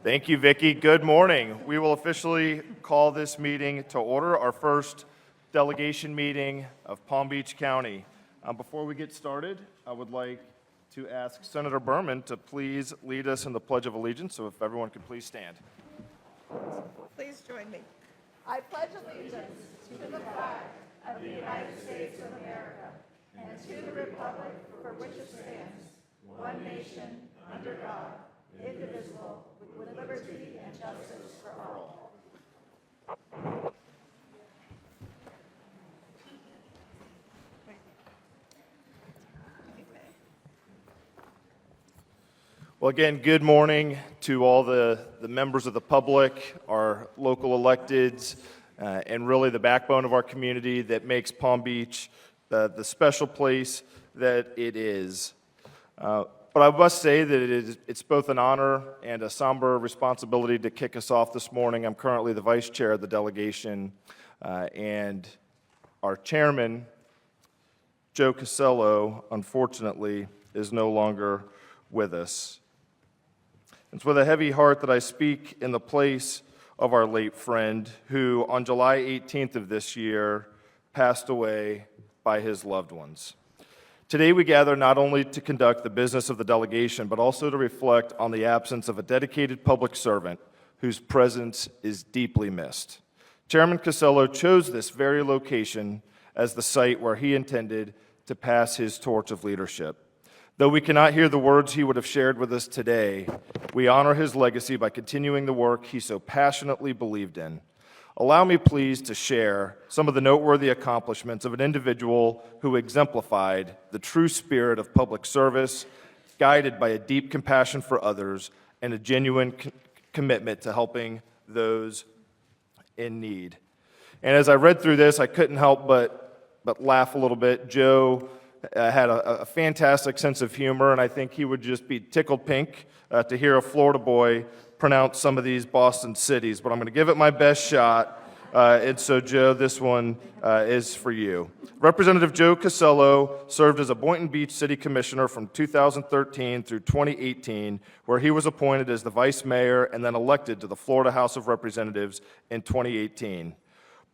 Thank you, Vicki. Good morning. We will officially call this meeting to order, our first delegation meeting of Palm Beach County. Before we get started, I would like to ask Senator Berman to please lead us in the Pledge of Allegiance, so if everyone could please stand. Please join me. I pledge allegiance to the flag of the United States of America and to the republic for which it stands, one nation, under God, indivisible, with liberty and justice for all. Well, again, good morning to all the members of the public, our local electeds, and really the backbone of our community that makes Palm Beach the special place that it is. But I must say that it's both an honor and a somber responsibility to kick us off this morning. I'm currently the vice chair of the delegation, and our chairman, Joe Casello, unfortunately, is no longer with us. It's with a heavy heart that I speak in the place of our late friend, who on July 18th of this year passed away by his loved ones. Today we gather not only to conduct the business of the delegation, but also to reflect on the absence of a dedicated public servant whose presence is deeply missed. Chairman Casello chose this very location as the site where he intended to pass his torch of leadership. Though we cannot hear the words he would have shared with us today, we honor his legacy by continuing the work he so passionately believed in. Allow me, please, to share some of the noteworthy accomplishments of an individual who exemplified the true spirit of public service, guided by a deep compassion for others and a genuine commitment to helping those in need. And as I read through this, I couldn't help but laugh a little bit. Joe had a fantastic sense of humor, and I think he would just be tickled pink to hear a Florida boy pronounce some of these Boston cities, but I'm going to give it my best shot. And so, Joe, this one is for you. Representative Joe Casello served as a Boynton Beach City Commissioner from 2013 through 2018, where he was appointed as the Vice Mayor and then elected to the Florida House of Representatives in 2018.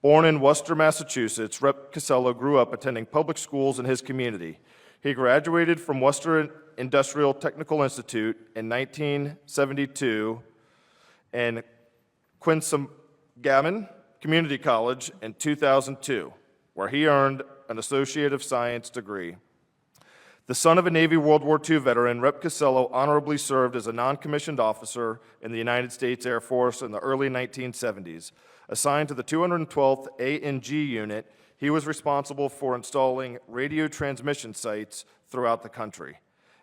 Born in Worcester, Massachusetts, Rep. Casello grew up attending public schools in his community. He graduated from Worcester Industrial Technical Institute in 1972 and Quinsigamond Community College in 2002, where he earned an Associate of Science degree. The son of a Navy World War II veteran, Rep. Casello honorably served as a non-commissioned officer in the United States Air Force in the early 1970s. Assigned to the 212th A&G Unit, he was responsible for installing radio transmission sites throughout the country.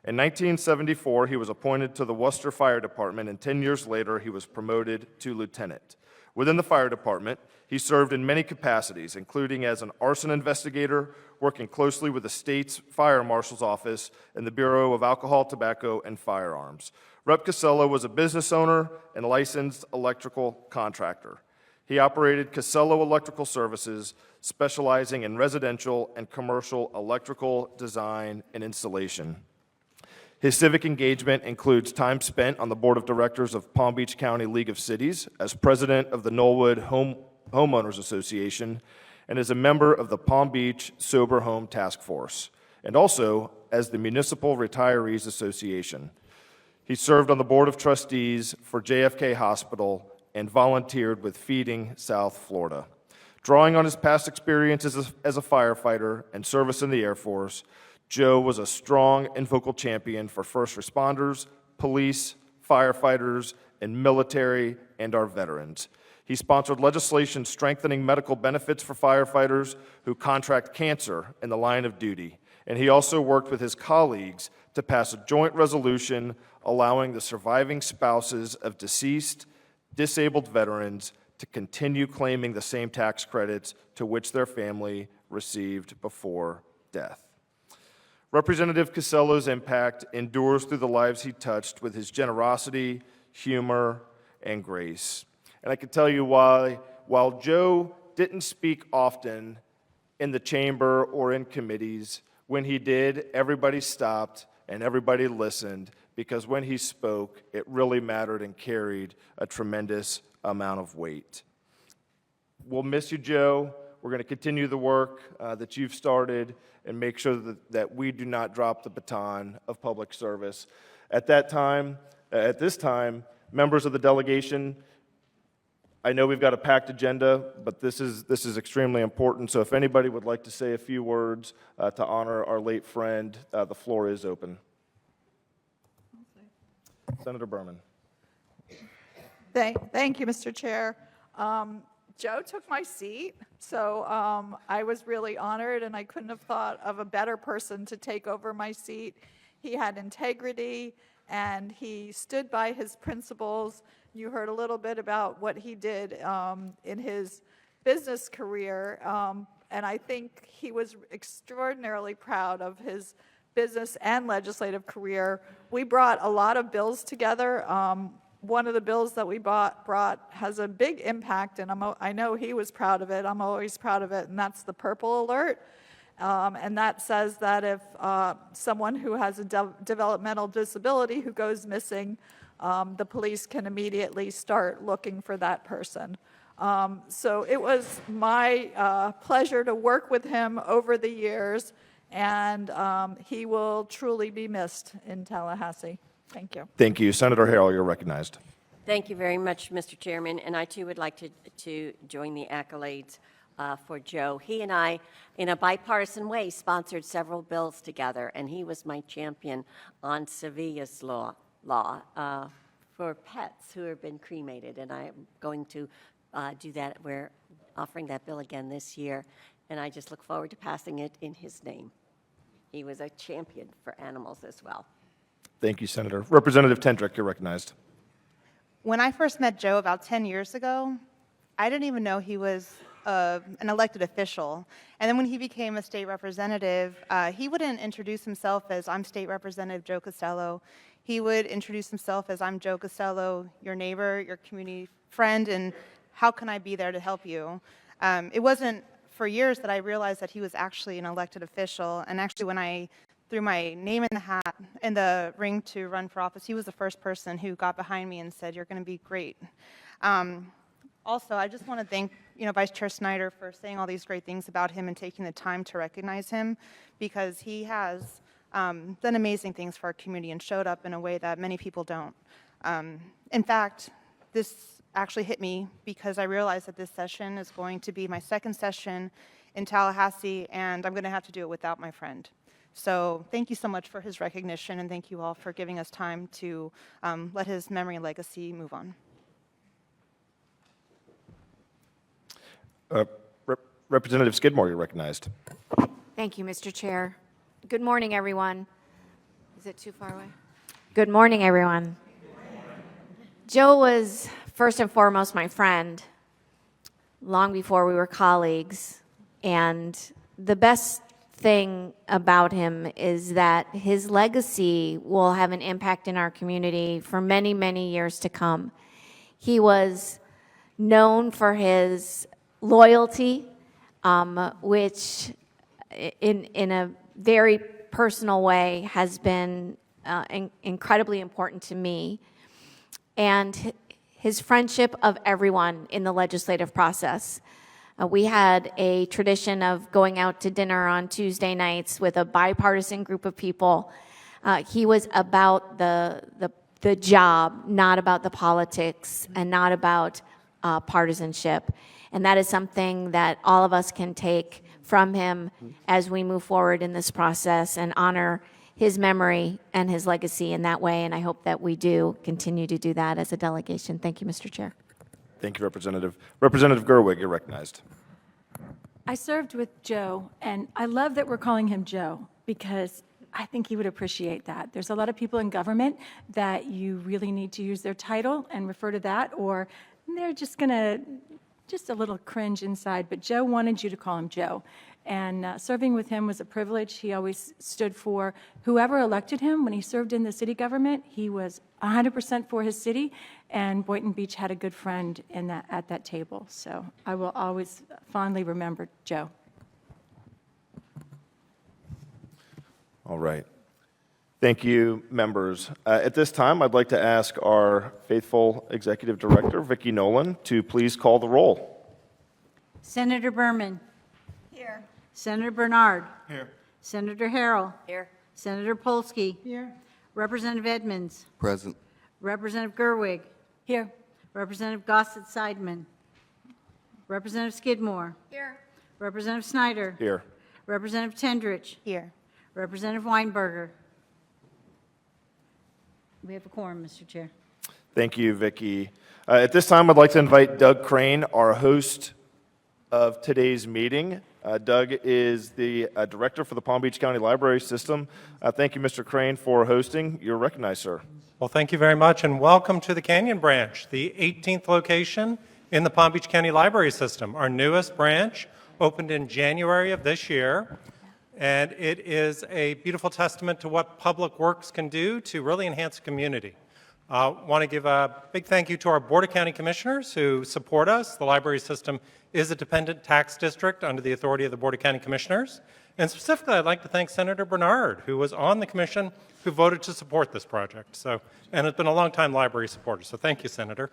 In 1974, he was appointed to the Worcester Fire Department, and 10 years later, he was promoted to lieutenant. Within the fire department, he served in many capacities, including as an arson investigator, working closely with the state's fire marshal's office and the Bureau of Alcohol, Tobacco, and Firearms. Rep. Casello was a business owner and licensed electrical contractor. He operated Casello Electrical Services, specializing in residential and commercial electrical design and installation. His civic engagement includes time spent on the board of directors of Palm Beach County League of Cities, as president of the Knollwood Homeowners Association, and as a member of the Palm Beach Sober Home Task Force, and also as the Municipal Retirees Association. He served on the board of trustees for JFK Hospital and volunteered with Feeding South Florida. Drawing on his past experiences as a firefighter and service in the Air Force, Joe was a strong and vocal champion for first responders, police, firefighters, and military, and our veterans. He sponsored legislation strengthening medical benefits for firefighters who contract cancer in the line of duty. And he also worked with his colleagues to pass a joint resolution allowing the surviving spouses of deceased, disabled veterans to continue claiming the same tax credits to which their family received before death. Representative Casello's impact endures through the lives he touched with his generosity, humor, and grace. And I can tell you why, while Joe didn't speak often in the chamber or in committees, when he did, everybody stopped and everybody listened because when he spoke, it really mattered and carried a tremendous amount of weight. We'll miss you, Joe. We're going to continue the work that you've started and make sure that we do not drop the baton of public service. At this time, members of the delegation, I know we've got a packed agenda, but this is extremely important. So if anybody would like to say a few words to honor our late friend, the floor is open. Senator Berman. Thank you, Mr. Chair. Joe took my seat, so I was really honored, and I couldn't have thought of a better person to take over my seat. He had integrity, and he stood by his principles. You heard a little bit about what he did in his business career, and I think he was extraordinarily proud of his business and legislative career. We brought a lot of bills together. One of the bills that we brought has a big impact, and I know he was proud of it. I'm always proud of it, and that's the Purple Alert. And that says that if someone who has a developmental disability who goes missing, the police can immediately start looking for that person. So it was my pleasure to work with him over the years, and he will truly be missed in Tallahassee. Thank you. Thank you. Senator Harrell, you're recognized. Thank you very much, Mr. Chairman, and I too would like to join the accolades for Joe. He and I, in a bipartisan way, sponsored several bills together, and he was my champion on Sevilla's law for pets who have been cremated, and I am going to do that. We're offering that bill again this year, and I just look forward to passing it in his name. He was a champion for animals as well. Thank you, Senator. Representative Tendrick, you're recognized. When I first met Joe about 10 years ago, I didn't even know he was an elected official. And then when he became a state representative, he wouldn't introduce himself as, "I'm State Representative Joe Costello." He would introduce himself as, "I'm Joe Costello, your neighbor, your community friend, and how can I be there to help you?" It wasn't for years that I realized that he was actually an elected official. And actually, when I threw my name in the hat, in the ring to run for office, he was the first person who got behind me and said, "You're going to be great." Also, I just want to thank Vice Chair Snyder for saying all these great things about him and taking the time to recognize him, because he has done amazing things for our community and showed up in a way that many people don't. In fact, this actually hit me because I realized that this session is going to be my second session in Tallahassee, and I'm going to have to do it without my friend. So thank you so much for his recognition, and thank you all for giving us time to let his memory and legacy move on. Representative Skidmore, you're recognized. Thank you, Mr. Chair. Good morning, everyone. Is it too far away? Good morning, everyone. Joe was first and foremost my friend, long before we were colleagues. And the best thing about him is that his legacy will have an impact in our community for many, many years to come. He was known for his loyalty, which in a very personal way has been incredibly important to me, and his friendship of everyone in the legislative process. We had a tradition of going out to dinner on Tuesday nights with a bipartisan group of people. He was about the job, not about the politics, and not about partisanship. And that is something that all of us can take from him as we move forward in this process and honor his memory and his legacy in that way. And I hope that we do continue to do that as a delegation. Thank you, Mr. Chair. Thank you, Representative. Representative Gerwig, you're recognized. I served with Joe, and I love that we're calling him Joe because I think he would appreciate that. There's a lot of people in government that you really need to use their title and refer to that, or they're just going to, just a little cringe inside. But Joe wanted you to call him Joe. And serving with him was a privilege. He always stood for whoever elected him. When he served in the city government, he was 100% for his city, and Boynton Beach had a good friend in at that table. So I will always fondly remember Joe. All right. Thank you, members. At this time, I'd like to ask our faithful Executive Director, Vicki Nolan, to please call the roll. Senator Berman. Here. Senator Bernard. Here. Senator Harrell. Here. Senator Polsky. Here. Representative Edmonds. Present. Representative Gerwig. Here. Representative Gossett Seidman. Representative Skidmore. Here. Representative Snyder. Here. Representative Tendrich. Here. Representative Weinberger. We have a quorum, Mr. Chair. Thank you, Vicki. At this time, I'd like to invite Doug Crane, our host of today's meeting. Doug is the director for the Palm Beach County Library System. Thank you, Mr. Crane, for hosting. You're recognized, sir. Well, thank you very much, and welcome to the Canyon Branch, the 18th location in the Palm Beach County Library System. Our newest branch opened in January of this year, and it is a beautiful testament to what Public Works can do to really enhance the community. I want to give a big thank you to our Board of County Commissioners who support us. The library system is a dependent tax district under the authority of the Board of County Commissioners. And specifically, I'd like to thank Senator Bernard, who was on the commission, who voted to support this project. And has been a longtime library supporter. So thank you, Senator.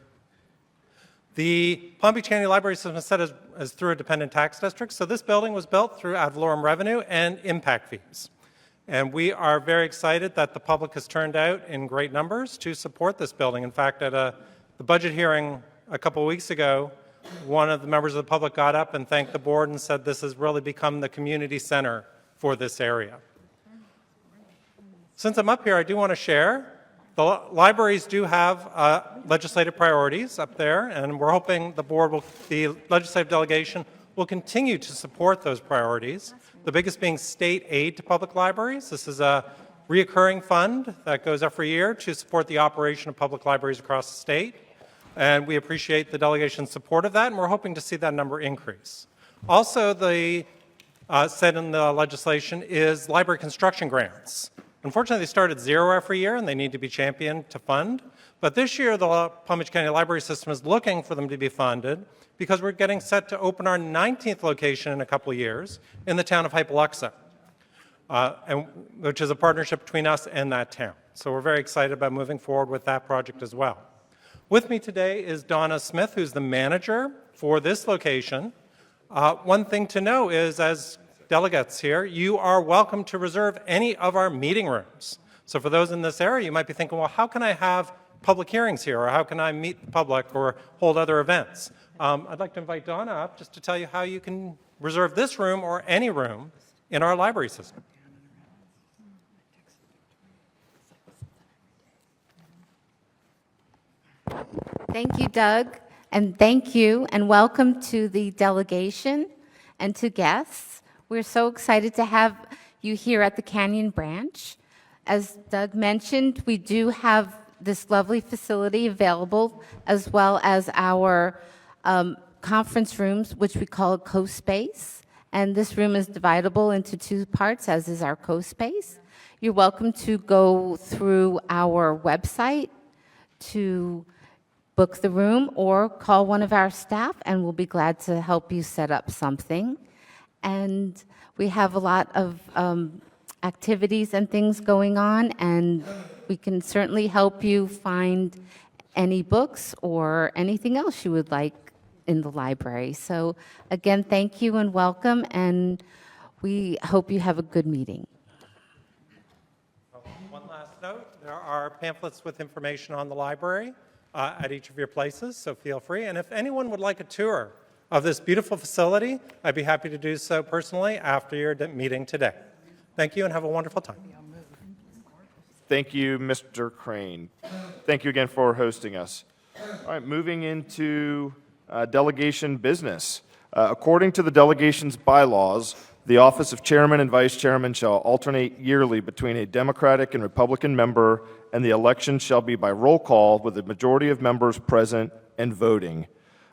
The Palm Beach County Library System is set as through a dependent tax district. So this building was built through ad valorem revenue and impact fees. And we are very excited that the public has turned out in great numbers to support this building. In fact, at the budget hearing a couple of weeks ago, one of the members of the public got up and thanked the board and said this has really become the community center for this area. Since I'm up here, I do want to share. The libraries do have legislative priorities up there, and we're hoping the legislative delegation will continue to support those priorities. The biggest being state aid to public libraries. This is a reoccurring fund that goes every year to support the operation of public libraries across the state. And we appreciate the delegation's support of that, and we're hoping to see that number increase. Also, said in the legislation is library construction grants. Unfortunately, they start at zero every year, and they need to be championed to fund. But this year, the Palm Beach County Library System is looking for them to be funded because we're getting set to open our 19th location in a couple of years in the town of Hypoluxo, which is a partnership between us and that town. So we're very excited about moving forward with that project as well. With me today is Donna Smith, who's the manager for this location. One thing to know is, as delegates here, you are welcome to reserve any of our meeting rooms. So for those in this area, you might be thinking, well, how can I have public hearings here, or how can I meet the public or hold other events? I'd like to invite Donna up just to tell you how you can reserve this room or any room in our library system. Thank you, Doug, and thank you, and welcome to the delegation and to guests. We're so excited to have you here at the Canyon Branch. As Doug mentioned, we do have this lovely facility available, as well as our conference rooms, which we call co-space. And this room is dividable into two parts, as is our co-space. You're welcome to go through our website to book the room or call one of our staff, and we'll be glad to help you set up something. And we have a lot of activities and things going on, and we can certainly help you find any books or anything else you would like in the library. So again, thank you and welcome, and we hope you have a good meeting. One last note, there are pamphlets with information on the library at each of your places, so feel free. And if anyone would like a tour of this beautiful facility, I'd be happy to do so personally after your meeting today. Thank you and have a wonderful time. Thank you, Mr. Crane. Thank you again for hosting us. All right, moving into delegation business. According to the delegation's bylaws, the office of chairman and vice chairman shall alternate yearly between a Democratic and Republican member, and the election shall be by roll call with a majority of members present and voting.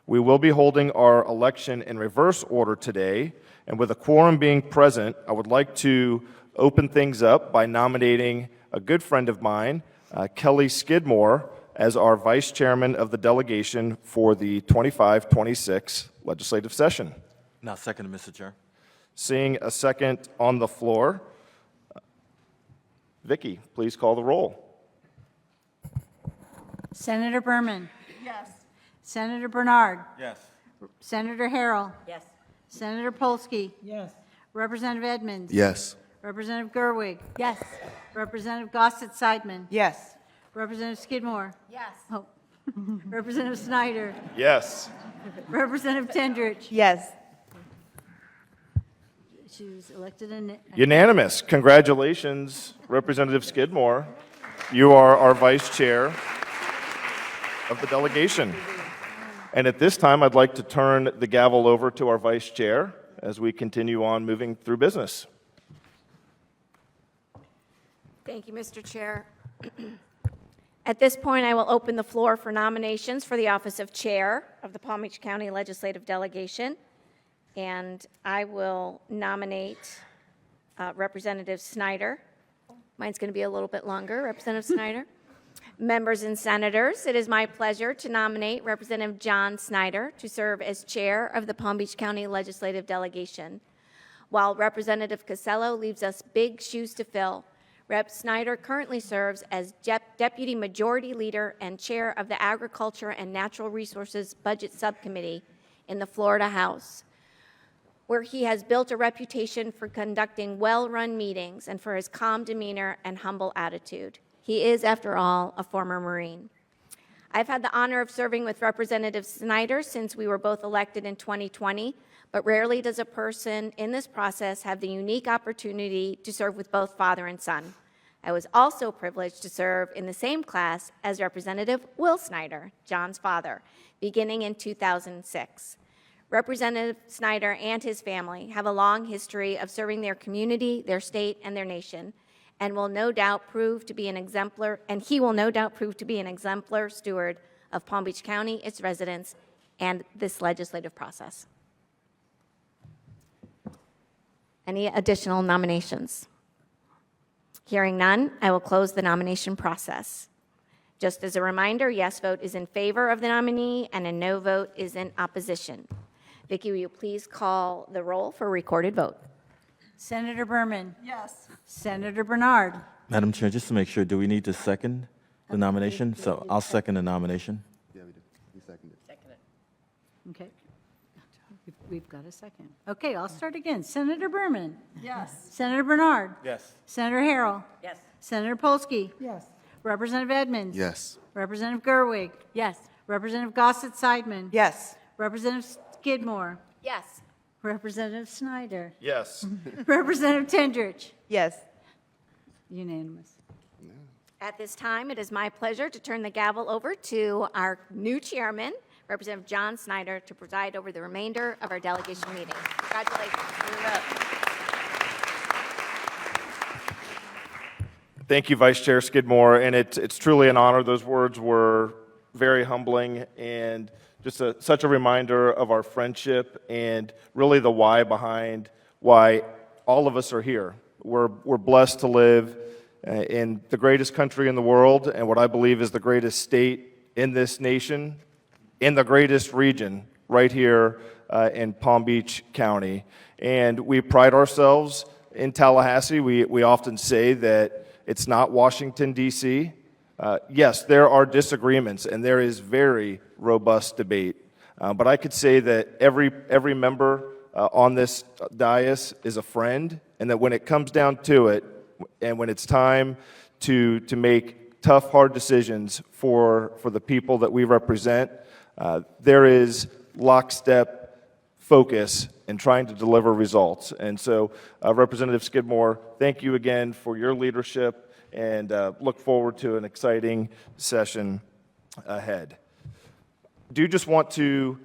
We will be holding our election in reverse order today, and with a quorum being present, I would like to open things up by nominating a good friend of mine, Kelly Skidmore, as our vice chairman of the delegation for the 25-26 legislative session. Now, second, Mr. Chair. Seeing a second on the floor, Vicky, please call the roll. Senator Berman. Yes. Senator Bernard. Yes. Senator Harrell. Yes. Senator Polsky. Yes. Representative Edmonds. Yes. Representative Gerwig. Yes. Representative Gossett-Seidman. Yes. Representative Skidmore. Yes. Oh. Representative Snyder. Yes. Representative Tendrich. Yes. She was elected in. Unanimous. Congratulations, Representative Skidmore. You are our vice chair of the delegation. And at this time, I'd like to turn the gavel over to our vice chair as we continue on moving through business. Thank you, Mr. Chair. At this point, I will open the floor for nominations for the office of Chair of the Palm Beach County Legislative Delegation. And I will nominate Representative Snyder. Mine's going to be a little bit longer, Representative Snyder. Members and senators, it is my pleasure to nominate Representative John Snyder to serve as chair of the Palm Beach County Legislative Delegation. While Representative Casello leaves us big shoes to fill, Rep. Snyder currently serves as Deputy Majority Leader and Chair of the Agriculture and Natural Resources Budget Subcommittee in the Florida House, where he has built a reputation for conducting well-run meetings and for his calm demeanor and humble attitude. He is, after all, a former Marine. I've had the honor of serving with Representative Snyder since we were both elected in 2020, but rarely does a person in this process have the unique opportunity to serve with both father and son. I was also privileged to serve in the same class as Representative Will Snyder, John's father, beginning in 2006. Representative Snyder and his family have a long history of serving their community, their state, and their nation, and will no doubt prove to be an exemplar, steward of Palm Beach County, its residents, and this legislative process. Any additional nominations? Hearing none, I will close the nomination process. Just as a reminder, yes vote is in favor of the nominee and a no vote is in opposition. Vicki, will you please call the roll for recorded vote? Senator Berman. Yes. Senator Bernard. Madam Chair, just to make sure, do we need to second the nomination? So I'll second the nomination. Okay. We've got a second. Okay, I'll start again. Senator Berman. Yes. Senator Bernard. Yes. Senator Harrell. Yes. Senator Polsky. Yes. Representative Edmonds. Yes. Representative Gerwig. Yes. Representative Gossett-Seidman. Yes. Representative Skidmore. Yes. Representative Snyder. Yes. Representative Tendrich. Yes. Unanimous. At this time, it is my pleasure to turn the gavel over to our new chairman, Representative John Snyder, to preside over the remainder of our delegation meeting. Congratulations. You're up. Thank you, Vice Chair Skidmore, and it's truly an honor. Those words were very humbling and just such a reminder of our friendship and really the why behind why all of us are here. We're blessed to live in the greatest country in the world and what I believe is the greatest state in this nation, in the greatest region right here in Palm Beach County. And we pride ourselves in Tallahassee. We often say that it's not Washington, D.C. Yes, there are disagreements, and there is very robust debate. But I could say that every member on this dais is a friend, and that when it comes down to it, and when it's time to make tough, hard decisions for the people that we represent, there is lockstep focus in trying to deliver results. And so, Representative Skidmore, thank you again for your leadership, and look forward to an exciting session ahead. Do just want to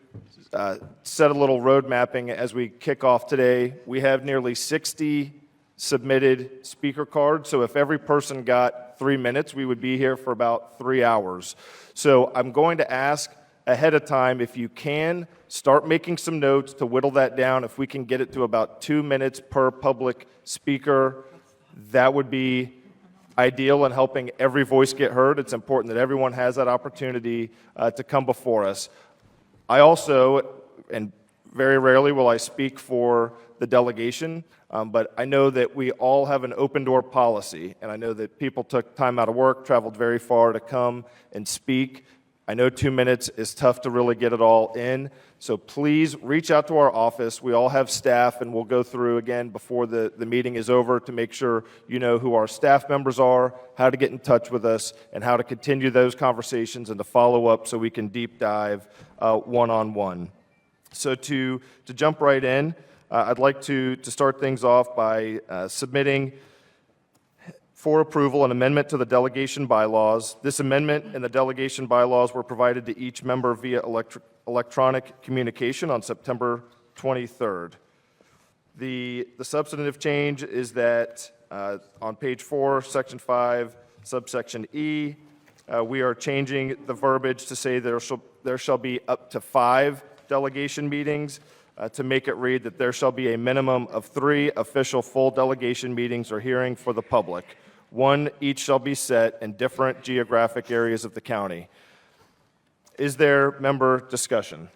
set a little road mapping as we kick off today. We have nearly 60 submitted speaker cards, so if every person got 3 minutes, we would be here for about 3 hours. So I'm going to ask ahead of time, if you can, start making some notes to whittle that down. If we can get it to about 2 minutes per public speaker, that would be ideal in helping every voice get heard. It's important that everyone has that opportunity to come before us. I also, and very rarely will I speak for the delegation, but I know that we all have an open door policy, and I know that people took time out of work, traveled very far to come and speak. I know 2 minutes is tough to really get it all in, so please reach out to our office. We all have staff, and we'll go through again before the meeting is over to make sure you know who our staff members are, how to get in touch with us, and how to continue those conversations and to follow up so we can deep dive one-on-one. So to jump right in, I'd like to start things off by submitting for approval an amendment to the delegation bylaws. This amendment and the delegation bylaws were provided to each member via electronic communication on September 23rd. The substantive change is that on page 4, section 5, subsection E, we are changing the verbiage to say there shall be up to 5 delegation meetings to make it read that there shall be a minimum of 3 official full delegation meetings or hearing for the public. 1 each shall be set in different geographic areas of the county. Is there member discussion?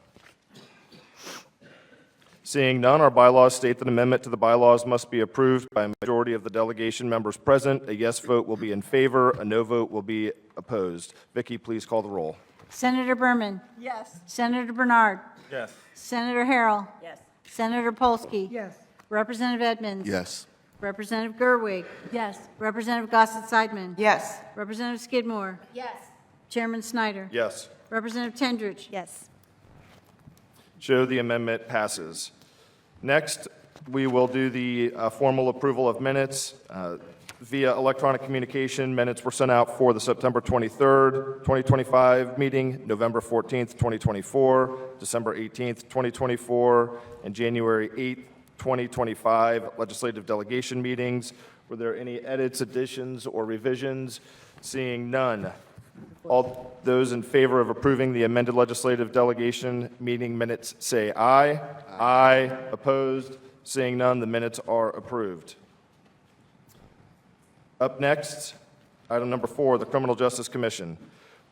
Seeing none, our bylaws state that amendment to the bylaws must be approved by a majority of the delegation members present. A yes vote will be in favor, a no vote will be opposed. Vicki, please call the roll. Senator Berman. Yes. Senator Bernard. Yes. Senator Harrell. Yes. Senator Polsky. Yes. Representative Edmonds. Yes. Representative Gerwig. Yes. Representative Gossett-Seidman. Yes. Representative Skidmore. Yes. Chairman Snyder. Yes. Representative Tendrich. Yes. Show the amendment passes. Next, we will do the formal approval of minutes. Via electronic communication, minutes were sent out for the September 23rd, 2025 meeting, November 14th, 2024, December 18th, 2024, and January 8th, 2025 legislative delegation meetings. Were there any edits, additions, or revisions? Seeing none. All those in favor of approving the amended legislative delegation meeting minutes say aye. Aye. Opposed? Seeing none, the minutes are approved. Up next, item number 4, the Criminal Justice Commission.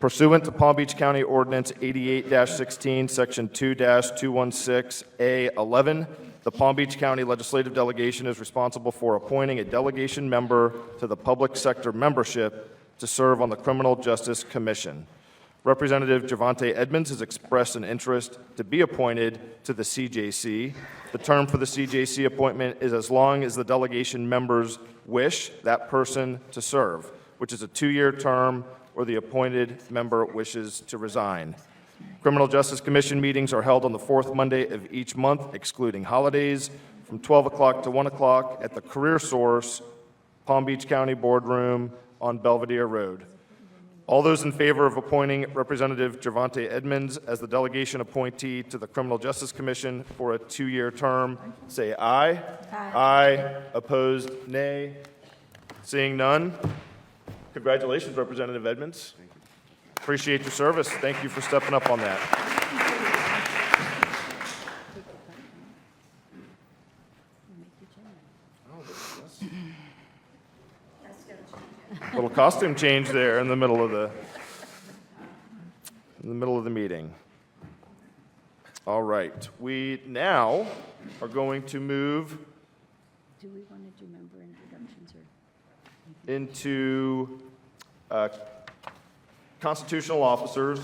Pursuant to Palm Beach County Ordinance 88-16, Section 2-216A11, the Palm Beach County Legislative Delegation is responsible for appointing a delegation member to the public sector membership to serve on the Criminal Justice Commission. Representative Javante Edmonds has expressed an interest to be appointed to the CJC. The term for the CJC appointment is as long as the delegation members wish that person to serve, which is a 2-year term, or the appointed member wishes to resign. Criminal Justice Commission meetings are held on the 4th Monday of each month, excluding holidays, from 12 o'clock to 1 o'clock at the Career Source, Palm Beach County Boardroom on Belvedere Road. All those in favor of appointing Representative Javante Edmonds as the delegation appointee to the Criminal Justice Commission for a 2-year term, say aye. Aye. Opposed, nay. Seeing none. Congratulations, Representative Edmonds. Appreciate your service. Thank you for stepping up on that. Little costume change there in the middle of the meeting. All right, we now are going to move Do we want to do member introductions or? into constitutional officers.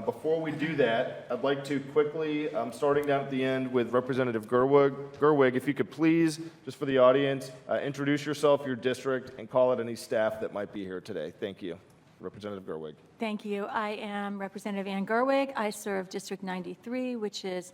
Before we do that, I'd like to quickly, starting down at the end with Representative Gerwig, if you could please, just for the audience, introduce yourself, your district, and call out any staff that might be here today. Thank you. Representative Gerwig. Thank you. I am Representative Ann Gerwig. I serve District 93, which is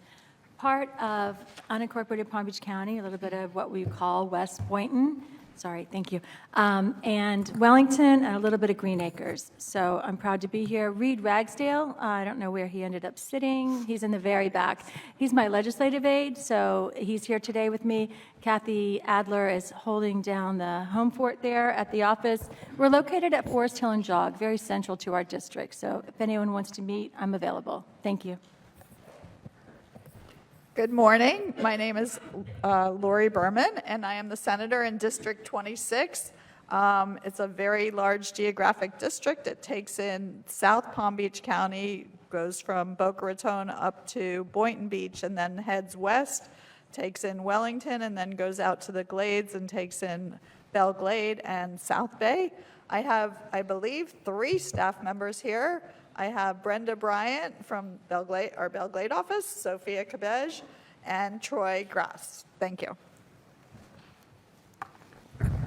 part of unincorporated Palm Beach County, a little bit of what we call West Boynton. Sorry, thank you. And Wellington, and a little bit of Green Acres. So I'm proud to be here. Reed Ragsdale, I don't know where he ended up sitting. He's in the very back. He's my legislative aide, so he's here today with me. Kathy Adler is holding down the home fort there at the office. We're located at Forest Hill and Jog, very central to our district. So if anyone wants to meet, I'm available. Thank you. Good morning. My name is Lori Berman, and I am the senator in District 26. It's a very large geographic district. It takes in South Palm Beach County, goes from Boca Raton up to Boynton Beach and then heads west, takes in Wellington, and then goes out to the Glades and takes in Belle Glade and South Bay. I have, I believe, 3 staff members here. I have Brenda Bryant from Belle Glade, our Belle Glade office, Sophia Cabej, and Troy Grass. Thank you.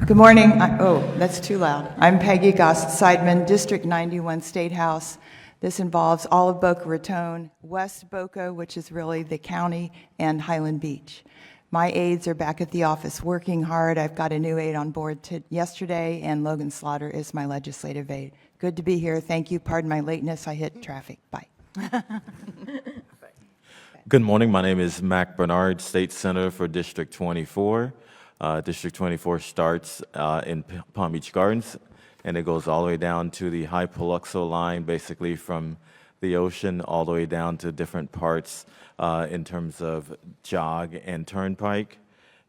Good morning. That's too loud. I'm Peggy Goss-Seidman, District 91 State House. This involves all of Boca Raton, West Boca, which is really the county, and Highland Beach. My aides are back at the office working hard. I've got a new aide on board yesterday, and Logan Slaughter is my legislative aide. Good to be here. Thank you. Pardon my lateness. I hit traffic. Bye. Good morning. My name is Mac Bernard, State Senator for District 24. District 24 starts in Palm Beach Gardens, and it goes all the way down to the High Paluxo line, basically from the ocean all the way down to different parts in terms of jog and turnpike.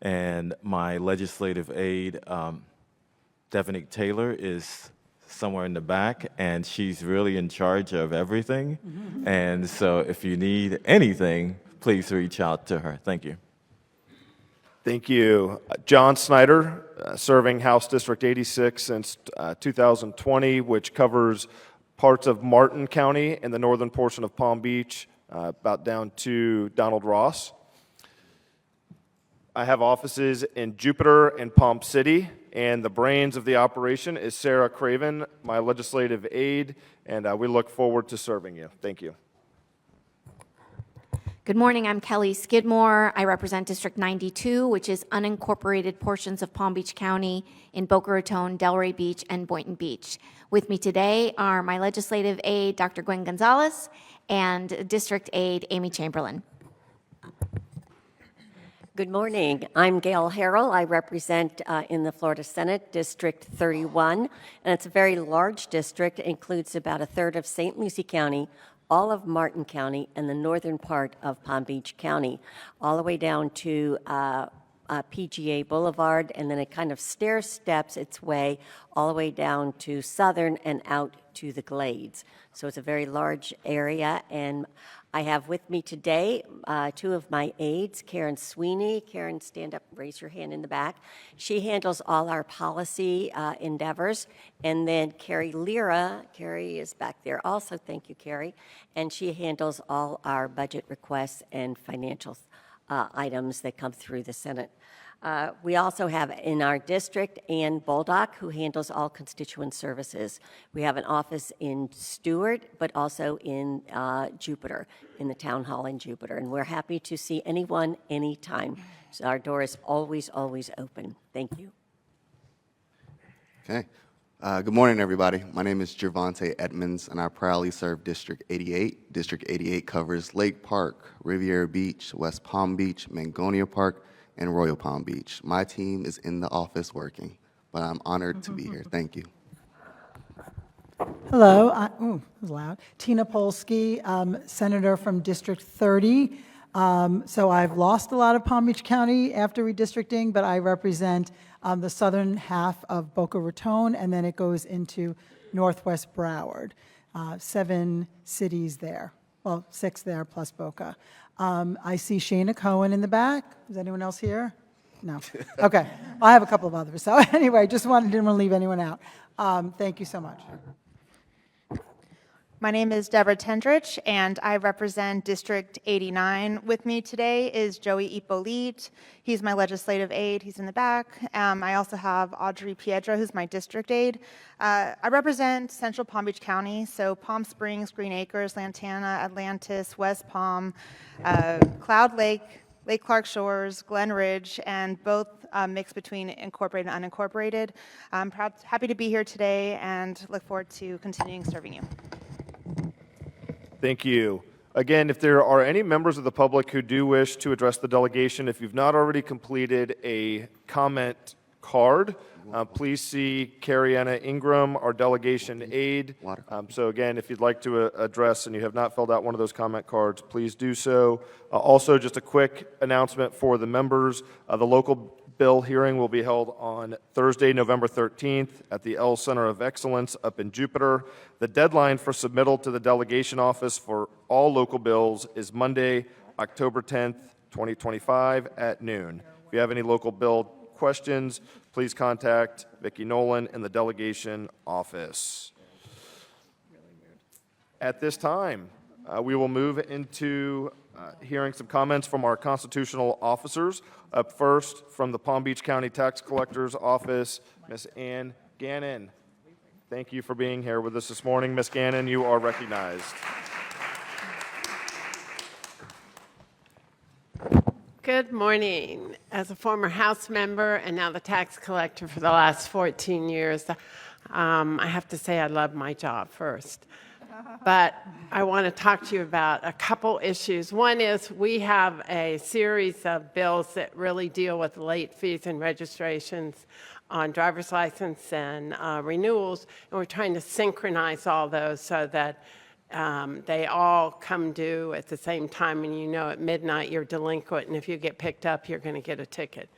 And my legislative aide, Devonique Taylor, is somewhere in the back, and she's really in charge of everything. And so if you need anything, please reach out to her. Thank you. Thank you. John Snyder, serving House District 86 since 2020, which covers parts of Martin County and the northern portion of Palm Beach, about down to Donald Ross. I have offices in Jupiter and Palm City, and the brains of the operation is Sarah Craven, my legislative aide, and we look forward to serving you. Thank you. Good morning, I'm Kelly Skidmore. I represent District 92, which is unincorporated portions of Palm Beach County in Boca Raton, Delray Beach, and Boynton Beach. With me today are my legislative aide, Dr. Gwen Gonzalez, and district aide, Amy Chamberlain. Good morning. I'm Gail Harrell. I represent in the Florida Senate, District 31, and it's a very large district. It includes about a third of St. Lucie County, all of Martin County, and the northern part of Palm Beach County, all the way down to PGA Boulevard, and then it kind of stair steps its way all the way down to Southern and out to the Glades. So it's a very large area, and I have with me today 2 of my aides, Karen Sweeney. Karen, stand up, raise your hand in the back. She handles all our policy endeavors. And then Carrie Lira, Carrie is back there also, thank you, Carrie. And she handles all our budget requests and financial items that come through the Senate. We also have in our district Ann Boldock, who handles all constituent services. We have an office in Stewart, but also in Jupiter, in the town hall in Jupiter. And we're happy to see anyone, anytime. So our door is always, always open. Thank you. Okay. Good morning, everybody. My name is Gervonta Edmonds, and I proudly serve District 88. District 88 covers Lake Park, Riviera Beach, West Palm Beach, Mangonia Park, and Royal Palm Beach. My team is in the office working, but I'm honored to be here. Thank you. Hello, that was loud. Tina Polsky, Senator from District 30. So I've lost a lot of Palm Beach County after redistricting, but I represent the southern half of Boca Raton, and then it goes into Northwest Broward. 7 cities there, well, 6 there plus Boca. I see Shana Cohen in the back. Is anyone else here? No. Okay. Well, I have a couple of others. So anyway, didn't want to leave anyone out. Thank you so much. My name is Deborah Tendrich, and I represent District 89. With me today is Joey Ippolit. He's my legislative aide. He's in the back. I also have Audrey Piedra, who's my district aide. I represent Central Palm Beach County, so Palm Springs, Green Acres, Lantana, Atlantis, West Palm, Cloud Lake, Lake Clark Shores, Glen Ridge, and both mixed between incorporated and unincorporated. I'm happy to be here today and look forward to continuing serving you. Thank you. Again, if there are any members of the public who do wish to address the delegation, if you've not already completed a comment card, please see Carrie-Anna Ingram, our delegation aide. So again, if you'd like to address and you have not filled out one of those comment cards, please do so. Also, just a quick announcement for the members. The local bill hearing will be held on Thursday, November 13th at the L Center of Excellence up in Jupiter. The deadline for submittal to the delegation office for all local bills is Monday, October 10th, 2025 at noon. If you have any local bill questions, please contact Vicki Nolan in the delegation office. At this time, we will move into hearing some comments from our constitutional officers. Up first, from the Palm Beach County Tax Collector's Office, Ms. Ann Gannon. Thank you for being here with us this morning. Ms. Gannon, you are recognized. Good morning. As a former House member and now the tax collector for the last 14 years, I have to say I love my job first. But I want to talk to you about a couple issues. One is we have a series of bills that really deal with late fees and registrations on driver's license and renewals, and we're trying to synchronize all those so that they all come due at the same time, and you know at midnight you're delinquent, and if you get picked up, you're going to get a ticket.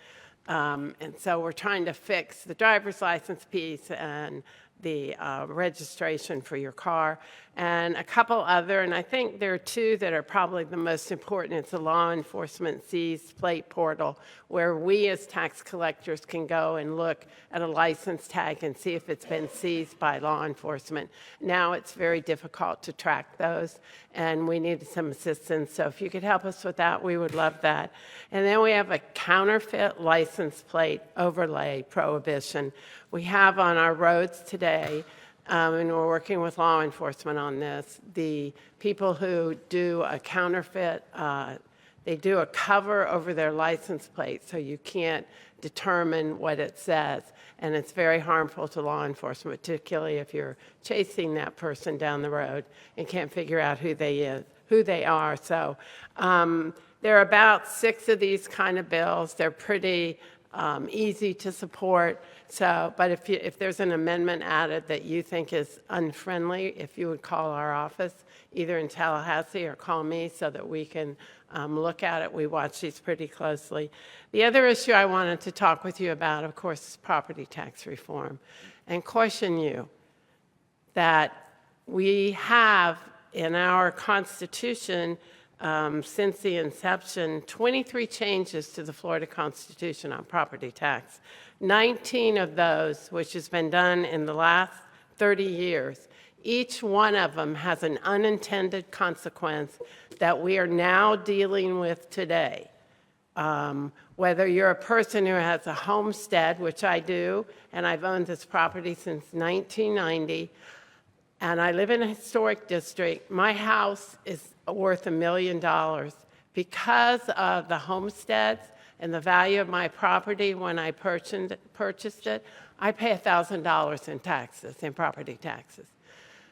And so we're trying to fix the driver's license piece and the registration for your car, and a couple other, and I think there are two that are probably the most important. It's the law enforcement seized plate portal, where we as tax collectors can go and look at a license tag and see if it's been seized by law enforcement. Now it's very difficult to track those, and we need some assistance. So if you could help us with that, we would love that. And then we have a counterfeit license plate overlay prohibition. We have on our roads today, and we're working with law enforcement on this, the people who do a counterfeit, they do a cover over their license plate so you can't determine what it says. And it's very harmful to law enforcement, particularly if you're chasing that person down the road and can't figure out who they are. So there are about 6 of these kind of bills. They're pretty easy to support. So, but if there's an amendment added that you think is unfriendly, if you would call our office, either in Tallahassee or call me so that we can look at it. We watch these pretty closely. The other issue I wanted to talk with you about, of course, is property tax reform, and caution you that we have in our Constitution since the inception, 23 changes to the Florida Constitution on property tax. 19 of those, which has been done in the last 30 years, each one of them has an unintended consequence that we are now dealing with today. Whether you're a person who has a homestead, which I do, and I've owned this property since 1990, and I live in a historic district, my house is worth $1 million. Because of the homesteads and the value of my property when I purchased it, I pay $1,000 in taxes, in property taxes.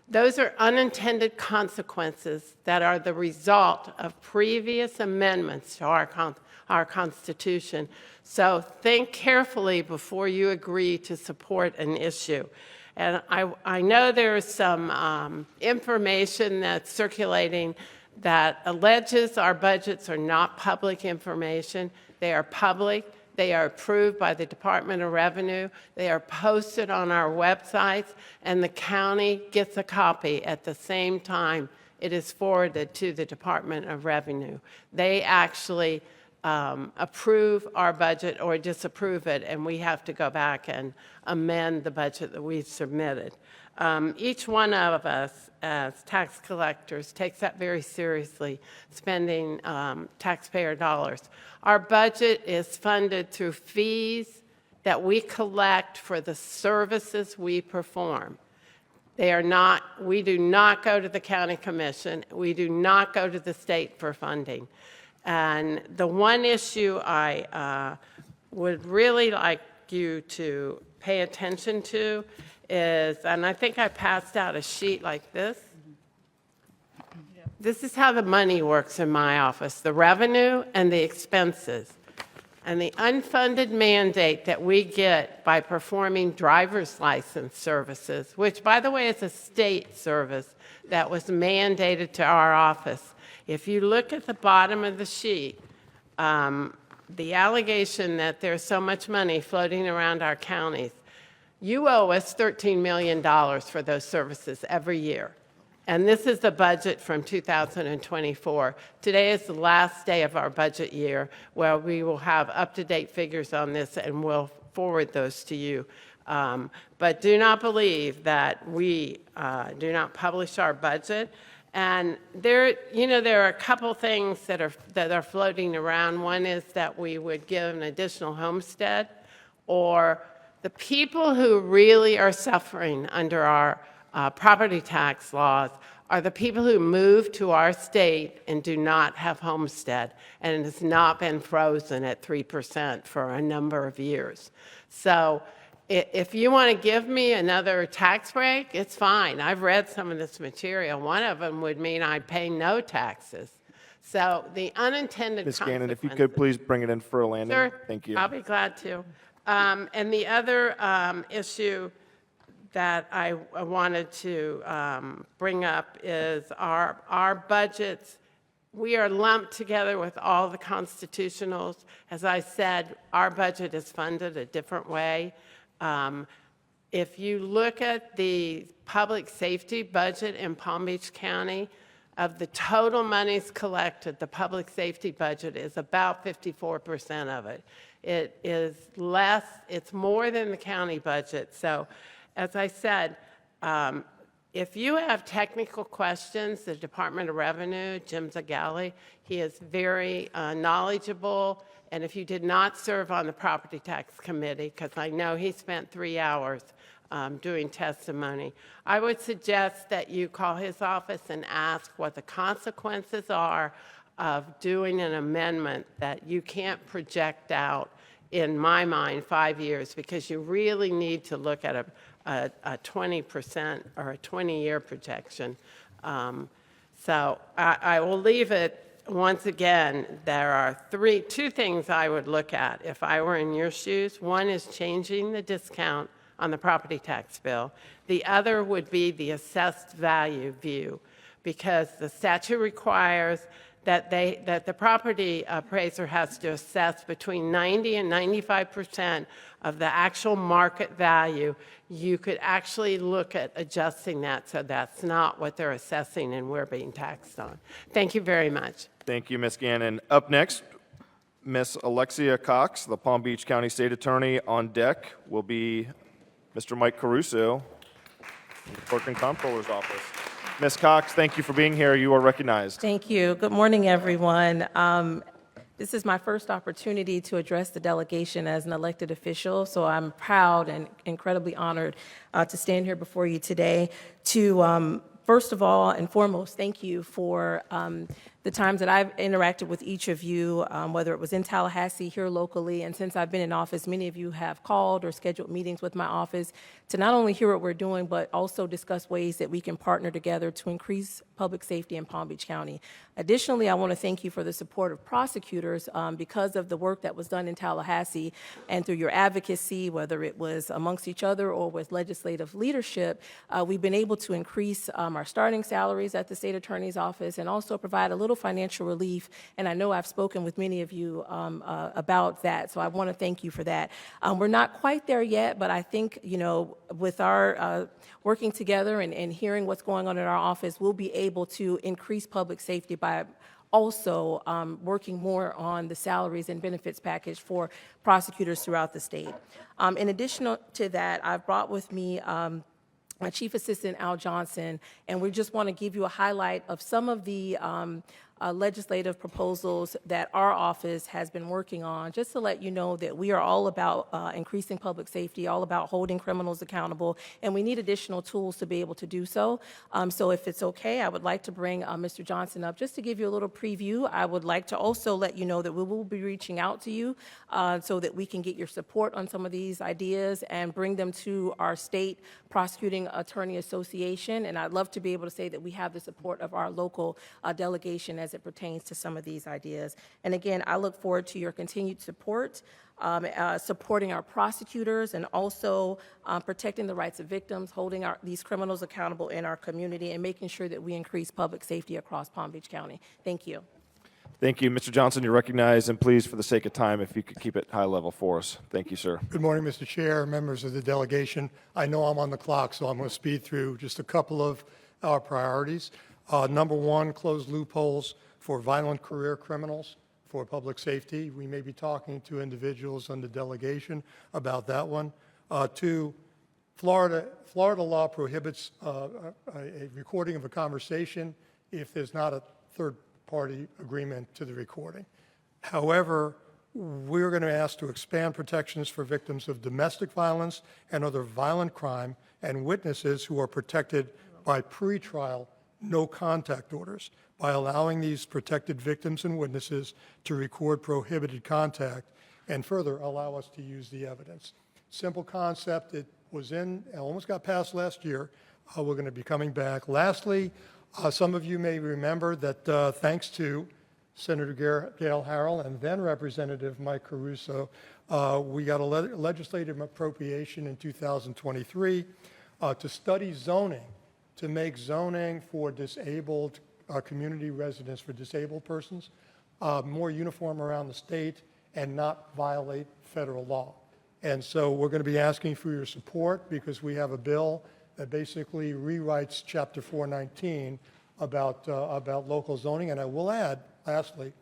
Those are unintended consequences that are the result of previous amendments to our Constitution. So think carefully before you agree to support an issue. And I know there's some information that's circulating that alleges our budgets are not public information. They are public. They are approved by the Department of Revenue. They are posted on our websites, and the county gets a copy at the same time it is forwarded to the Department of Revenue. They actually approve our budget or disapprove it, and we have to go back and amend the budget that we've submitted. Each one of us as tax collectors takes that very seriously, spending taxpayer dollars. Our budget is funded through fees that we collect for the services we perform. They are not, we do not go to the county commission. We do not go to the state for funding. And the one issue I would really like you to pay attention to is, and I think I passed out a sheet like this. This is how the money works in my office, the revenue and the expenses. And the unfunded mandate that we get by performing driver's license services, which, by the way, is a state service that was mandated to our office. If you look at the bottom of the sheet, the allegation that there's so much money floating around our counties, you owe us $13 million for those services every year. And this is the budget from 2024. Today is the last day of our budget year where we will have up-to-date figures on this and we'll forward those to you. But do not believe that we do not publish our budget. And there are a couple things that are floating around. One is that we would give an additional homestead, or the people who really are suffering under our property tax laws are the people who move to our state and do not have homestead, and it has not been frozen at 3% for a number of years. So if you want to give me another tax break, it's fine. I've read some of this material. One of them would mean I pay no taxes. So the unintended Ms. consequences. Gannon, if you could please bring it in for a landing. Sure. Thank you. I'll be glad to. And the other issue that I wanted to bring up is our budgets. We are lumped together with all the constitutionals. As I said, our budget is funded a different way. If you look at the public safety budget in Palm Beach County, of the total monies collected, the public safety budget is about 54% of it. It is less, it's more than the county budget. So, as I said, if you have technical questions, the Department of Revenue, Jim Zagali, he is very knowledgeable. And if you did not serve on the Property Tax Committee, because I know he spent 3 hours doing testimony, I would suggest that you call his office and ask what the consequences are of doing an amendment that you can't project out, in my mind, 5 years, because you really need to look at a 20% or a 20-year projection. So I will leave it. Once again, there are two things I would look at if I were in your shoes. One is changing the discount on the property tax bill. The other would be the assessed value view, because the statute requires that the property appraiser has to assess between 90 and 95% of the actual market value. You could actually look at adjusting that so that's not what they're assessing and we're being taxed on. Thank you very much. Thank you, Ms. Gannon. Up next, Ms. Alexia Cox, the Palm Beach County State Attorney. On deck will be Mr. Mike Caruso, from the Clerk and Comptroller's Office. Ms. Cox, thank you for being here. You are recognized. Thank you. Good morning, everyone. This is my first opportunity to address the delegation as an elected official, so I'm proud and incredibly honored to stand here before you today to, first of all and foremost, thank you for the times that I've interacted with each of you, whether it was in Tallahassee, here locally, and since I've been in office, many of you have called or scheduled meetings with my office to not only hear what we're doing, but also discuss ways that we can partner together to increase public safety in Palm Beach County. Additionally, I want to thank you for the support of prosecutors because of the work that was done in Tallahassee and through your advocacy, whether it was amongst each other or with legislative leadership, we've been able to increase our starting salaries at the state attorney's office and also provide a little financial relief. And I know I've spoken with many of you about that, so I want to thank you for that. We're not quite there yet, but I think, with our working together and hearing what's going on in our office, we'll be able to increase public safety by also working more on the salaries and benefits package for prosecutors throughout the state. In addition to that, I've brought with me my Chief Assistant, Al Johnson, and we just want to give you a highlight of some of the legislative proposals that our office has been working on, just to let you know that we are all about increasing public safety, all about holding criminals accountable, and we need additional tools to be able to do so. So if it's okay, I would like to bring Mr. Johnson up just to give you a little preview. I would like to also let you know that we will be reaching out to you so that we can get your support on some of these ideas and bring them to our state prosecuting attorney association, and I'd love to be able to say that we have the support of our local delegation as it pertains to some of these ideas. And again, I look forward to your continued support, supporting our prosecutors and also protecting the rights of victims, holding these criminals accountable in our community, and making sure that we increase public safety across Palm Beach County. Thank you. Thank you. Mr. Johnson, you're recognized, and please, for the sake of time, if you could keep it high level for us. Thank you, sir. Good morning, Mr. Chair, members of the delegation. I know I'm on the clock, so I'm going to speed through just a couple of our priorities. Number one, close loopholes for violent career criminals for public safety. We may be talking to individuals on the delegation about that one. Two, Florida law prohibits a recording of a conversation if there's not a third-party agreement to the recording. However, we're going to ask to expand protections for victims of domestic violence and other violent crime and witnesses who are protected by pretrial no-contact orders by allowing these protected victims and witnesses to record prohibited contact and further allow us to use the evidence. Simple concept. It was in, almost got passed last year. We're going to be coming back. Lastly, some of you may remember that thanks to Senator Gail Harrell and then Representative Mike Caruso, we got a legislative appropriation in 2023 to study zoning, to make zoning for disabled community residents for disabled persons more uniform around the state and not violate federal law. And so we're going to be asking for your support because we have a bill that basically rewrites Chapter 419 about local zoning. And I will add, lastly,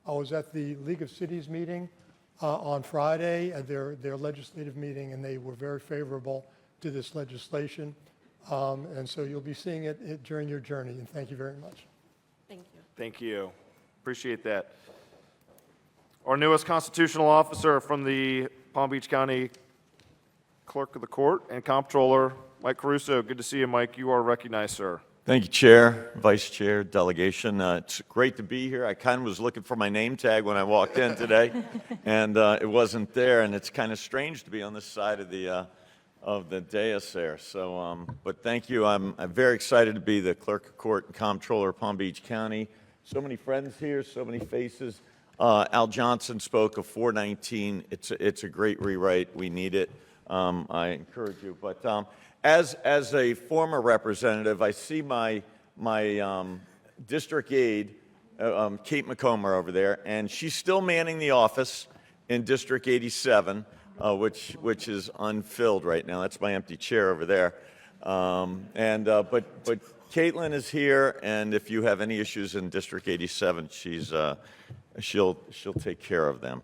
I was at the League of Cities meeting on Friday, at their legislative meeting, and they were very favorable to this legislation. And so you'll be seeing it during your journey. And thank you very much. Thank you. Thank you. Appreciate that. Our newest constitutional officer from the Palm Beach County Clerk of the Court and Comptroller, Mike Caruso. Good to see you, Mike. You are recognized, sir. Thank you, Chair, Vice Chair, delegation. It's great to be here. I kind of was looking for my name tag when I walked in today, and it wasn't there. And it's kind of strange to be on this side of the dais there. So, but thank you. I'm very excited to be the Clerk of Court and Comptroller of Palm Beach County. So many friends here, so many faces. Al Johnson spoke of 419. It's a great rewrite. We need it. I encourage you. But as a former representative, I see my district aide, Kate McComber over there, and she's still manning the office in District 87, which is unfilled right now. That's my empty chair over there. But Caitlin is here, and if you have any issues in District 87, she'll take care of them.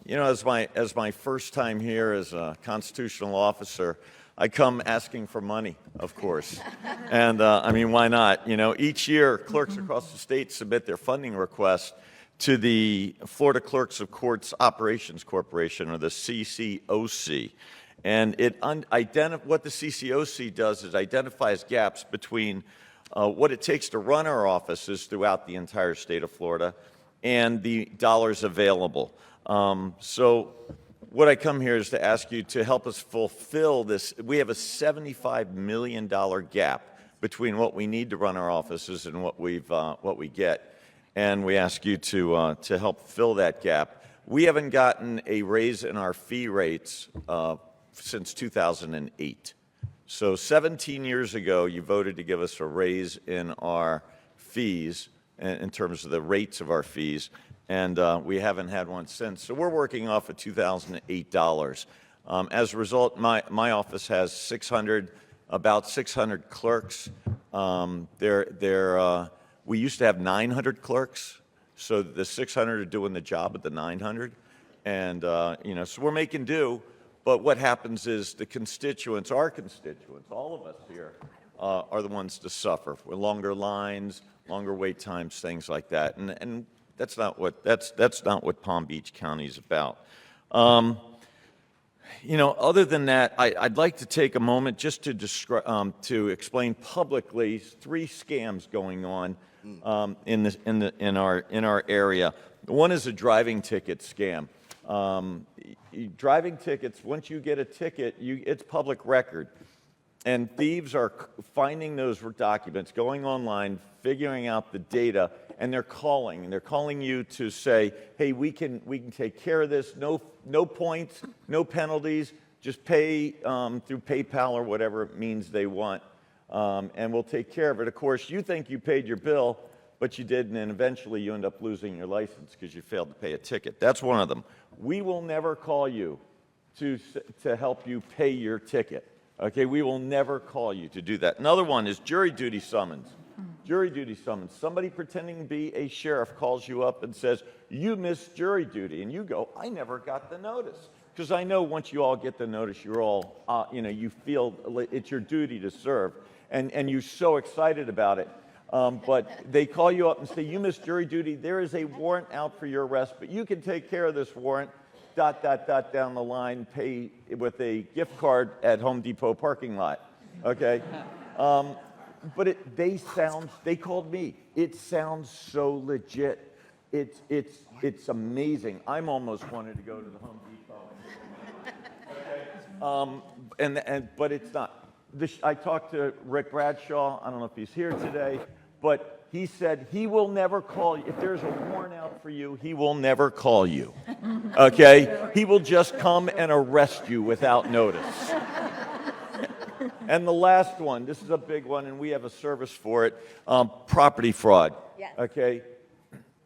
You know, as my first time here as a constitutional officer, I come asking for money, of course. And I mean, why not? You know, each year, clerks across the state submit their funding request to the Florida Clerks of Courts Operations Corporation, or the CCOC. And what the CCOC does is identifies gaps between what it takes to run our offices throughout the entire state of Florida and the dollars available. So what I come here is to ask you to help us fulfill this. We have a $75 million gap between what we need to run our offices and what we get, and we ask you to help fill that gap. We haven't gotten a raise in our fee rates since 2008. So 17 years ago, you voted to give us a raise in our fees, in terms of the rates of our fees, and we haven't had one since. So we're working off of 2008 dollars. As a result, my office has about 600 clerks. We used to have 900 clerks, so the 600 are doing the job of the 900, and you know, so we're making do. But what happens is the constituents, our constituents, all of us here, are the ones to suffer with longer lines, longer wait times, things like that, and that's not what Palm Beach County is about. You know, other than that, I'd like to take a moment just to explain publicly 3 scams going on in our area. One is a driving ticket scam. Driving tickets, once you get a ticket, it's public record. And thieves are finding those documents, going online, figuring out the data, and they're calling you to say, hey, we can take care of this, no points, no penalties, just pay through PayPal or whatever means they want, and we'll take care of it. Of course, you think you paid your bill, but you did, and then eventually you end up losing your license because you failed to pay a ticket. That's one of them. We will never call you to help you pay your ticket. Okay, we will never call you to do that. Another one is jury duty summons. Jury duty summons. Somebody pretending to be a sheriff calls you up and says, you missed jury duty. And you go, I never got the notice. Because I know once you all get the notice, you're all, you feel it's your duty to serve. And you're so excited about it. But they call you up and say, you missed jury duty. There is a warrant out for your arrest, but you can take care of this warrant, ... down the line, pay with a gift card at Home Depot parking lot. Okay? But they called me. It sounds so legit. It's amazing. I'm almost wanted to go to the Home Depot. Okay? But it's not. I talked to Rick Bradshaw. I don't know if he's here today, but he said he will never call you. If there's a warrant out for you, he will never call you. Okay? He will just come and arrest you without notice. And the last one, this is a big one, and we have a service for it, property fraud. Yes. Okay?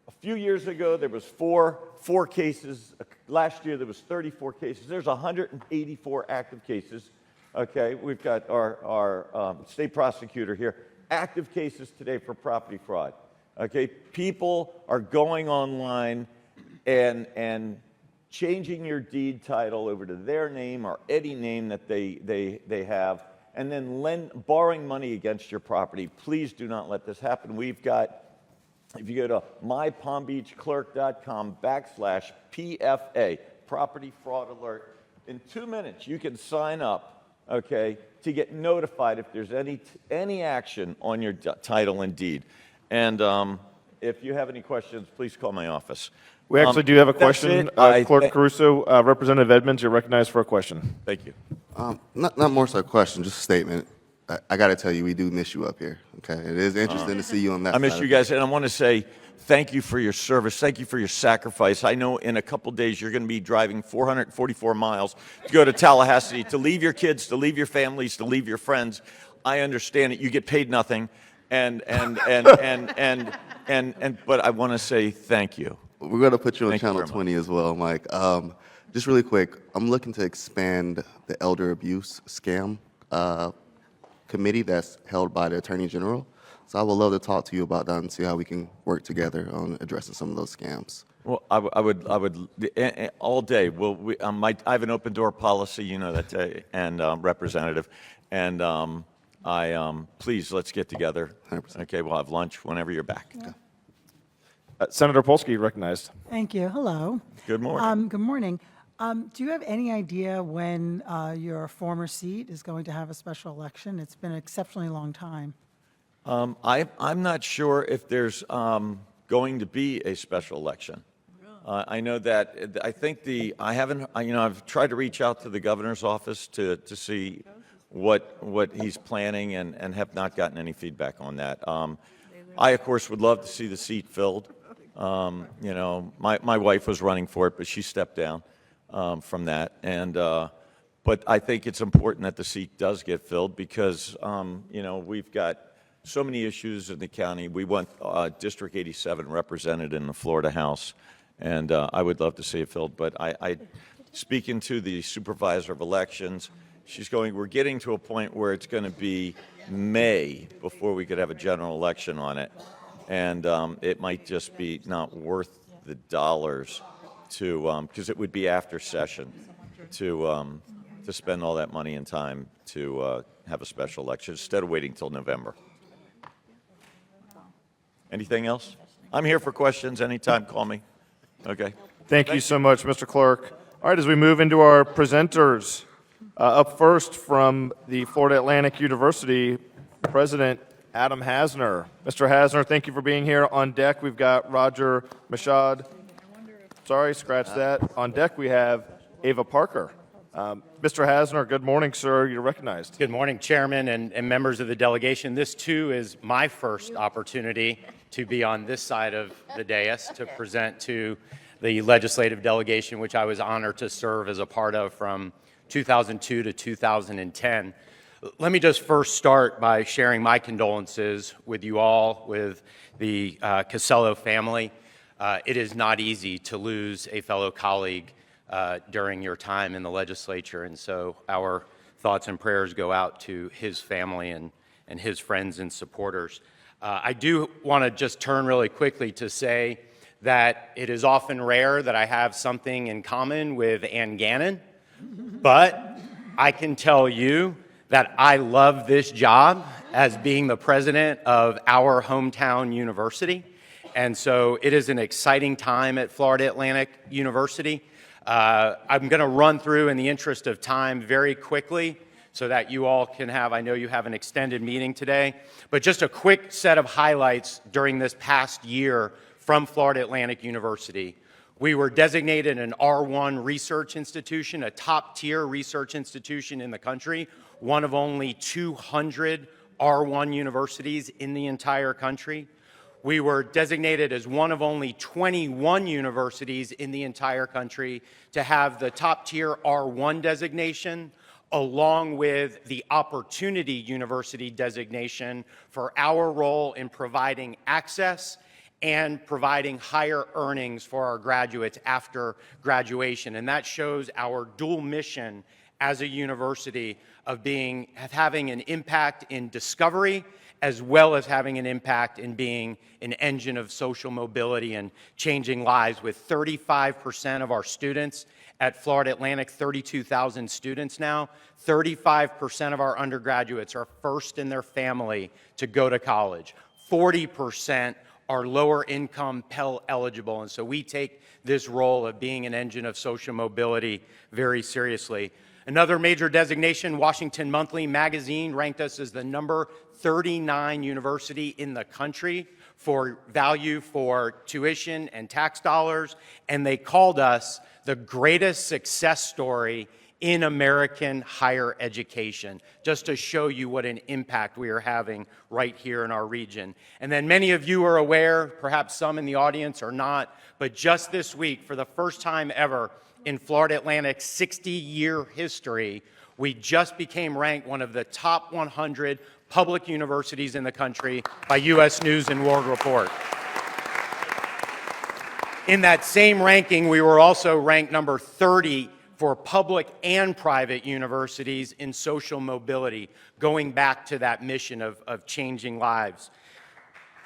A few years ago, there was four cases. Last year, there was 34 cases. There's 184 active cases. Okay? We've got our state prosecutor here. Active cases today for property fraud. Okay? People are going online and changing your deed title over to their name or any name that they have, and then borrowing money against your property. Please do not let this happen. We've got, if you go to mypalmbeachclerk.com/PFA, Property Fraud Alert, in 2 minutes you can sign up, okay, to get notified if there's any action on your title and deed. And if you have any questions, please call my office. We actually do have a That's question. it. Clerk Caruso, Representative Edmonds, you're recognized for a question. Thank you. Not more so a question, just a statement. I got to tell you, we do miss you up here. Okay, it is interesting to see you on that. I miss side you of guys, and I want to say thank you for your service. Thank you for your sacrifice. I know in a couple days you're going to be driving 444 miles to go to Tallahassee, to leave your kids, to leave your families, to leave your friends. I understand it. You get paid nothing, but I want to say thank you. We're going to put you on Thank you Channel very much. 20 as well, Mike. Just really quick, I'm looking to expand the elder abuse scam committee that's held by the Attorney General. So I would love to talk to you about that and see how we can work together on addressing some of those scams. Well, I would all day. I have an open door policy, you know that, and Representative, and please let's get together. 100%. Okay, we'll have lunch whenever you're back. Yeah. Senator Polsky, recognized. Thank you. Hello. Good morning. Good morning. Do you have any idea when your former seat is going to have a special election? It's been an exceptionally long time. I'm not sure if there's going to be a special election. I know that I've tried to reach out to the governor's office to see what he's planning and have not gotten any feedback on that. I, of course, would love to see the seat filled. My wife was running for it, but she stepped down from that. But I think it's important that the seat does get filled because, we've got so many issues in the county. We want District 87 represented in the Florida House, and I would love to see it filled. But speaking to the supervisor of elections, we're getting to a point where it's going to be May before we could have a general election on it. And it might just be not worth the dollars because it would be after session to spend all that money and time to have a special election instead of waiting till November. Anything else? I'm here for questions anytime. Call me. Okay. Thank you so much, Mr. Clerk. All right, as we move into our presenters, up first from the Florida Atlantic University, President Adam Hasner. Mr. Hasner, thank you for being here. On deck, we've got Roger Mashad. Sorry, scratch that. On deck, we have Ava Parker. Mr. Hasner, good morning, sir. You're recognized. Good morning, Chairman and members of the delegation. This, too, is my first opportunity to be on this side of the dais to present to the legislative delegation, which I was honored to serve as a part of from 2002 to 2010. Let me just first start by sharing my condolences with you all, with the Casello family. It is not easy to lose a fellow colleague during your time in the legislature, and so our thoughts and prayers go out to his family and his friends and supporters. I do want to just turn really quickly to say that it is often rare that I have something in common with Ann Gannon, but I can tell you that I love this job as being the president of our hometown university. And so it is an exciting time at Florida Atlantic University. I'm going to run through, in the interest of time, very quickly so that you all can have, I know you have an extended meeting today, but just a quick set of highlights during this past year from Florida Atlantic University. We were designated an R1 research institution, a top-tier research institution in the country, one of only 200 R1 universities in the entire country. We were designated as one of only 21 universities in the entire country to have the top-tier R1 designation, along with the Opportunity University designation for our role in providing access and providing higher earnings for our graduates after graduation. And that shows our dual mission as a university of having an impact in discovery as well as having an impact in being an engine of social mobility and changing lives, with 35% of our students at Florida Atlantic, 32,000 students now, 35% of our undergraduates are first in their family to go to college. 40% are lower income Pell eligible, and so we take this role of being an engine of social mobility very seriously. Another major designation, Washington Monthly Magazine ranked us as the number 39 university in the country for value for tuition and tax dollars, and they called us the greatest success story in American higher education, just to show you what an impact we are having right here in our region. And then many of you are aware, perhaps some in the audience are not, but just this week, for the first time ever in Florida Atlantic's 60-year history, we just became ranked one of the top 100 public universities in the country by U.S. News and World Report. In that same ranking, we were also ranked number 30 for public and private universities in social mobility, going back to that mission of changing lives.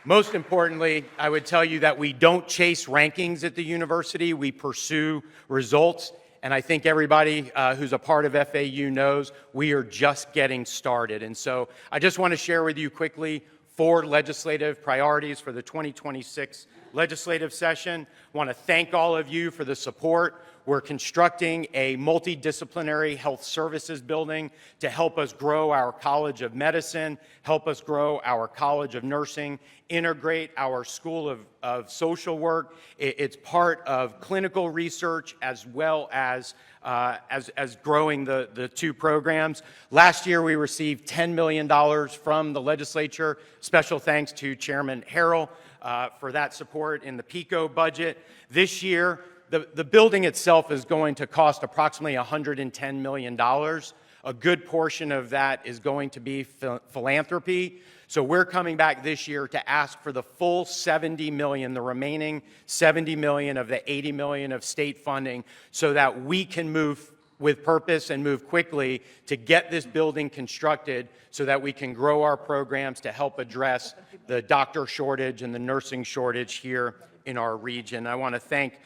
Most importantly, I would tell you that we don't chase rankings at the university, we pursue results. And I think everybody who's a part of FAU knows we are just getting started. And so I just want to share with you quickly 4 legislative priorities for the 2026 legislative session. I want to thank all of you for the support. We're constructing a multidisciplinary health services building to help us grow our College of Medicine, help us grow our College of Nursing, integrate our School of Social Work. It's part of clinical research as well as growing the 2 programs. Last year, we received $10 million from the legislature. Special thanks to Chairman Harrell for that support in the PICO budget. This year, the building itself is going to cost approximately $110 million. A good portion of that is going to be philanthropy. So we're coming back this year to ask for the full $70 million, the remaining $70 million of the $80 million of state funding, so that we can move with purpose and move quickly to get this building constructed so that we can grow our programs to help address the doctor shortage and the nursing shortage here in our region. I want to thank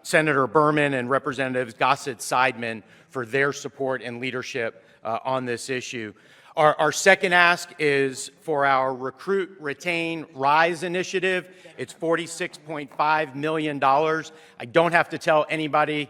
Senator Berman and Representatives Gossett-Seidman for their support and leadership on this issue. Our second ask is for our Recruit, Retain, Rise initiative. It's $46.5 million. I don't have to tell anybody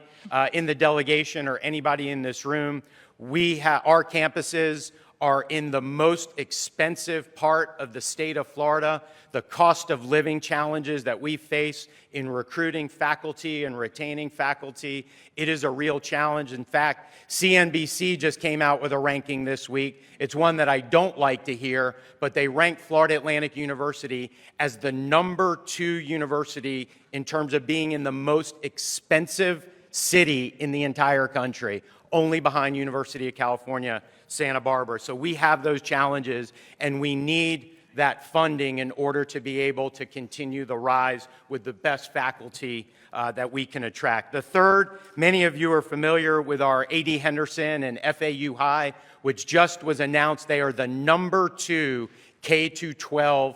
in the delegation or anybody in this room, our campuses are in the most expensive part of the state of Florida. The cost of living challenges that we face in recruiting faculty and retaining faculty, it is a real challenge. In fact, CNBC just came out with a ranking this week. It's one that I don't like to hear, but they ranked Florida Atlantic University as the number 2 university in terms of being in the most expensive city in the entire country, only behind University of California, Santa Barbara. So we have those challenges, and we need that funding in order to be able to continue the rise with the best faculty that we can attract. The third, many of you are familiar with our A.D. Henderson and FAU High, which just was announced. They are the #2 K-12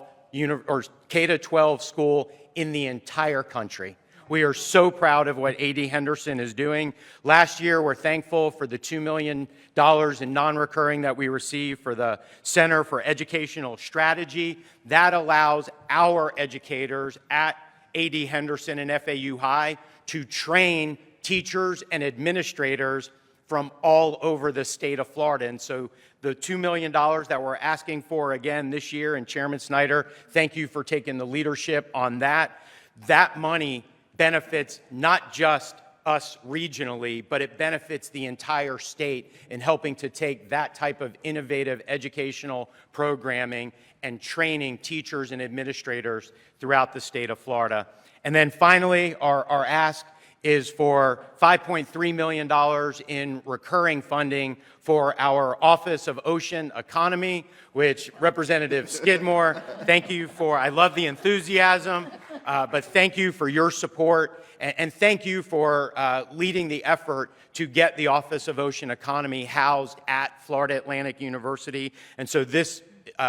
K-12 school in the entire country. We are so proud of what A.D. Henderson is doing. Last year, we're thankful for the $2 million in non-recurring that we received for the Center for Educational Strategy. That allows our educators at A.D. Henderson and FAU High to train teachers and administrators from all over the state of Florida. And so the $2 million that we're asking for again this year, and Chairman Snyder, thank you for taking the leadership on that. That money benefits not just us regionally, but it benefits the entire state in helping to take that type of innovative educational programming and training teachers and administrators throughout the state of Florida. And then finally, our ask is for $5.3 million in recurring funding for our Office of Ocean Economy, which Representative Skidmore, thank you for, I love the enthusiasm, but thank you for your support, and thank you for leading the effort to get the Office of Ocean Economy housed at Florida Atlantic University. And so this,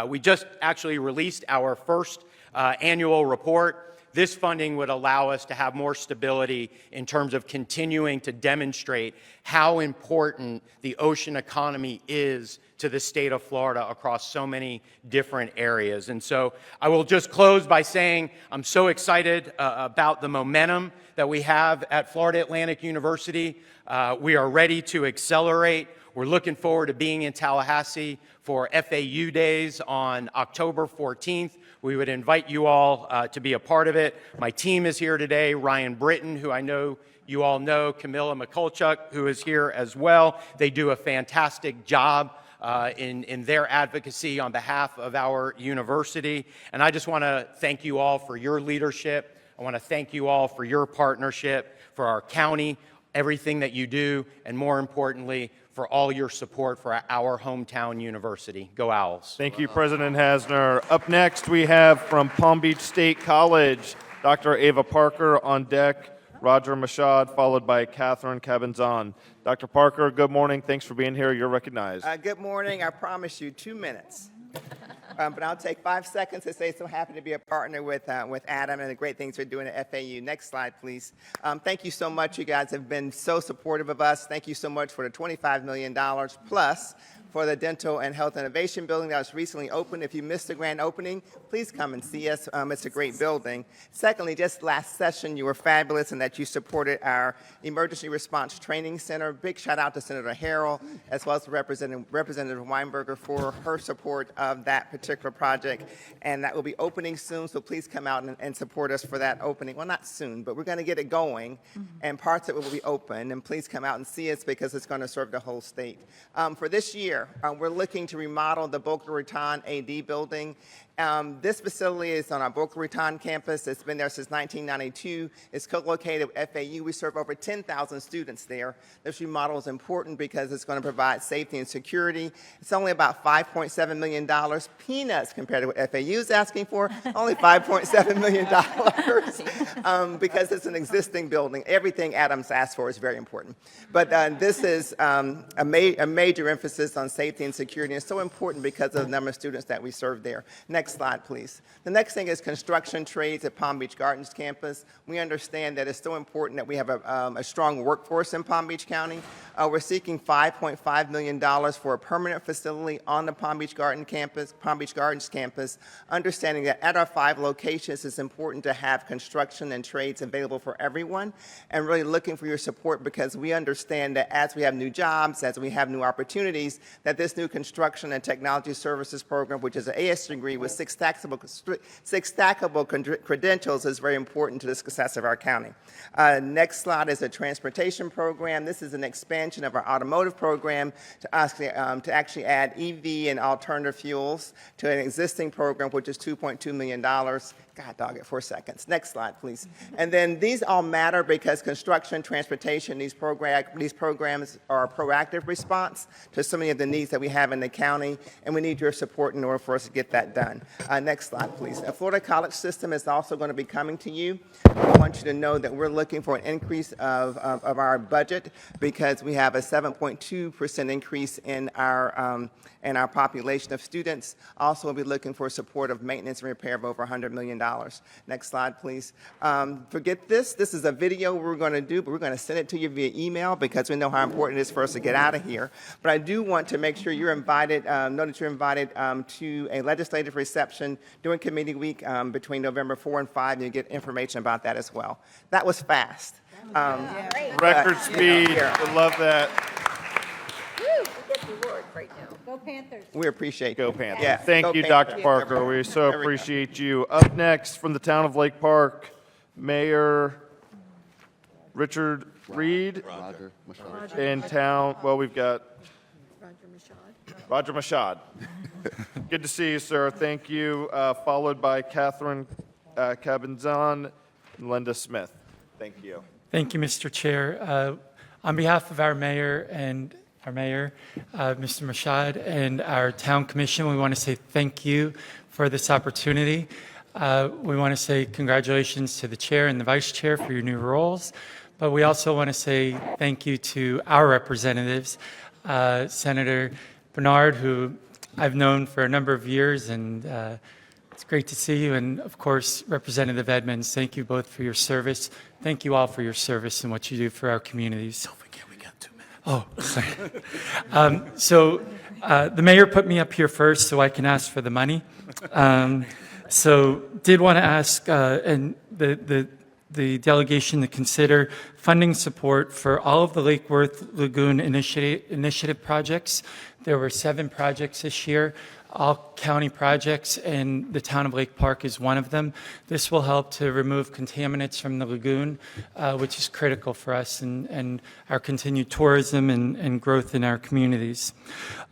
we just actually released our first annual report. This funding would allow us to have more stability in terms of continuing to demonstrate how important the ocean economy is to the state of Florida across so many different areas. And so I will just close by saying I'm so excited about the momentum that we have at Florida Atlantic University. We are ready to accelerate. We're looking forward to being in Tallahassee for FAU Days on October 14th. We would invite you all to be a part of it. My team is here today, Ryan Britton, who I know you all know, Camilla McCulchuk, who is here as well. They do a fantastic job in their advocacy on behalf of our university. And I just want to thank you all for your leadership. I want to thank you all for your partnership, for our county, everything that you do, and more importantly, for all your support for our hometown university. Go Owls. Thank you, President Hasner. Up next, we have from Palm Beach State College, Dr. Ava Parker on deck, Roger Mashad, followed by Catherine Cabenzon. Dr. Parker, good morning. Thanks for being here. You're recognized. Good morning. I promise you 2 minutes. But I'll take 5 seconds to say so happy to be a partner with Adam and the great things we're doing at FAU. Next slide, please. Thank you so much. You guys have been so supportive of us. Thank you so much for the $25 million plus for the Dental and Health Innovation Building that was recently opened. If you missed the grand opening, please come and see us. It's a great building. Secondly, just last session, you were fabulous in that you supported our Emergency Response Training Center. Big shout out to Senator Harrell, as well as Representative Weinberger for her support of that particular project. And that will be opening soon, so please come out and support us for that opening. Well, not soon, but we're going to get it going, and parts of it will be open. And please come out and see us because it's going to serve the whole state. For this year, we're looking to remodel the Boca Raton AD building. This facility is on our Boca Raton campus. It's been there since 1992. It's co-located with FAU. We serve over 10,000 students there. This remodel is important because it's going to provide safety and security. It's only about $5.7 million, peanuts compared to what FAU is asking for, only $5.7 million because it's an existing building. Everything Adams asked for is very important. But this is a major emphasis on safety and security. It's so important because of the number of students that we serve there. Next slide, please. The next thing is construction trades at Palm Beach Gardens campus. We understand that it's so important that we have a strong workforce in Palm Beach County. We're seeking $5.5 million for a permanent facility on the Palm Beach Gardens campus, understanding that at our 5 locations, it's important to have construction and trades available for everyone, and really looking for your support because we understand that as we have new jobs, as we have new opportunities, that this new construction and technology services program, which is an AS degree with 6 stackable credentials, is very important to the success of our county. Next slide is a transportation program. This is an expansion of our automotive program to actually add EV and alternative fuels to an existing program, which is $2.2 million. God dog it, 4 seconds. Next slide, please. And then these all matter because construction, transportation, these programs are a proactive response to so many of the needs that we have in the county, and we need your support in order for us to get that done. Next slide, please. The Florida college system is also going to be coming to you. I want you to know that we're looking for an increase of our budget because we have a 7.2% increase in our population of students. Also, we'll be looking for support of maintenance and repair of over $100 million. Next slide, please. Forget this. This is a video we're going to do, but we're going to send it to you via email because we know how important it is for us to get out of here. But I do want to make sure you're invited, know that you're invited to a legislative reception during committee week between November 4 and 5, and you get information about that as well. That was fast. Record speed. I love that. Go Panthers. We appreciate Go you. Panthers. Yeah, Thank go you, Panthers. Dr. Parker. We so There we go. appreciate you. Up next from the town of Lake Park, Mayor Richard Reed. In town, well, we've got Roger Mashad. Good to see you, sir. Thank you. Followed by Catherine Cabenzon and Linda Smith. Thank you. Thank you, Mr. Chair. On behalf of our mayor, Mr. Mashad, and our town commission, we want to say thank you for this opportunity. We want to say congratulations to the chair and the vice chair for your new roles, but we also want to say thank you to our representatives, Senator Bernard, who I've known for a number of years, and it's great to see you. And of course, Representative Edmonds, thank you both for your service. Thank you all for your service and what you do for our communities. Don't forget, we got 2 minutes. Oh, sorry. The mayor put me up here first so I can ask for the money. So did want to ask and the delegation to consider funding support for all of the Lake Worth Lagoon initiative projects. There were 7 projects this year, all county projects, and the town of Lake Park is one of them. This will help to remove contaminants from the lagoon, which is critical for us and our continued tourism and growth in our communities.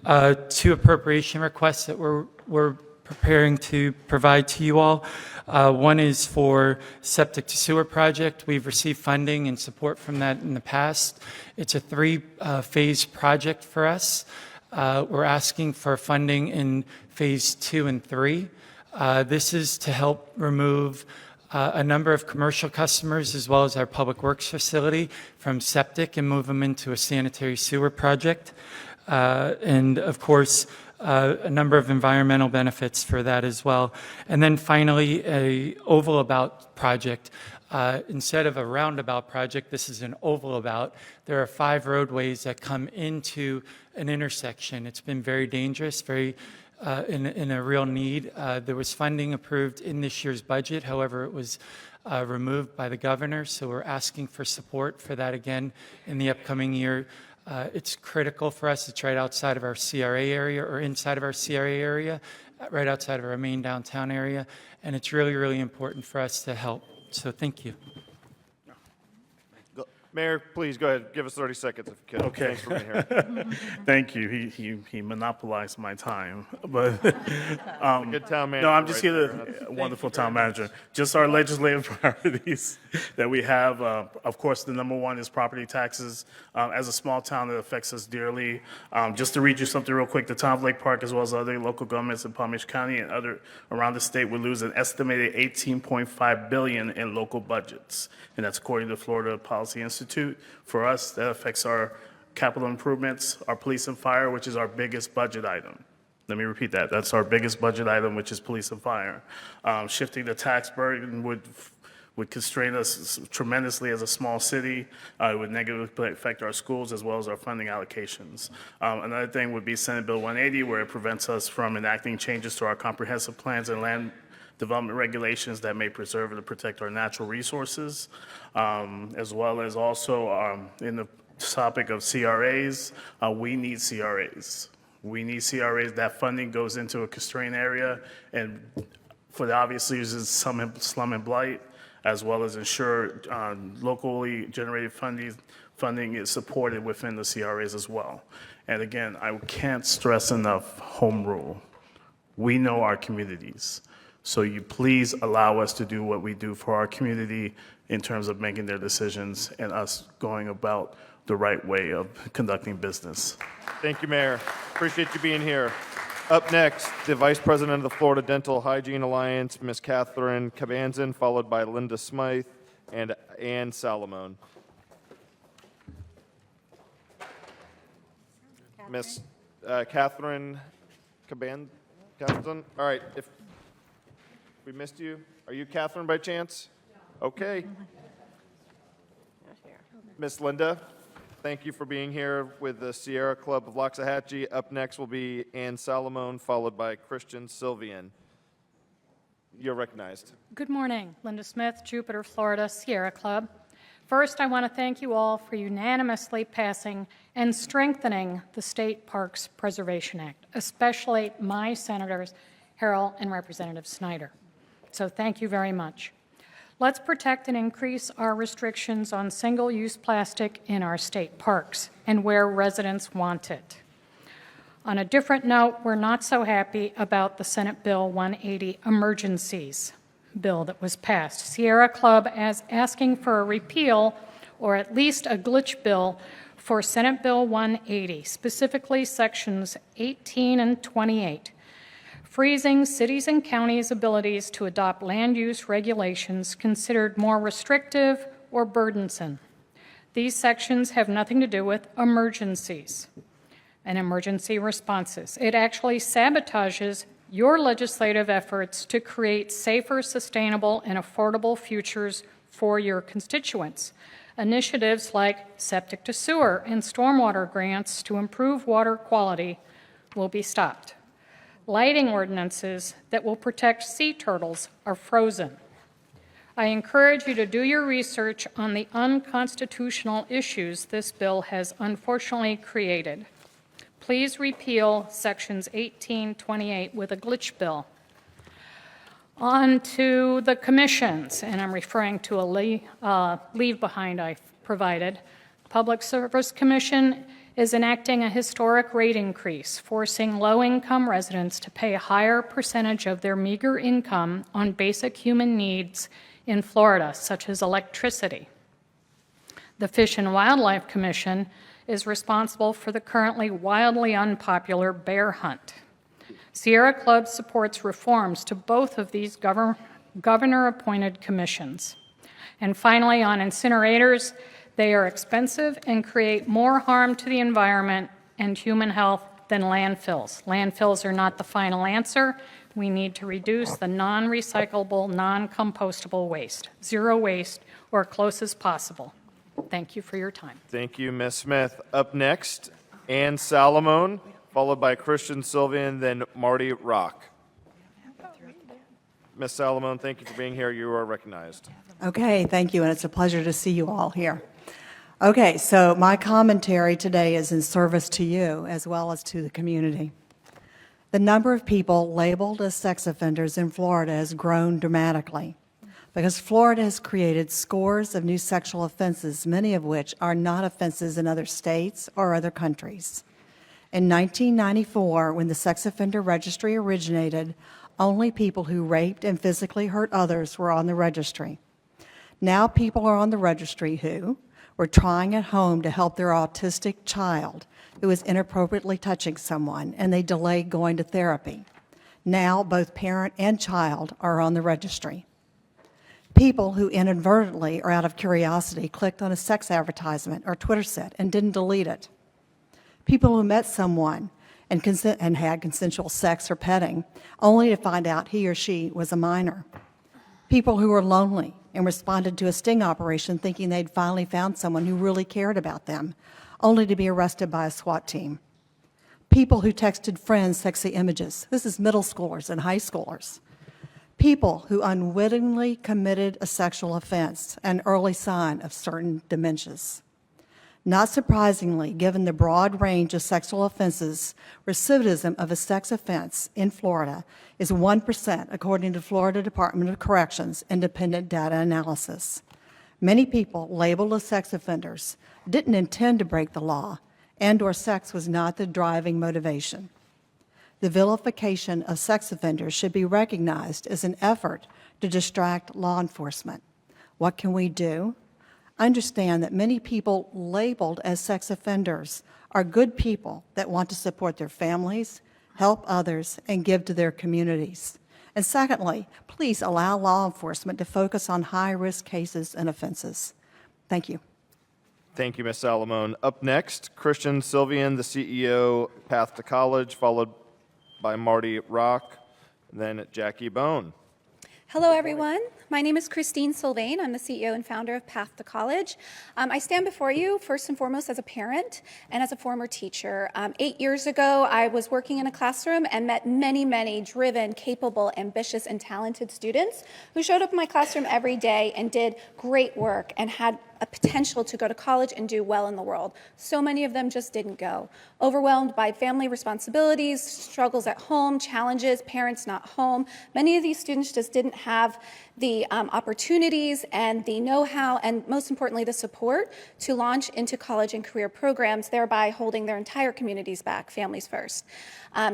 2 appropriation requests that we're preparing to provide to you all. One is for septic to sewer project. We've received funding and support from that in the past. It's a 3-phase project for us. We're asking for funding in phase 2 and 3. This is to help remove a number of commercial customers as well as our public works facility from septic and move them into a sanitary sewer project. And of course, a number of environmental benefits for that as well. And then finally, a oval about project. Instead of a roundabout project, this is an oval about. There are 5 roadways that come into an intersection. It's been very dangerous, very in a real need. There was funding approved in this year's budget. However, it was removed by the governor. So we're asking for support for that again in the upcoming year. It's critical for us. It's right outside of our CRA area or inside of our CRA area, right outside of our main downtown area. And it's really, really important for us to help. So thank you. Mayor, please go ahead. Give us 30 seconds if you could. Okay. Thanks for being here. Thank you. He monopolized my time, but good town manager. no, I'm just right here there. to wonderful town manager. Just our legislative priorities that we have. Of course, the number one is property taxes. As a small town, it affects us dearly. Just to read you something real quick, the town of Lake Park, as well as other local governments in Palm Beach County and other around the state, would lose an estimated $18.5 billion in local budgets, and that's according to Florida Policy Institute. For us, that affects our capital improvements, our police and fire, which is our biggest budget item. Let me repeat that. That's our biggest budget item, which is police and fire. Shifting the tax burden would constrain us tremendously as a small city. It would negatively affect our schools as well as our funding allocations. Another thing would be Senate Bill 180, where it prevents us from enacting changes to our comprehensive plans and land development regulations that may preserve and protect our natural resources, as well as also in the topic of CRAs, we need CRAs. We need CRAs. That funding goes into a constrained area, and for the obvious reasons, slum and blight, as well as ensure locally generated funding is supported within the CRAs as well. And again, I can't stress enough home rule. We know our communities. So you please allow us to do what we do for our community in terms of making their decisions and us going about the right way of conducting business. Thank you, Mayor. Appreciate you being here. Up next, the Vice President of the Florida Dental Hygiene Alliance, Ms. Catherine Cabanzan, followed by Linda Smythe and Ann Salamone. Miss Catherine Cabanzan. All right, if we missed you, are you Catherine by chance? Okay. Miss Linda, thank you for being here with the Sierra Club of Loxahatchee. Up next will be Ann Salamone, followed by Christian Sylvian. You're recognized. Good morning. Linda Smith, Jupiter, Florida, Sierra Club. First, I want to thank you all for unanimously passing and strengthening the State Parks Preservation Act, especially my senators, Harrell and Representative Snyder. So thank you very much. Let's protect and increase our restrictions on single-use plastic in our state parks and where residents want it. On a different note, we're not so happy about the Senate Bill 180 emergencies bill that was passed. Sierra Club is asking for a repeal or at least a glitch bill for Senate Bill 180, specifically sections 18 and 28, freezing cities and counties' abilities to adopt land use regulations considered more restrictive or burdensome. These sections have nothing to do with emergencies and emergency responses. It actually sabotages your legislative efforts to create safer, sustainable, and affordable futures for your constituents. Initiatives like septic to sewer and stormwater grants to improve water quality will be stopped. Lighting ordinances that will protect sea turtles are frozen. I encourage you to do your research on the unconstitutional issues this bill has unfortunately created. Please repeal sections 1828 with a glitch bill. On to the commissions, and I'm referring to a leave behind I provided. Public Service Commission is enacting a historic rate increase, forcing low-income residents to pay a higher percentage of their meager income on basic human needs in Florida, such as electricity. The Fish and Wildlife Commission is responsible for the currently wildly unpopular bear hunt. Sierra Club supports reforms to both of these governor-appointed commissions. And finally, on incinerators, they are expensive and create more harm to the environment and human health than landfills. Landfills are not the final answer. We need to reduce the non-recyclable, non-compostable waste. Zero waste, or close as possible. Thank you for your time. Thank you, Ms. Smith. Up next, Ann Salamone, followed by Christian Sylvian, then Marty Rock. Ms. Salamone, thank you for being here. You are recognized. Okay, thank you, and it's a pleasure to see you all here. Okay, so my commentary today is in service to you as well as to the community. The number of people labeled as sex offenders in Florida has grown dramatically because Florida has created scores of new sexual offenses, many of which are not offenses in other states or other countries. In 1994, when the sex offender registry originated, only people who raped and physically hurt others were on the registry. Now people are on the registry who were trying at home to help their autistic child who was inappropriately touching someone, and they delayed going to therapy. Now both parent and child are on the registry. People who inadvertently or out of curiosity clicked on a sex advertisement or Twitter set and didn't delete it. People who met someone and had consensual sex or petting, only to find out he or she was a minor. People who were lonely and responded to a sting operation thinking they'd finally found someone who really cared about them, only to be arrested by a SWAT team. People who texted friends sexy images. This is middle schoolers and high schoolers. People who unwittingly committed a sexual offense, an early sign of certain dementias. Not surprisingly, given the broad range of sexual offenses, recidivism of a sex offense in Florida is 1%, according to Florida Department of Corrections independent data analysis. Many people labeled as sex offenders didn't intend to break the law, and/or sex was not the driving motivation. The vilification of sex offenders should be recognized as an effort to distract law enforcement. What can we do? Understand that many people labeled as sex offenders are good people that want to support their families, help others, and give to their communities. And secondly, please allow law enforcement to focus on high-risk cases and offenses. Thank you. Thank you, Ms. Salamone. Up next, Christian Sylvian, the CEO, Path to College, followed by Marty Rock, then Jackie Bone. Hello, everyone. My name is Christine Sylvain. I'm the CEO and founder of Path to College. I stand before you first and foremost as a parent and as a former teacher. 8 years ago, I was working in a classroom and met many, many driven, capable, ambitious, and talented students who showed up in my classroom every day and did great work and had a potential to go to college and do well in the world. So many of them just didn't go. Overwhelmed by family responsibilities, struggles at home, challenges, parents not home. Many of these students just didn't have the opportunities and the know-how and, most importantly, the support to launch into college and career programs, thereby holding their entire communities back, families first.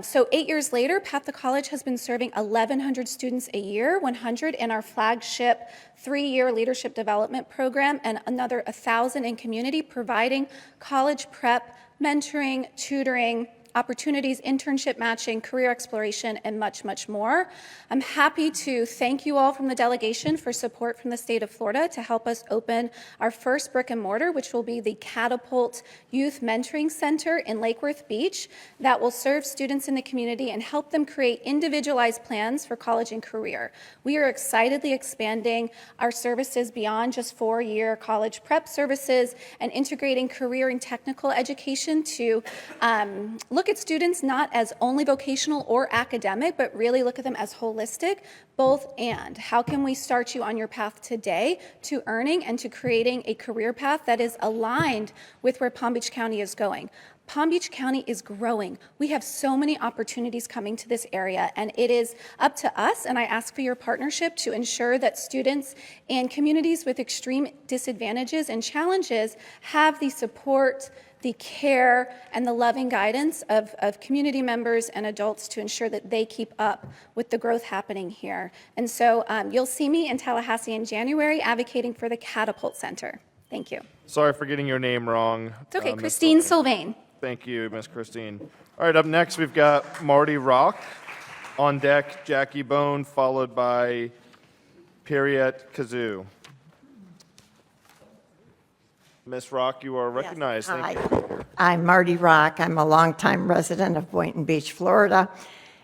So 8 years later, Path to College has been serving 1,100 students a year, 100 in our flagship 3-year leadership development program, and another 1,000 in community, providing college prep, mentoring, tutoring, opportunities, internship matching, career exploration, and much, much more. I'm happy to thank you all from the delegation for support from the state of Florida to help us open our first brick and mortar, which will be the Catapult Youth Mentoring Center in Lake Worth Beach that will serve students in the community and help them create individualized plans for college and career. We are excitedly expanding our services beyond just 4-year college prep services and integrating career and technical education to look at students not as only vocational or academic, but really look at them as holistic, both and. How can we start you on your path today to earning and to creating a career path that is aligned with where Palm Beach County is going? Palm Beach County is growing. We have so many opportunities coming to this area, and it is up to us, and I ask for your partnership to ensure that students and communities with extreme disadvantages and challenges have the support, the care, and the loving guidance of community members and adults to ensure that they keep up with the growth happening here. And so you'll see me in Tallahassee in January advocating for the Catapult Center. Thank you. Sorry for getting your name wrong. It's okay, Ms. Christine Sylvain. Thank you, Ms. Christine. All right, up next, we've got Marty Rock. On deck, Jackie Bone, followed by Periet Kazoo. Ms. Rock, you are recognized. Hi. Thank you. I'm Marty Rock. I'm a longtime resident of Boynton Beach, Florida,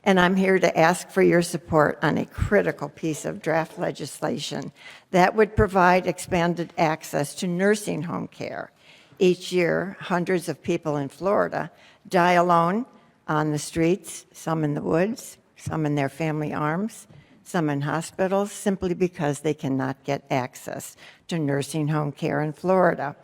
and I'm here to ask for your support on a critical piece of draft legislation that would provide expanded access to nursing home care. Each year, hundreds of people in Florida die alone on the streets, some in the woods, some in their family arms, some in hospitals, simply because they cannot get access to nursing home care in Florida.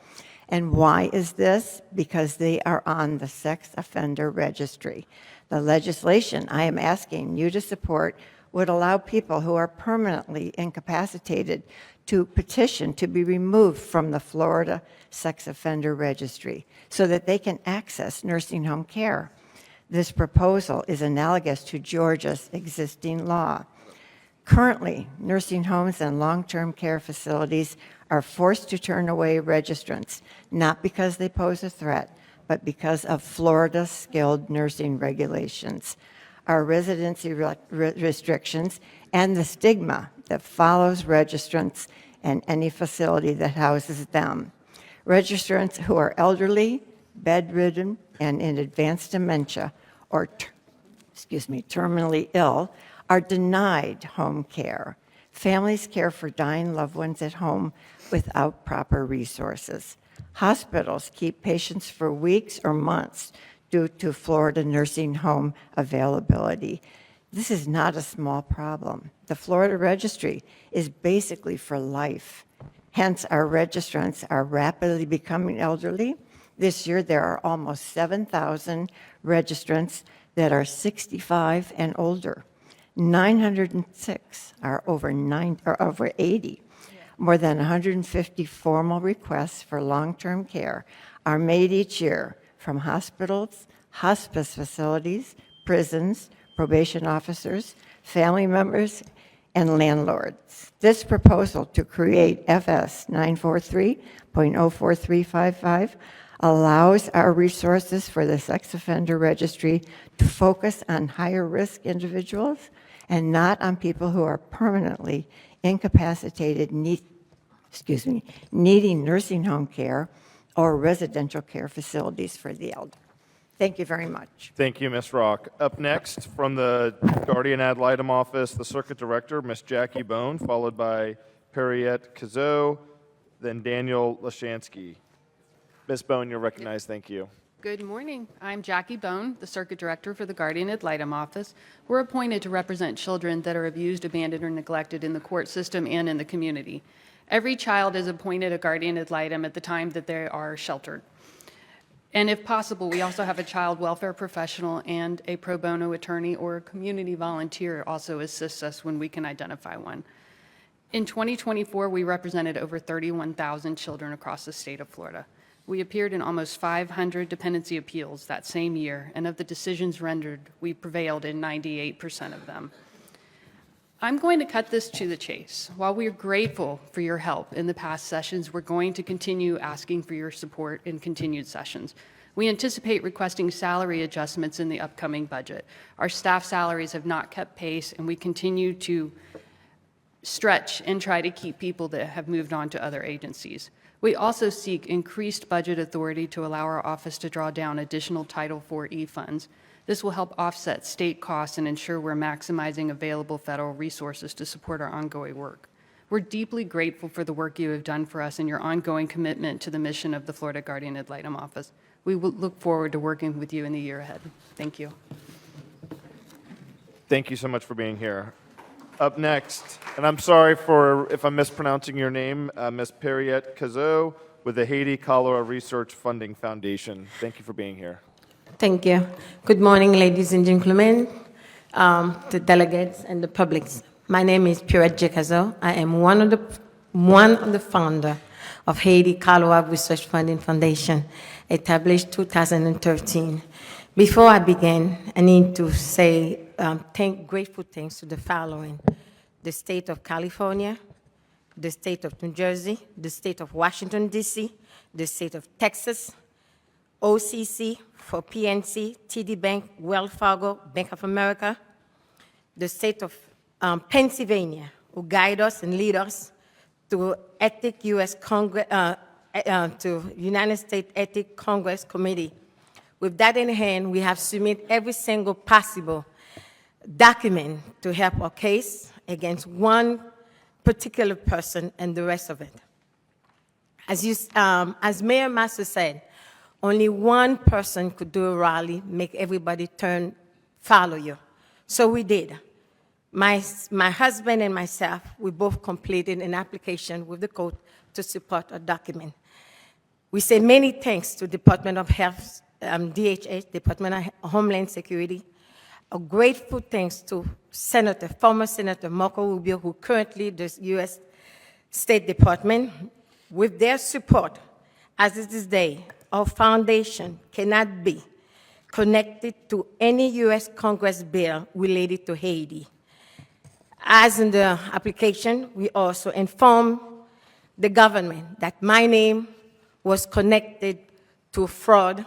And why is this? Because they are on the sex offender registry. The legislation I am asking you to support would allow people who are permanently incapacitated to petition to be removed from the Florida sex offender registry so that they can access nursing home care. This proposal is analogous to Georgia's existing law. Currently, nursing homes and long-term care facilities are forced to turn away registrants, not because they pose a threat, but because of Florida's skilled nursing regulations, our residency restrictions, and the stigma that follows registrants and any facility that houses them. Registrants who are elderly, bedridden, and in advanced dementia, or terminally ill, are denied home care. Families care for dying loved ones at home without proper resources. Hospitals keep patients for weeks or months due to Florida nursing home availability. This is not a small problem. The Florida registry is basically for life. Hence, our registrants are rapidly becoming elderly. This year, there are almost 7,000 registrants that are 65 and older. 906 are over 80. More than 150 formal requests for long-term care are made each year from hospitals, hospice facilities, prisons, probation officers, family members, and landlords. This proposal to create FS 943.04355 allows our resources for the sex offender registry to focus on higher risk individuals and not on people who are permanently incapacitated, needing nursing home care or residential care facilities for the elder. Thank you very much. Thank you, Ms. Rock. Up next, from the Guardian Ad Litem Office, the Circuit Director, Ms. Jackie Bone, followed by Perriette Cazot, then Daniel Lashansky. Ms. Bone, you're recognized. Thank you. Good morning. I'm Jackie Bone, the Circuit Director for the Guardian Ad Litem Office. We're appointed to represent children that are abused, abandoned, or neglected in the court system and in the community. Every child is appointed a Guardian Ad Litem at the time that they are sheltered. And if possible, we also have a child welfare professional and a pro bono attorney or a community volunteer also assists us when we can identify one. In 2024, we represented over 31,000 children across the state of Florida. We appeared in almost 500 dependency appeals that same year, and of the decisions rendered, we prevailed in 98% of them. I'm going to cut this to the chase. While we are grateful for your help in the past sessions, we're going to continue asking for your support in continued sessions. We anticipate requesting salary adjustments in the upcoming budget. Our staff salaries have not kept pace, and we continue to stretch and try to keep people that have moved on to other agencies. We also seek increased budget authority to allow our office to draw down additional Title IV funds. This will help offset state costs and ensure we're maximizing available federal resources to support our ongoing work. We're deeply grateful for the work you have done for us and your ongoing commitment to the mission of the Florida Guardian Ad Litem Office. We will look forward to working with you in the year ahead. Thank you. Thank you so much for being here. Up next, and I'm sorry if I'm mispronouncing your name, Ms. Perriette Cazot with the Haiti Cholera Research Funding Foundation. Thank you for being here. Thank you. Good morning, ladies and gentlemen, the delegates and the public. My name is Perriette Cazot. I am one of the founder of Haiti Cholera Research Funding Foundation, established 2013. Before I begin, I need to say grateful thanks to the following: the state of California, the state of New Jersey, the state of Washington, D.C., the state of Texas, OCC for PNC, TD Bank, Wells Fargo, Bank of America, the state of Pennsylvania, who guide us and lead us to Ethic U.S. Congress, to United States Ethic Congress Committee. With that in hand, we have submitted every single possible document to help our case against one particular person and the rest of it. As Mayor Master said, only one person could do a rally, make everybody follow you. So we did. My husband and myself, we both completed an application with the court to support a document. We say many thanks to Department of Health, DHS, Department of Homeland Security. A grateful thanks to former Senator Marco Rubio, who currently the U.S. State Department. With their support, as it is today, our foundation cannot be connected to any U.S. Congress bill related to Haiti. As in the application, we also informed the government that my name was connected to fraud,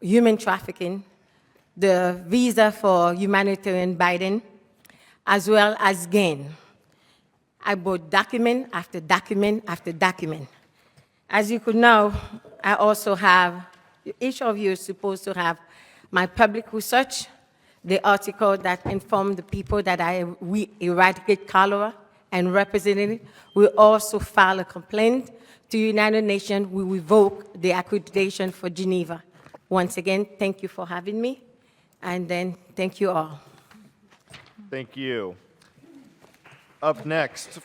human trafficking, the visa for humanitarian Biden, as well as gain. I brought document after document after document. As you could know, I also have, each of you is supposed to have my public research, the article that informed the people that we eradicate cholera and represented it. We also file a complaint to United Nations. We revoke the accreditation for Geneva. Once again, thank you for having me, and then thank you all. Thank you. Up next,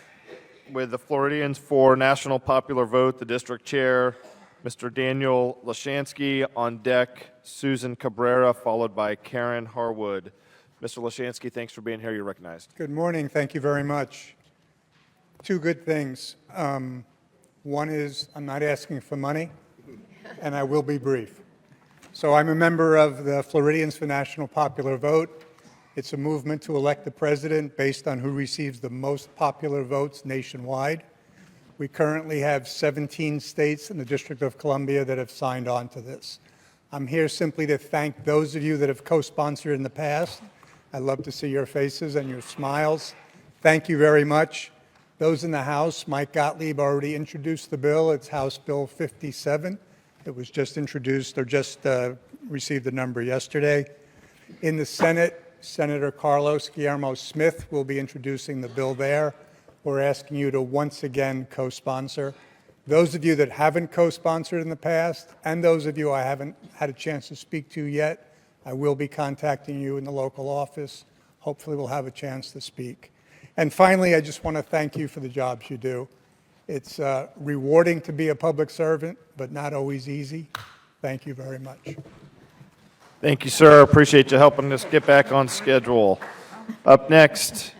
with the Floridians for National Popular Vote, the district chair, Mr. Daniel Lashansky. On deck, Susan Cabrera, followed by Karen Harwood. Mr. Lashansky, thanks for being here. You're recognized. Good morning. Thank you very much. Two good things. One is I'm not asking for money, and I will be brief. So I'm a member of the Floridians for National Popular Vote. It's a movement to elect the president based on who receives the most popular votes nationwide. We currently have 17 states and the District of Columbia that have signed on to this. I'm here simply to thank those of you that have co-sponsored in the past. I love to see your faces and your smiles. Thank you very much. Those in the House, Mike Gottlieb already introduced the bill. It's House Bill 57. It was just introduced or just received the number yesterday. In the Senate, Senator Carlos Guillermo Smith will be introducing the bill there. We're asking you to once again co-sponsor. Those of you that haven't co-sponsored in the past, and those of you I haven't had a chance to speak to yet, I will be contacting you in the local office. Hopefully we'll have a chance to speak. And finally, I just want to thank you for the jobs you do. It's rewarding to be a public servant, but not always easy. Thank you very much. Thank you, sir. Appreciate you helping us get back on schedule. Up next,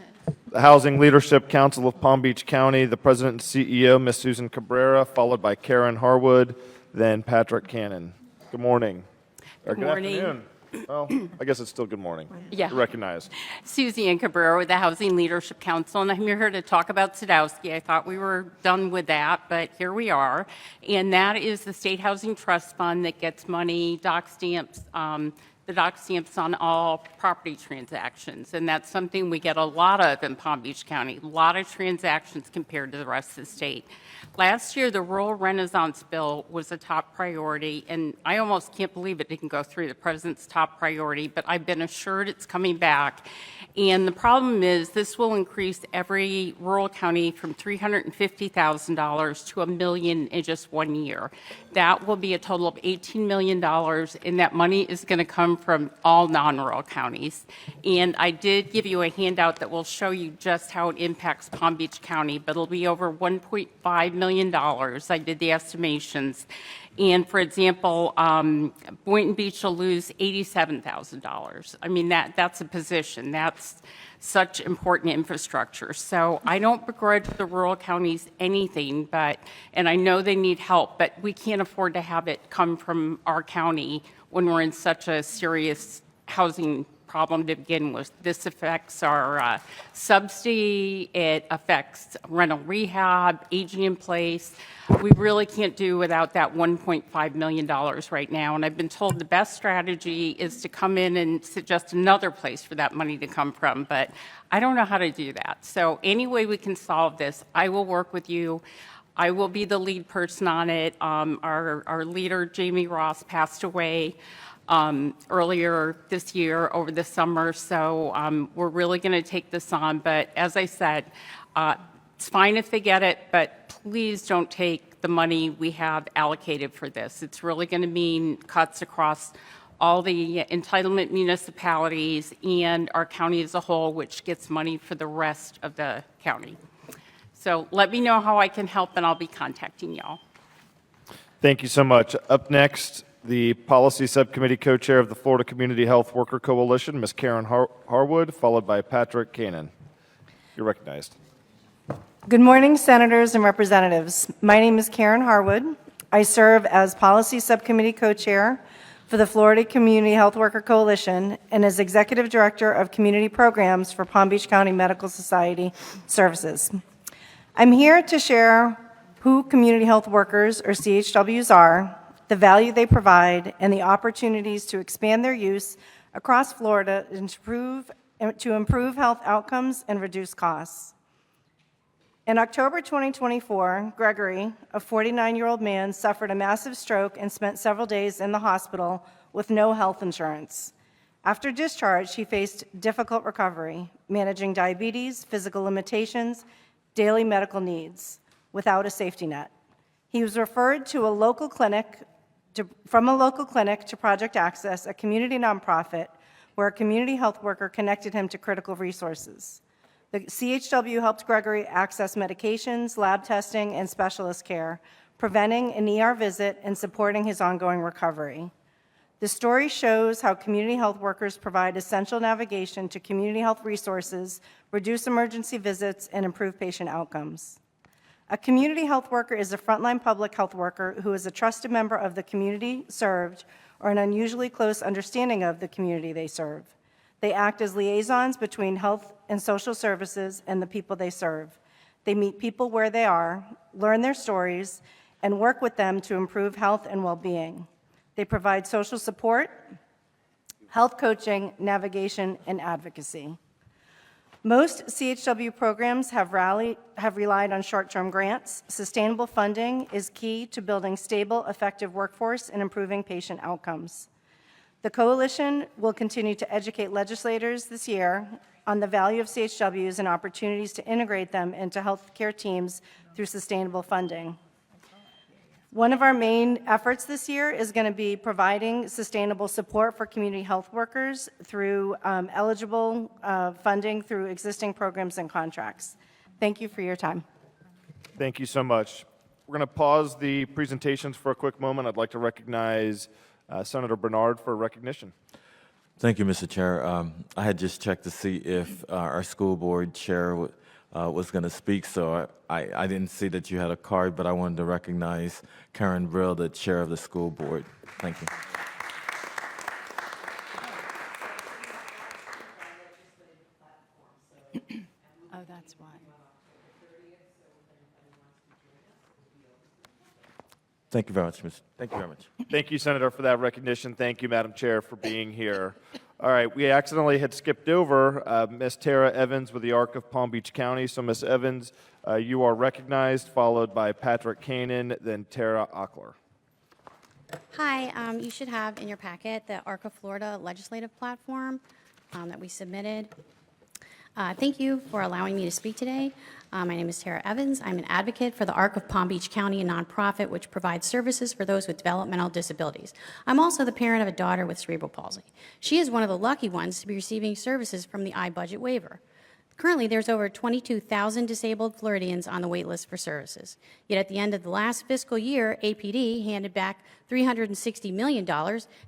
the Housing Leadership Council of Palm Beach County, the president and CEO, Ms. Susan Cabrera, followed by Karen Harwood, then Patrick Cannon. Good morning. Or Good morning. afternoon. Well, I guess it's still good morning. Yeah. You're recognized. Susie Ann Cabrera with the Housing Leadership Council, and I'm here to talk about Sadowski. I thought we were done with that, but here we are. And that is the State Housing Trust Fund that gets money, dock stamps, the dock stamps on all property transactions. And that's something we get a lot of in Palm Beach County, a lot of transactions compared to the rest of the state. Last year, the Rural Renaissance Bill was a top priority, and I almost can't believe it didn't go through the president's top priority, but I've been assured it's coming back. And the problem is this will increase every rural county from $350,000 to $1 million in just 1 year. That will be a total of $18 million, and that money is going to come from all non-rural counties. And I did give you a handout that will show you just how it impacts Palm Beach County, but it'll be over $1.5 million. I did the estimations. And for example, Boynton Beach will lose $87,000. I mean, that's a position. That's such important infrastructure. So I don't begrudge the rural counties anything, and I know they need help, but we can't afford to have it come from our county when we're in such a serious housing problem to begin with. This affects our subsidy, it affects rental rehab, aging in place. We really can't do without that $1.5 million right now. And I've been told the best strategy is to come in and suggest another place for that money to come from, but I don't know how to do that. So any way we can solve this, I will work with you. I will be the lead person on it. Our leader, Jamie Ross, passed away earlier this year over the summer, so we're really going to take this on. But as I said, it's fine if they get it, but please don't take the money we have allocated for this. It's really going to mean cuts across all the entitlement municipalities and our county as a whole, which gets money for the rest of the county. So let me know how I can help, and I'll be contacting y'all. Thank you so much. Up next, the Policy Subcommittee Co-Chair of the Florida Community Health Worker Coalition, Ms. Karen Harwood, followed by Patrick Cannon. You're recognized. Good morning, Senators and Representatives. My name is Karen Harwood. I serve as Policy Subcommittee Co-Chair for the Florida Community Health Worker Coalition and as Executive Director of Community Programs for Palm Beach County Medical Society Services. I'm here to share who community health workers, or CHWs, are, the value they provide, and the opportunities to expand their use across Florida to improve health outcomes and reduce costs. In October 2024, Gregory, a 49-year-old man, suffered a massive stroke and spent several days in the hospital with no health insurance. After discharge, he faced difficult recovery, managing diabetes, physical limitations, daily medical needs, without a safety net. He was referred to from a local clinic to Project Access, a community nonprofit, where a community health worker connected him to critical resources. The CHW helped Gregory access medications, lab testing, and specialist care, preventing an ER visit and supporting his ongoing recovery. The story shows how community health workers provide essential navigation to community health resources, reduce emergency visits, and improve patient outcomes. A community health worker is a frontline public health worker who is a trusted member of the community served or an unusually close understanding of the community they serve. They act as liaisons between health and social services and the people they serve. They meet people where they are, learn their stories, and work with them to improve health and well-being. They provide social support, health coaching, navigation, and advocacy. Most CHW programs have relied on short-term grants. Sustainable funding is key to building stable, effective workforce and improving patient outcomes. The Coalition will continue to educate legislators this year on the value of CHWs and opportunities to integrate them into healthcare teams through sustainable funding. One of our main efforts this year is going to be providing sustainable support for community health workers through eligible funding through existing programs and contracts. Thank you for your time. Thank you so much. We're going to pause the presentations for a quick moment. I'd like to recognize Senator Bernard for recognition. Thank you, Mr. Chair. I had just checked to see if our school board chair was going to speak, so I didn't see that you had a card, but I wanted to recognize Karen Brill, the chair of the school board. Thank you. Oh, that's why. Thank you very much, Mr. Thank you very much. Thank you, Senator, for that recognition. Thank you, Madam Chair, for being here. All right, we accidentally had skipped over Ms. Tara Evans with the ARC of Palm Beach County. So, Ms. Evans, you are recognized, followed by Patrick Kanan, then Tara Ockler. Hi, you should have in your packet the ARC of Florida legislative platform that we submitted. Thank you for allowing me to speak today. My name is Tara Evans. I'm an advocate for the ARC of Palm Beach County, a nonprofit which provides services for those with developmental disabilities. I'm also the parent of a daughter with cerebral palsy. She is one of the lucky ones to be receiving services from the iBudget waiver. Currently, there's over 22,000 disabled Floridians on the wait list for services. Yet at the end of the last fiscal year, APD handed back $360 million.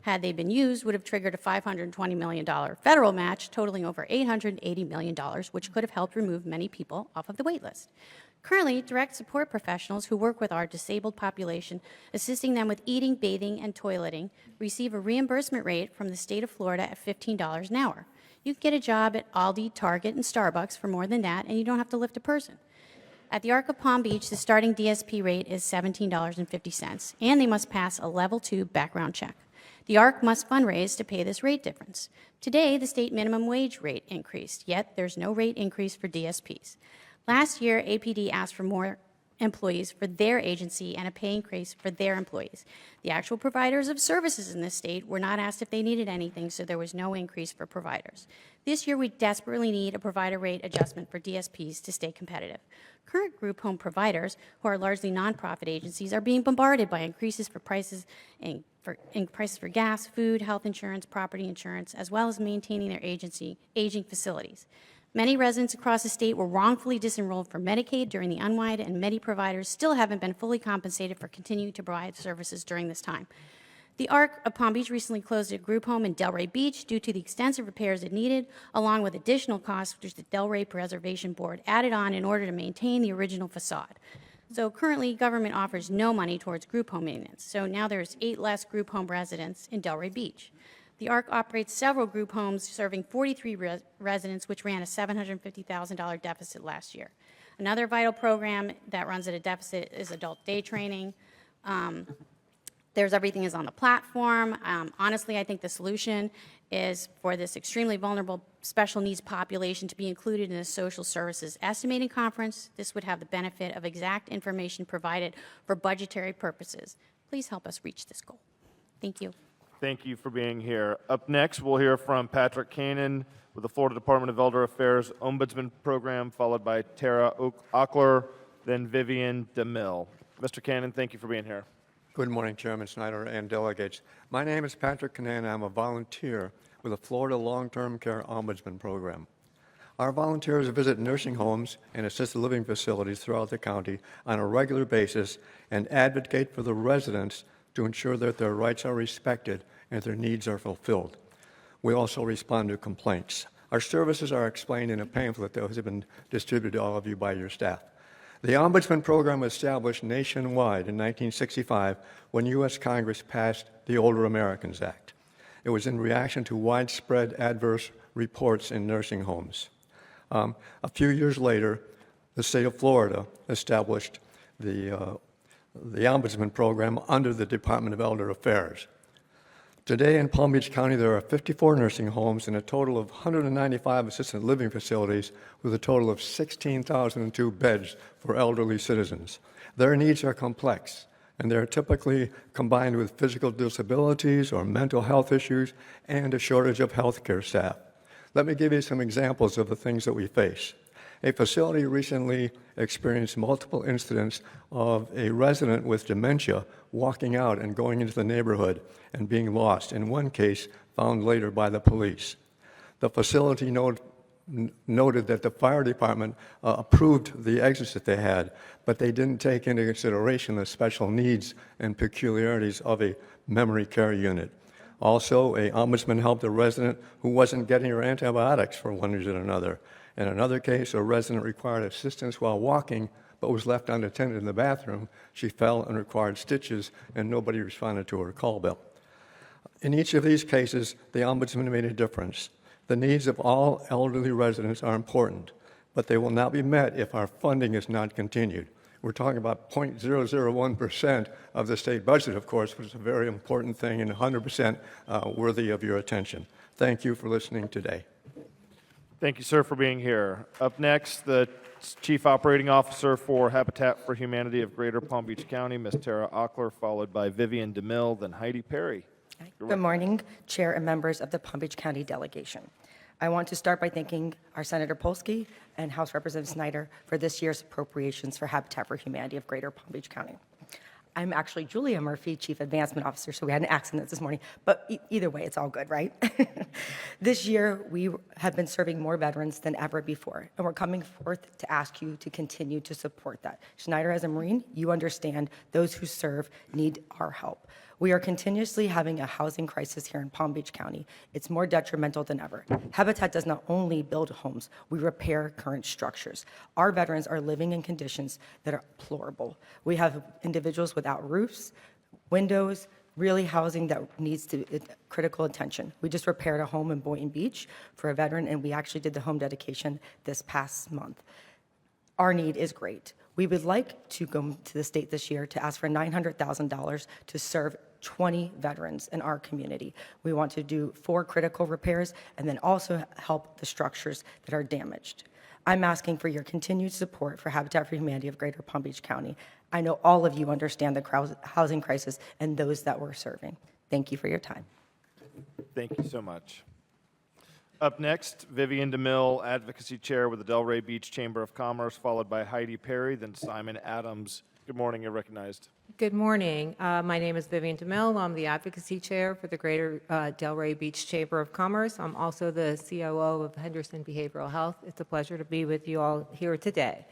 Had they been used, would have triggered a $520 million federal match, totaling over $880 million, which could have helped remove many people off of the wait list. Currently, direct support professionals who work with our disabled population, assisting them with eating, bathing, and toileting, receive a reimbursement rate from the state of Florida at $15 an hour. You can get a job at Aldi, Target, and Starbucks for more than that, and you don't have to lift a person. At the ARC of Palm Beach, the starting DSP rate is $17.50, and they must pass a Level 2 background check. The ARC must fundraise to pay this rate difference. Today, the state minimum wage rate increased, yet there's no rate increase for DSPs. Last year, APD asked for more employees for their agency and a pay increase for their employees. The actual providers of services in this state were not asked if they needed anything, so there was no increase for providers. This year, we desperately need a provider rate adjustment for DSPs to stay competitive. Current group home providers, who are largely nonprofit agencies, are being bombarded by increases for prices for gas, food, health insurance, property insurance, as well as maintaining their aging facilities. Many residents across the state were wrongfully disenrolled from Medicaid during the unwind, and many providers still haven't been fully compensated for continuing to provide services during this time. The ARC of Palm Beach recently closed a group home in Delray Beach due to the extensive repairs it needed, along with additional costs which the Delray Preservation Board added on in order to maintain the original facade. So currently, government offers no money towards group home maintenance, so now there's 8 less group home residents in Delray Beach. The ARC operates several group homes serving 43 residents, which ran a $750,000 deficit last year. Another vital program that runs at a deficit is adult day training. There's Everything is on the platform. Honestly, I think the solution is for this extremely vulnerable special needs population to be included in a social services estimating conference. This would have the benefit of exact information provided for budgetary purposes. Please help us reach this goal. Thank you. Thank you for being here. Up next, we'll hear from Patrick Kanan with the Florida Department of Elder Affairs Ombudsman Program, followed by Tara Ockler, then Vivian DeMille. Mr. Kanan, thank you for being here. Good morning, Chairman Snyder and delegates. My name is Patrick Kanan. I'm a volunteer with the Florida Long-Term Care Ombudsman Program. Our volunteers visit nursing homes and assisted living facilities throughout the county on a regular basis and advocate for the residents to ensure that their rights are respected and their needs are fulfilled. We also respond to complaints. Our services are explained in a pamphlet that has been distributed to all of you by your staff. The Ombudsman Program was established nationwide in 1965 when U.S. Congress passed the Older Americans Act. It was in reaction to widespread adverse reports in nursing homes. A few years later, the state of Florida established the Ombudsman program under the Department of Elder Affairs. Today in Palm Beach County, there are 54 nursing homes and a total of 195 assisted living facilities with a total of 16,002 beds for elderly citizens. Their needs are complex, and they're typically combined with physical disabilities or mental health issues and a shortage of healthcare staff. Let me give you some examples of the things that we face. A facility recently experienced multiple incidents of a resident with dementia walking out and going into the neighborhood and being lost, in one case found later by the police. The facility noted that the fire department approved the exits that they had, but they didn't take into consideration the special needs and peculiarities of a memory care unit. Also, an ombudsman helped a resident who wasn't getting her antibiotics for one reason or another. In another case, a resident required assistance while walking, but was left unattended in the bathroom. She fell and required stitches, and nobody responded to her call bell. In each of these cases, the ombudsman made a difference. The needs of all elderly residents are important, but they will not be met if our funding is not continued. We're talking about 0.001% of the state budget, of course, which is a very important thing and 100% worthy of your attention. Thank you for listening today. Thank you, sir, for being here. Up next, the Chief Operating Officer for Habitat for Humanity of Greater Palm Beach County, Ms. Tara Ockler, followed by Vivian DeMille, then Heidi Perry. Good morning, Chair and members of the Palm Beach County Delegation. I want to start by thanking our Senator Polsky and House Representative Snyder for this year's appropriations for Habitat for Humanity of Greater Palm Beach County. I'm actually Julia Murphy, Chief Advancement Officer, so we had an accident this morning, but either way, it's all good, right? This year, we have been serving more veterans than ever before, and we're coming forth to ask you to continue to support that. Schneider, as a Marine, you understand those who serve need our help. We are continuously having a housing crisis here in Palm Beach County. It's more detrimental than ever. Habitat does not only build homes, we repair current structures. Our veterans are living in conditions that are deplorable. We have individuals without roofs, windows, really housing that needs critical attention. We just repaired a home in Boynton Beach for a veteran, and we actually did the home dedication this past month. Our need is great. We would like to go to the state this year to ask for $900,000 to serve 20 veterans in our community. We want to do 4 critical repairs and then also help the structures that are damaged. I'm asking for your continued support for Habitat for Humanity of Greater Palm Beach County. I know all of you understand the housing crisis and those that we're serving. Thank you for your time. Thank you so much. Up next, Vivian DeMille, Advocacy Chair with the Delray Beach Chamber of Commerce, followed by Heidi Perry, then Simon Adams. Good morning, you're recognized. Good morning. My name is Vivian DeMille. I'm the Advocacy Chair for the Greater Delray Beach Chamber of Commerce. I'm also the COO of Henderson Behavioral Health. It's a pleasure to be with you all here today.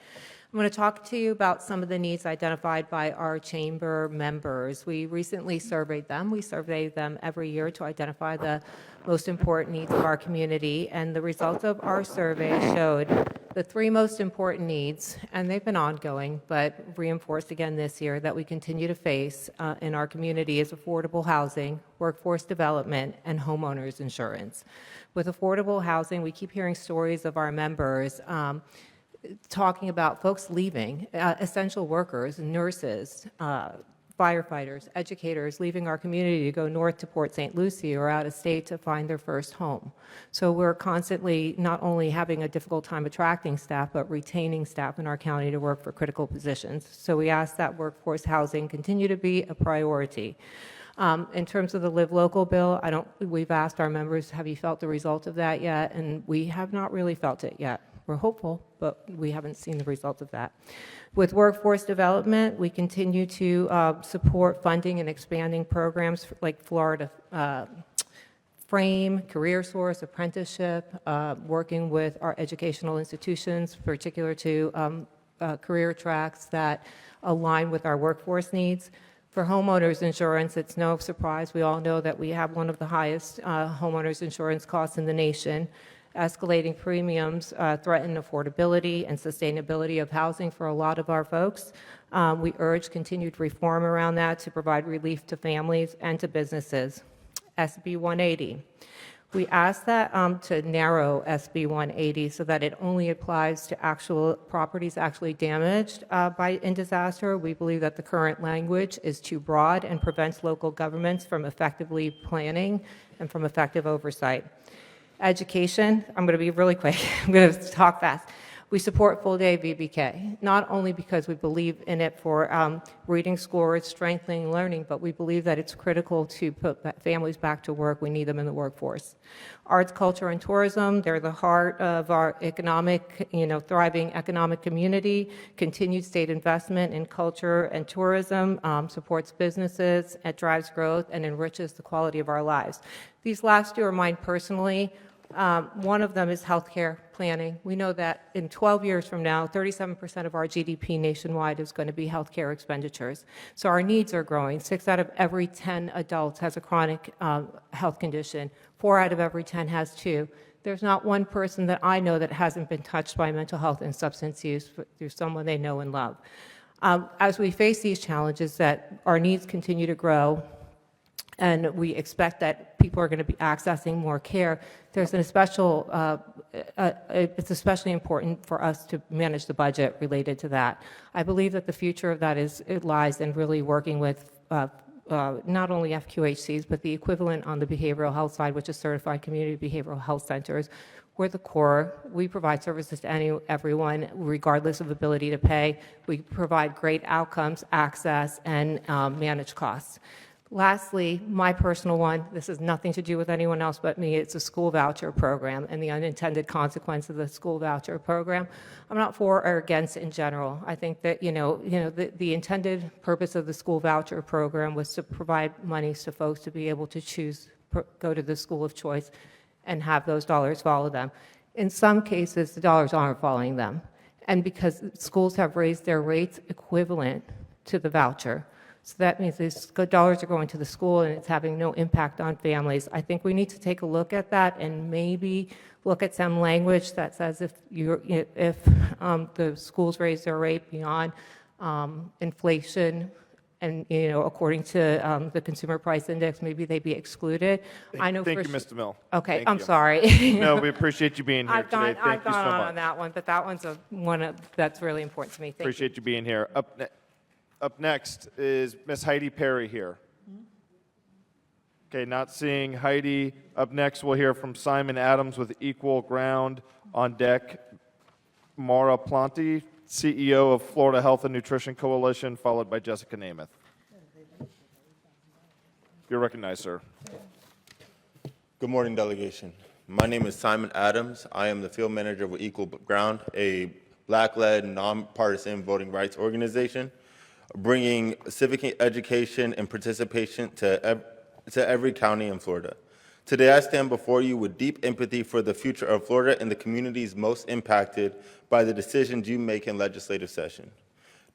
I'm going to talk to you about some of the needs identified by our chamber members. We recently surveyed them. We survey them every year to identify the most important needs of our community, and the results of our survey showed the 3 most important needs, and they've been ongoing, but reinforced again this year, that we continue to face in our community is affordable housing, workforce development, and homeowners insurance. With affordable housing, we keep hearing stories of our members talking about folks leaving, essential workers, nurses, firefighters, educators leaving our community to go north to Port St. Lucie or out of state to find their first home. So we're constantly not only having a difficult time attracting staff, but retaining staff in our county to work for critical positions. So we ask that workforce housing continue to be a priority. In terms of the Live Local bill, we've asked our members, have you felt the result of that yet? And we have not really felt it yet. We're hopeful, but we haven't seen the results of that. With workforce development, we continue to support funding and expanding programs like Florida Frame, Career Source, Apprenticeship, working with our educational institutions, particular to career tracks that align with our workforce needs. For homeowners insurance, it's no surprise. We all know that we have one of the highest homeowners insurance costs in the nation. Escalating premiums threaten affordability and sustainability of housing for a lot of our folks. We urge continued reform around that to provide relief to families and to businesses. SB 180. We asked that to narrow SB 180 so that it only applies to actual properties actually damaged in disaster. We believe that the current language is too broad and prevents local governments from effectively planning and from effective oversight. Education, I'm going to be really quick. I'm going to talk fast. We support full-day VBK, not only because we believe in it for reading scores, strengthening learning, but we believe that it's critical to put families back to work. We need them in the workforce. Arts, culture, and tourism, they're the heart of our economic, thriving economic community. Continued state investment in culture and tourism supports businesses, it drives growth, and enriches the quality of our lives. These last two are mine personally. One of them is healthcare planning. We know that in 12 years from now, 37% of our GDP nationwide is going to be healthcare expenditures. So our needs are growing. 6 out of every 10 adults has a chronic health condition. 4 out of every 10 has 2. There's not one person that I know that hasn't been touched by mental health and substance use through someone they know and love. As we face these challenges, that our needs continue to grow, and we expect that people are going to be accessing more care, there's an it's especially important for us to manage the budget related to that. I believe that the future of that lies in really working with not only FQHCs, but the equivalent on the behavioral health side, which is certified community behavioral health centers. We're the core. We provide services to everyone, regardless of ability to pay. We provide great outcomes, access, and manage costs. Lastly, my personal one, this has nothing to do with anyone else but me, it's a school voucher program and the unintended consequence of the school voucher program. I'm not for or against in general. I think that, the intended purpose of the school voucher program was to provide monies to folks to be able to choose, go to the school of choice and have those dollars follow them. In some cases, the dollars aren't following them. And because schools have raised their rates equivalent to the voucher, so that means these dollars are going to the school and it's having no impact on families. I think we need to take a look at that and maybe look at some language that says if the schools raise their rate beyond inflation and, according to the Consumer Price Index, maybe they be excluded. Thank you, Ms. DeMille. Okay, Thank I'm you. sorry. No, we appreciate you being here today. Thank you so on much. that one, but that one's that's really important to me. Thank you. Appreciate you being here. Up next is Miss Heidi Perry here. Okay, not seeing Heidi. Up next, we'll hear from Simon Adams with Equal Ground. On deck, Mara Planti, CEO of Florida Health and Nutrition Coalition, followed by Jessica Namath. You're recognized, sir. Good morning, delegation. My name is Simon Adams. I am the field manager with Equal Ground, a Black-led, nonpartisan voting rights organization, bringing civic education and participation to every county in Florida. Today, I stand before you with deep empathy for the future of Florida and the communities most impacted by the decisions you make in legislative session.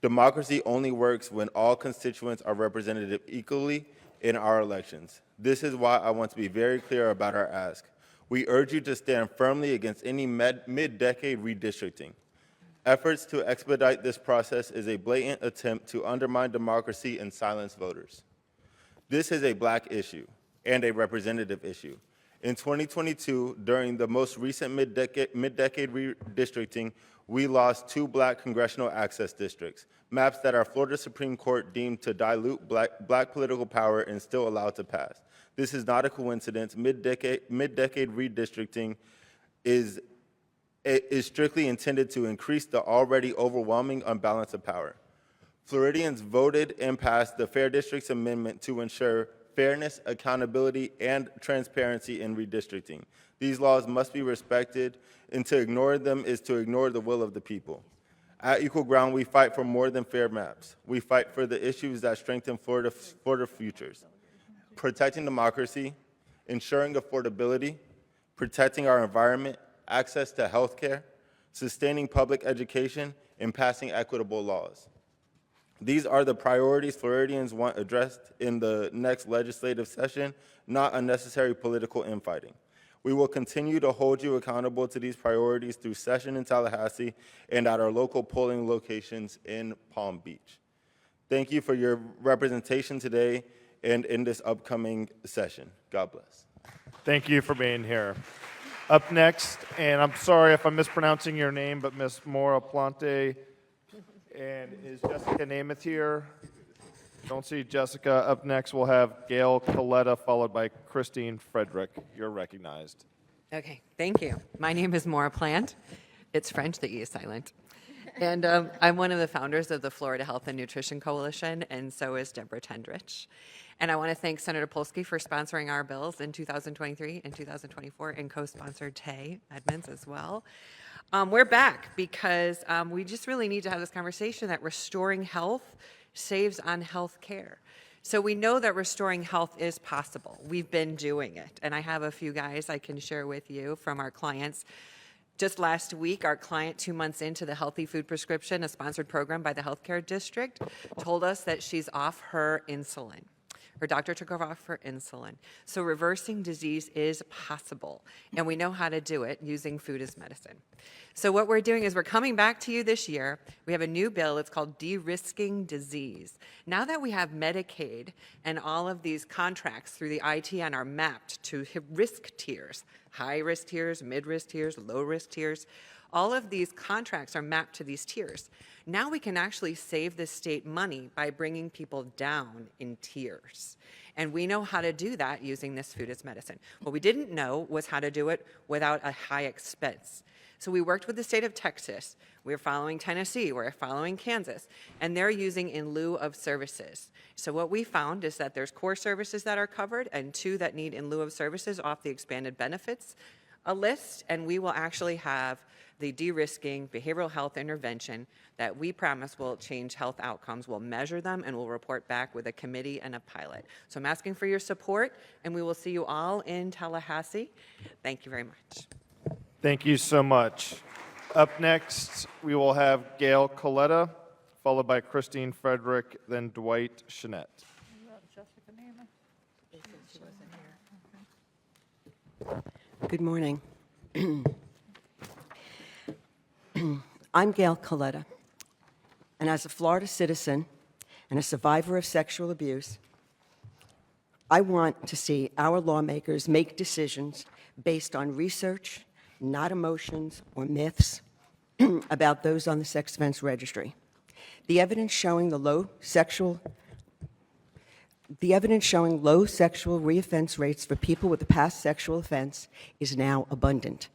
Democracy only works when all constituents are represented equally in our elections. This is why I want to be very clear about our ask. We urge you to stand firmly against any mid-decade redistricting. Efforts to expedite this process is a blatant attempt to undermine democracy and silence voters. This is a Black issue and a representative issue. In 2022, during the most recent mid-decade redistricting, we lost 2 Black congressional access districts, maps that our Florida Supreme Court deemed to dilute Black political power and still allowed to pass. This is not a coincidence. Mid-decade redistricting is strictly intended to increase the already overwhelming unbalance of power. Floridians voted and passed the Fair Districts Amendment to ensure fairness, accountability, and transparency in redistricting. These laws must be respected, and to ignore them is to ignore the will of the people. At Equal Ground, we fight for more than fair maps. We fight for the issues that strengthen Florida futures. Protecting democracy, ensuring affordability, protecting our environment, access to health care, sustaining public education, and passing equitable laws. These are the priorities Floridians want addressed in the next legislative session, not unnecessary political infighting. We will continue to hold you accountable to these priorities through session in Tallahassee and at our local polling locations in Palm Beach. Thank you for your representation today and in this upcoming session. God bless. Thank you for being here. Up next, and I'm sorry if I'm mispronouncing your name, but Miss Mora Plante, and is Jessica Namath here? Don't see Jessica. Up next, we'll have Gail Coletta, followed by Christine Frederick. You're recognized. Okay, thank you. My name is Maura Plant. It's French, the E is silent. And I'm one of the founders of the Florida Health and Nutrition Coalition, and so is Deborah Tendrich. And I want to thank Senator Polsky for sponsoring our bills in 2023 and 2024, and co-sponsored Tay Edmonds as well. We're back because we just really need to have this conversation that restoring health saves on health care. So we know that restoring health is possible. We've been doing it. And I have a few guys I can share with you from our clients. Just last week, our client, 2 months into the Healthy Food Prescription, a sponsored program by the Healthcare District, told us that she's off her insulin. Her doctor took her off her insulin. So reversing disease is possible, and we know how to do it using food as medicine. So what we're doing is we're coming back to you this year. We have a new bill. It's called De-Risking Disease. Now that we have Medicaid and all of these contracts through the ITN are mapped to risk tiers, high-risk tiers, mid-risk tiers, low-risk tiers, all of these contracts are mapped to these tiers. Now we can actually save the state money by bringing people down in tiers. And we know how to do that using this food as medicine. What we didn't know was how to do it without a high expense. So we worked with the state of Texas. We're following Tennessee. We're following Kansas. And they're using in lieu of services. So what we found is that there's core services that are covered and 2 that need in lieu of services off the expanded benefits a list. And we will actually have the de-risking behavioral health intervention that we promise will change health outcomes. We'll measure them and we'll report back with a committee and a pilot. So I'm asking for your support, and we will see you all in Tallahassee. Thank you very much. Thank you so much. Up next, we will have Gail Coletta, followed by Christine Frederick, then Dwight Chenette. Good morning. I'm Gail Coletta, and as a Florida citizen and a survivor of sexual abuse, I want to see our lawmakers make decisions based on research, not emotions or myths, about those on the sex offense registry. The evidence showing low sexual reoffense rates for people with a past sexual offense is now abundant.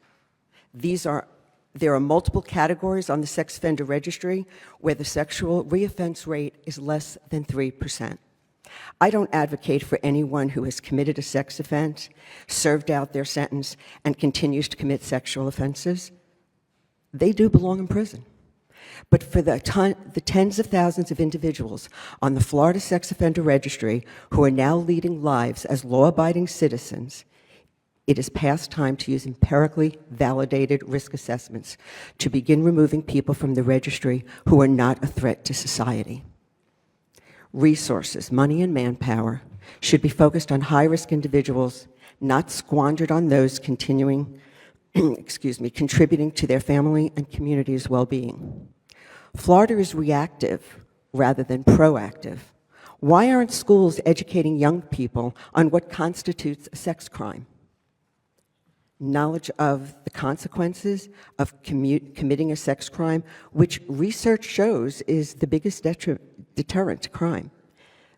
There are multiple categories on the sex offender registry where the sexual reoffense rate is less than 3%. I don't advocate for anyone who has committed a sex offense, served out their sentence, and continues to commit sexual offenses. They do belong in prison. But for the tens of thousands of individuals on the Florida Sex Offender Registry who are now leading lives as law-abiding citizens, it is past time to use empirically validated risk assessments to begin removing people from the registry who are not a threat to society. Resources, money, and manpower should be focused on high-risk individuals, not squandered on those contributing to their family and community's well-being. Florida is reactive rather than proactive. Why aren't schools educating young people on what constitutes a sex crime? Knowledge of the consequences of committing a sex crime, which research shows is the biggest deterrent to crime.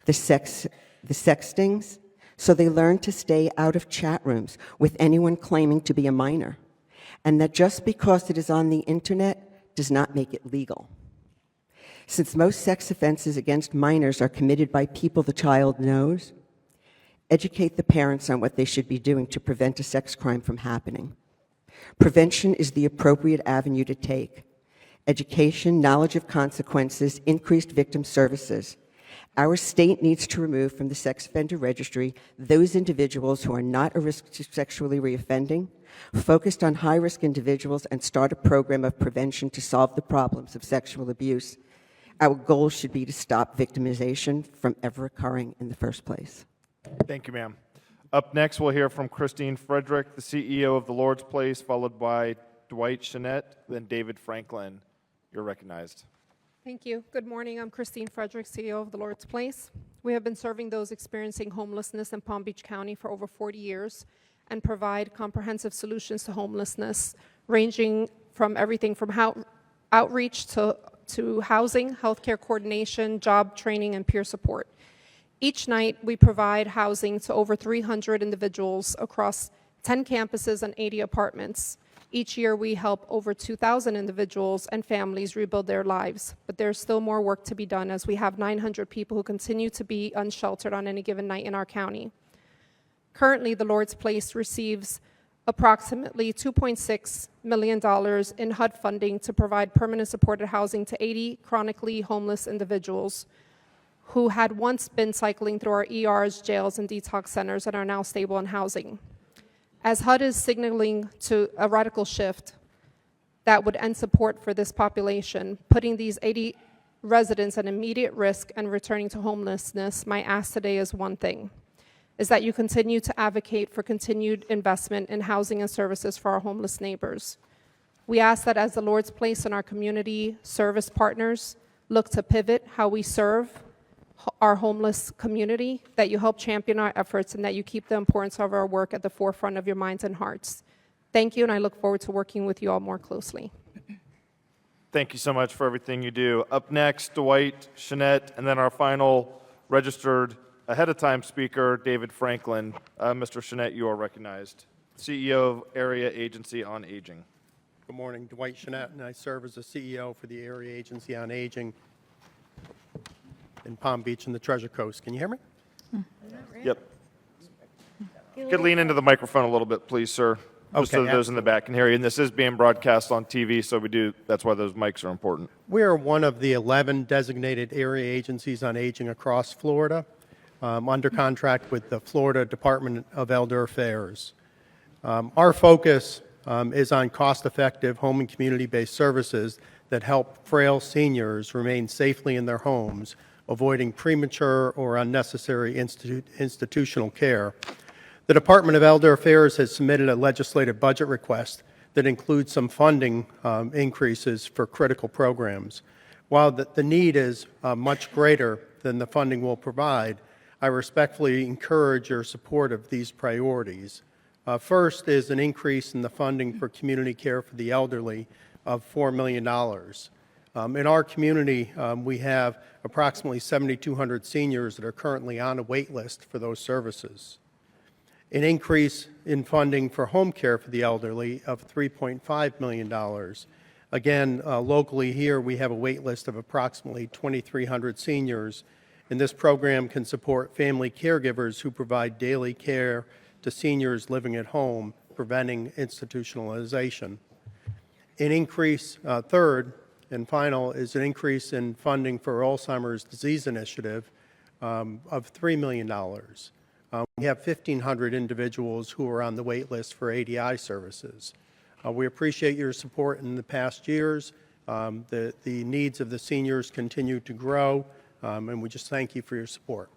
The sextings, so they learn to stay out of chat rooms with anyone claiming to be a minor, and that just because it is on the internet does not make it legal. Since most sex offenses against minors are committed by people the child knows, educate the parents on what they should be doing to prevent a sex crime from happening. Prevention is the appropriate avenue to take. Education, knowledge of consequences, increased victim services. Our state needs to remove from the sex offender registry those individuals who are not at risk to sexually reoffending, focused on high-risk individuals, and start a program of prevention to solve the problems of sexual abuse. Our goal should be to stop victimization from ever occurring in the first place. Thank you, ma'am. Up next, we'll hear from Christine Frederick, the CEO of the Lord's Place, followed by Dwight Chenette, then David Franklin. You're recognized. Thank you. Good morning. I'm Christine Frederick, CEO of the Lord's Place. We have been serving those experiencing homelessness in Palm Beach County for over 40 years, and provide comprehensive solutions to homelessness, ranging from everything from outreach to housing, healthcare coordination, job training, and peer support. Each night, we provide housing to over 300 individuals across 10 campuses and 80 apartments. Each year, we help over 2,000 individuals and families rebuild their lives, but there's still more work to be done as we have 900 people who continue to be unsheltered on any given night in our county. Currently, the Lord's Place receives approximately $2.6 million in HUD funding to provide permanent supported housing to 80 chronically homeless individuals who had once been cycling through our ERs, jails, and detox centers and are now stable in housing. As HUD is signaling to a radical shift that would end support for this population, putting these 80 residents at immediate risk and returning to homelessness, my ask today is one thing, is that you continue to advocate for continued investment in housing and services for our homeless neighbors. We ask that as the Lord's Place in our community service partners look to pivot how we serve our homeless community, that you help champion our efforts and that you keep the importance of our work at the forefront of your minds and hearts. Thank you, and I look forward to working with you all more closely. Thank you so much for everything you do. Up next, Dwight, Jeanette, and then our final registered ahead of time speaker, David Franklin. Mr. Jeanette, you are recognized. CEO of Area Agency on Aging. Good morning, Dwight Jeanette, and I serve as the CEO for the Area Agency on Aging in Palm Beach and the Treasure Coast. Can you hear me? Yep. You could lean into the microphone a little bit, please, sir. Just so Okay, those in the back can hear you. And this is being broadcast on TV, so that's why those mics are important. We are one of the 11 designated area agencies on aging across Florida, under contract with the Florida Department of Elder Affairs. Our focus is on cost-effective home and community-based services that help frail seniors remain safely in their homes, avoiding premature or unnecessary institutional care. The Department of Elder Affairs has submitted a legislative budget request that includes some funding increases for critical programs. While the need is much greater than the funding will provide, I respectfully encourage your support of these priorities. First is an increase in the funding for community care for the elderly of $4 million. In our community, we have approximately 7,200 seniors that are currently on a wait list for those services. An increase in funding for home care for the elderly of $3.5 million. Again, locally here, we have a wait list of approximately 2,300 seniors, and this program can support family caregivers who provide daily care to seniors living at home, preventing institutionalization. An increase, third and final, is an increase in funding for Alzheimer's Disease Initiative of $3 million. We have 1,500 individuals who are on the wait list for ADI services. We appreciate your support in the past years. The needs of the seniors continue to grow, and we just thank you for your support.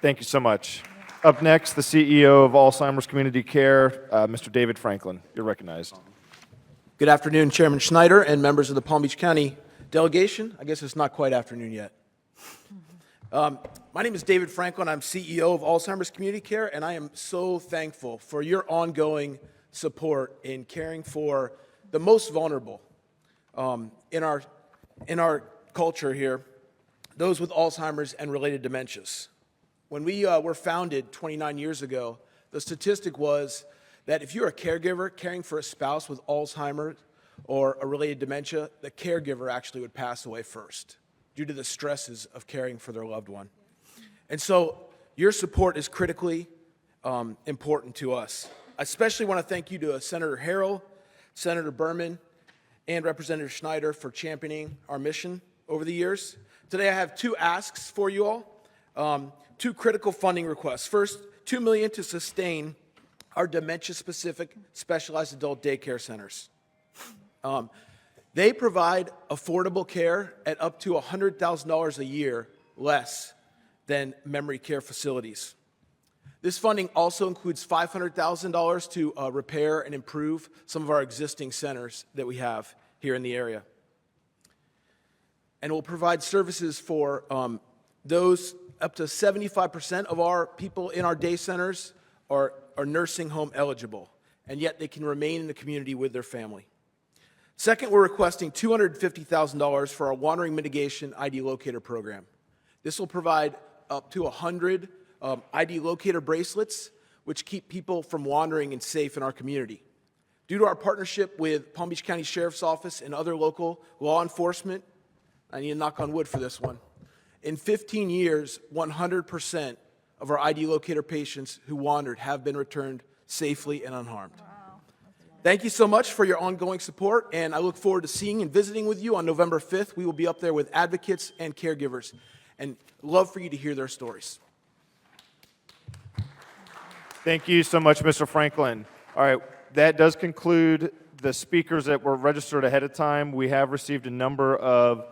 Thank you so much. Up next, the CEO of Alzheimer's Community Care, Mr. David Franklin. You're recognized. Good afternoon, Chairman Schneider and members of the Palm Beach County Delegation. I guess it's not quite afternoon yet. My name is David Franklin. I'm CEO of Alzheimer's Community Care, and I am so thankful for your ongoing support in caring for the most vulnerable in our culture here, those with Alzheimer's and related dementias. When we were founded 29 years ago, the statistic was that if you're a caregiver caring for a spouse with Alzheimer's or a related dementia, the caregiver actually would pass away first due to the stresses of caring for their loved one. And so your support is critically important to us. I especially want to thank you to Senator Harrell, Senator Berman, and Representative Schneider for championing our mission over the years. Today I have two asks for you all, two critical funding requests. First, $2 million to sustain our dementia-specific specialized adult daycare centers. They provide affordable care at up to $100,000 a year less than memory care facilities. This funding also includes $500,000 to repair and improve some of our existing centers that we have here in the area. And will provide services for those up to 75% of our people in our day centers are are nursing home eligible, and yet they can remain in the community with their family. Second, we're requesting $250,000 for our wandering mitigation ID locator program. This will provide up to 100 ID locator bracelets, which keep people from wandering and safe in our community. Due to our partnership with Palm Beach County Sheriff's Office and other local law enforcement, I need to knock on wood for this one. In 15 years, 100% of our ID locator patients who wandered have been returned safely and unharmed. Thank you so much for your ongoing support, and I look forward to seeing and visiting with you on November 5th. We will be up there with advocates and caregivers, and love for you to hear their stories. Thank you so much, Mr. Franklin. All right, that does conclude the speakers that were registered ahead of time. We have received a number of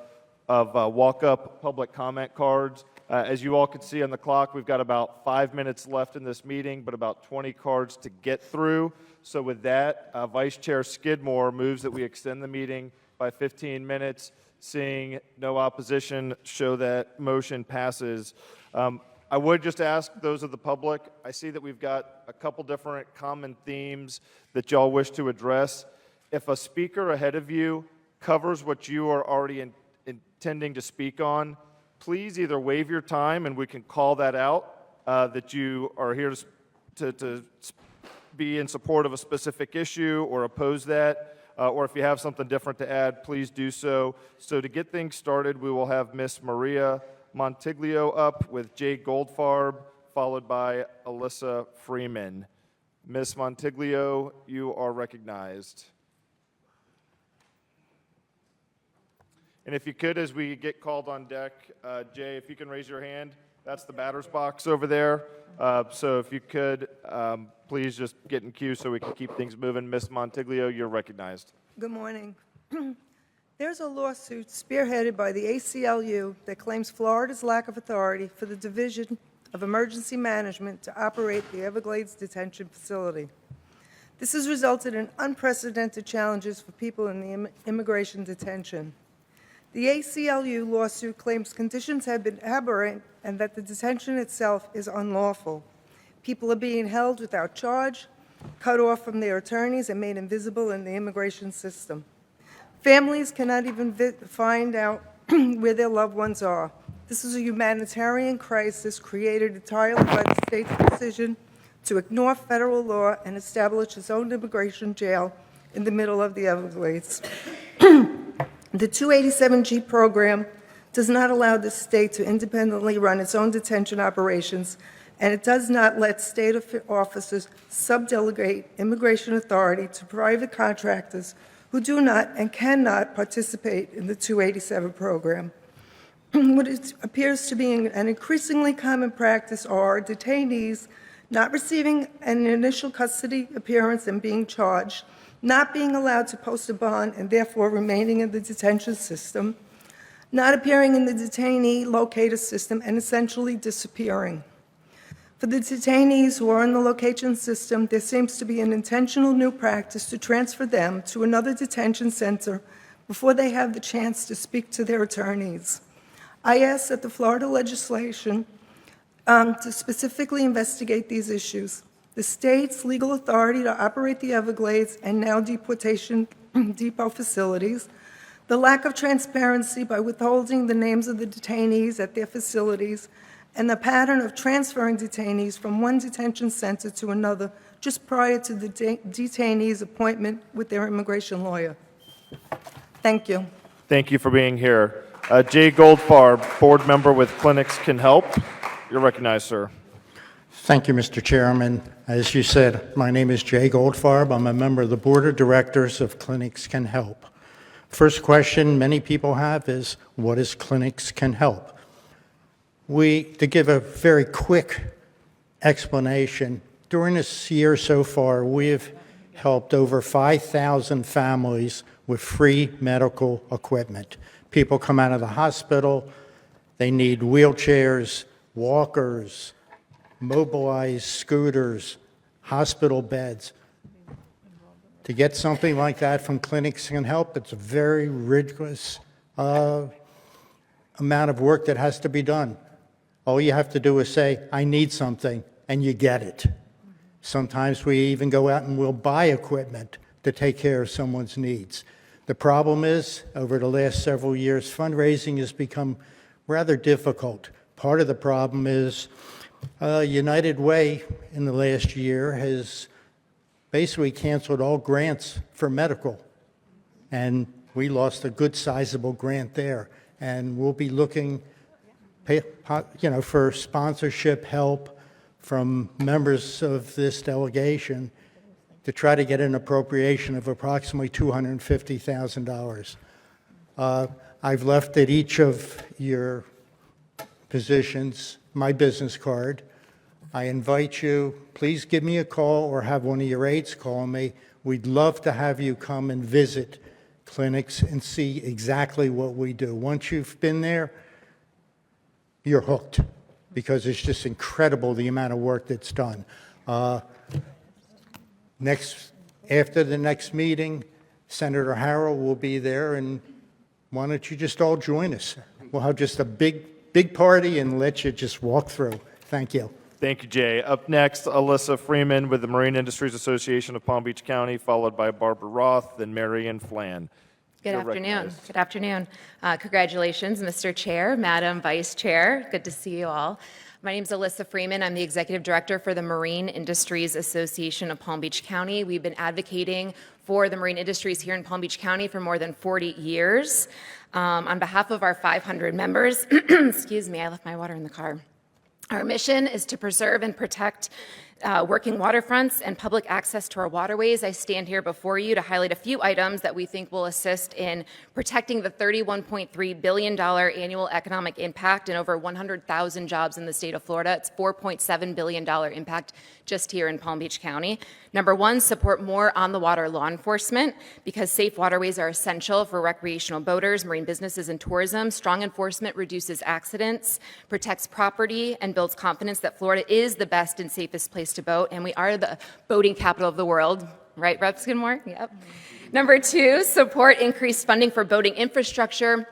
walk-up public comment cards. As you all can see on the clock, we've got about 5 minutes left in this meeting, but about 20 cards to get through. So with that, Vice Chair Skidmore moves that we extend the meeting by 15 minutes. Seeing no opposition, show that motion passes. I would just ask those of the public, I see that we've got a couple different common themes that y'all wish to address. If a speaker ahead of you covers what you are already intending to speak on, please either waive your time and we can call that out, that you are here to be in support of a specific issue or oppose that, or if you have something different to add, please do so. So to get things started, we will have Miss Maria Montiglio up with Jay Goldfarb, followed by Alyssa Freeman. Miss Montiglio, you are recognized. And if you could, as we get called on deck, Jay, if you can raise your hand, that's the batter's box over there. So if you could, please just get in queue so we can keep things moving. Miss Montiglio, you're recognized. Good morning. There's a lawsuit spearheaded by the ACLU that claims Florida's lack of authority for the Division of Emergency Management to operate the Everglades Detention Facility. This has resulted in unprecedented challenges for people in the immigration detention. The ACLU lawsuit claims conditions have been aberrant and that the detention itself is unlawful. People are being held without charge, cut off from their attorneys, and made invisible in the immigration system. Families cannot even find out where their loved ones are. This is a humanitarian crisis created entirely by the state's decision to ignore federal law and establish its own immigration jail in the middle of the Everglades. The 287G program does not allow the state to independently run its own detention operations, and it does not let state officers subdelegate immigration authority to private contractors who do not and cannot participate in the 287 program. What it appears to be an increasingly common practice are detainees not receiving an initial custody appearance and being charged, not being allowed to post a bond and therefore remaining in the detention system, not appearing in the detainee locator system, and essentially disappearing. For the detainees who are in the location system, there seems to be an intentional new practice to transfer them to another detention center before they have the chance to speak to their attorneys. I ask that the Florida legislation to specifically investigate these issues. The state's legal authority to operate the Everglades and now deportation depot facilities, the lack of transparency by withholding the names of the detainees at their facilities, and the pattern of transferring detainees from one detention center to another just prior to the detainee's appointment with their immigration lawyer. Thank you. Thank you for being here. Jay Goldfarb, board member with Clinics Can Help. You're recognized, sir. Thank you, Mr. Chairman. As you said, my name is Jay Goldfarb. I'm a member of the Board of Directors of Clinics Can Help. First question many people have is, what is Clinics Can Help? To give a very quick explanation, during this year so far, we've helped over 5,000 families with free medical equipment. People come out of the hospital, they need wheelchairs, walkers, mobilized scooters, hospital beds. To get something like that from Clinics Can Help, it's a very rigorous amount of work that has to be done. All you have to do is say, I need something, and you get it. Sometimes we even go out and we'll buy equipment to take care of someone's needs. The problem is, over the last several years, fundraising has become rather difficult. Part of the problem is United Way in the last year has basically canceled all grants for medical. And we lost a good sizable grant there. And we'll be looking for sponsorship help from members of this delegation to try to get an appropriation of approximately $250,000. I've left at each of your positions my business card. I invite you, please give me a call or have one of your aides call me. We'd love to have you come and visit clinics and see exactly what we do. Once you've been there, you're hooked because it's just incredible the amount of work that's done. After the next meeting, Senator Harrell will be there, and why don't you just all join us? We'll have just a big party and let you just walk through. Thank you. Thank you, Jay. Up next, Alyssa Freeman with the Marine Industries Association of Palm Beach County, followed by Barbara Roth, then Marion Flann. Good You're afternoon. recognized. Good afternoon. Congratulations, Mr. Chair, Madam Vice Chair. Good to see you all. My name is Alyssa Freeman. I'm the Executive Director for the Marine Industries Association of Palm Beach County. We've been advocating for the marine industries here in Palm Beach County for more than 40 years. On behalf of our 500 members, excuse me, I left my water in the car. Our mission is to preserve and protect working waterfronts and public access to our waterways. I stand here before you to highlight a few items that we think will assist in protecting the $31.3 billion annual economic impact and over 100,000 jobs in the state of Florida. It's $4.7 billion impact just here in Palm Beach County. Number one, support more on-the-water law enforcement because safe waterways are essential for recreational boaters, marine businesses, and tourism. Strong enforcement reduces accidents, protects property, and builds confidence that Florida is the best and safest place to boat, and we are the boating capital of the world. Right, Rep. Skidmore? Yep. Number two, support increased funding for boating infrastructure,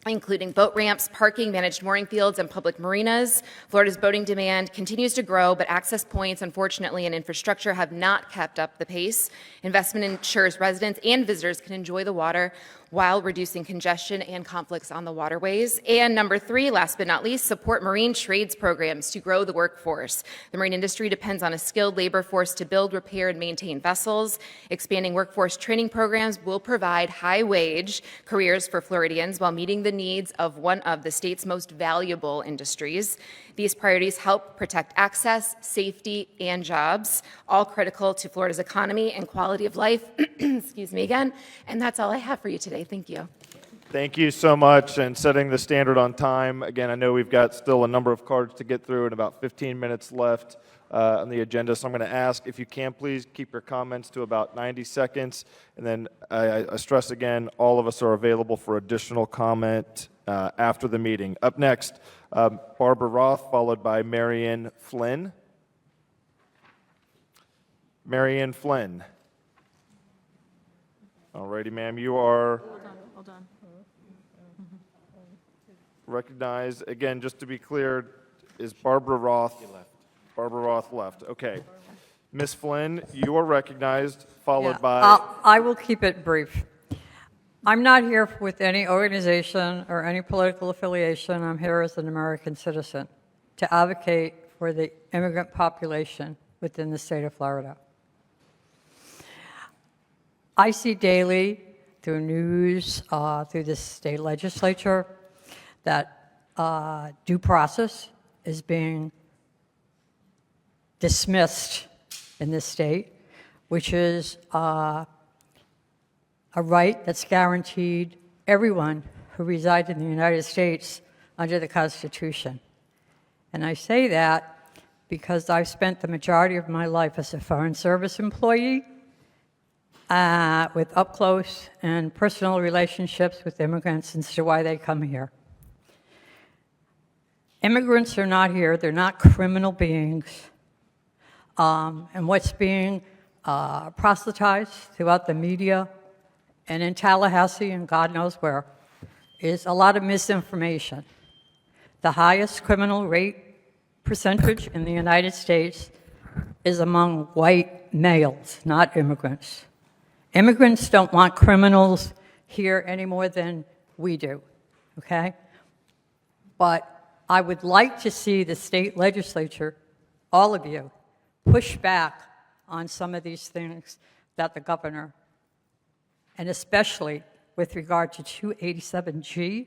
including boat ramps, parking, managed mooring fields, and public marinas. Florida's boating demand continues to grow, but access points, unfortunately, and infrastructure have not kept up the pace. Investment ensures residents and visitors can enjoy the water while reducing congestion and conflicts on the waterways. And number three, last but not least, support marine trades programs to grow the workforce. The marine industry depends on a skilled labor force to build, repair, and maintain vessels. Expanding workforce training programs will provide high-wage careers for Floridians while meeting the needs of one of the state's most valuable industries. These priorities help protect access, safety, and jobs, all critical to Florida's economy and quality of life. Excuse me again. And that's all I have for you today. Thank you. Thank you so much, and setting the standard on time. Again, I know we've got still a number of cards to get through and about 15 minutes left on the agenda, so I'm going to ask if you can please keep your comments to about 90 seconds, and then I stress again, all of us are available for additional comment after the meeting. Up next, Barbara Roth, followed by Marion Flynn. Marion Flynn. All righty, ma'am, you are recognized. Again, just to be clear, is Barbara Roth? Barbara Roth left. Okay. Ms. Flynn, you are recognized, followed by... I will keep it brief. I'm not here with any organization or any political affiliation. I'm here as an American citizen to advocate for the immigrant population within the state of Florida. I see daily through news, through the state legislature, that due process is being dismissed in this state, which is a right that's guaranteed everyone who resides in the United States under the Constitution. And I say that because I've spent the majority of my life as a Foreign Service employee with up-close and personal relationships with immigrants as to why they come here. Immigrants are not here. They're not criminal beings. And what's being proselytized throughout the media and in Tallahassee and God knows where is a lot of misinformation. The highest criminal rate percentage in the United States is among white males, not immigrants. Immigrants don't want criminals here any more than we do, okay? But I would like to see the state legislature, all of you, push back on some of these things that the governor, and especially with regard to 287G,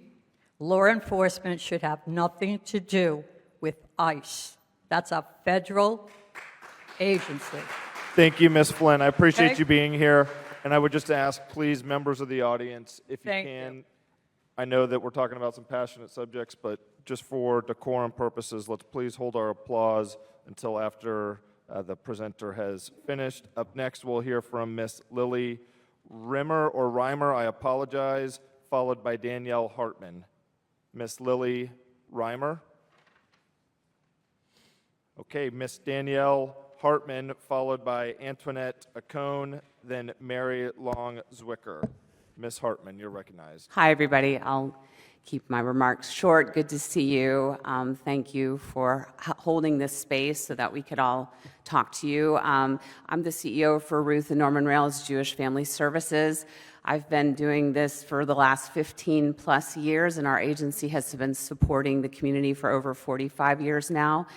law enforcement should have nothing to do with ICE. That's a federal agency. Thank you, Ms. Flynn. I appreciate Okay. you being here. And I would just ask, please, members of the audience, if you Thank can, I know that we're talking about some passionate subjects, but just for decorum purposes, let's please hold our applause until after the presenter has finished. Up next, we'll hear from Miss Lily Rimmer, or Reimer, I apologize, followed by Danielle Hartman. Miss Lily Reimer. Okay, Miss Danielle Hartman, followed by Antoinette Acone, then Mary Long Zwicker. Ms. Hartman, you're recognized. Hi, everybody. I'll keep my remarks short. Good to see you. Thank you for holding this space so that we could all talk to you. I'm the CEO for Ruth and Norman Rails Jewish Family Services. I've been doing this for the last 15 plus years, and our agency has been supporting the community for over 45 years now.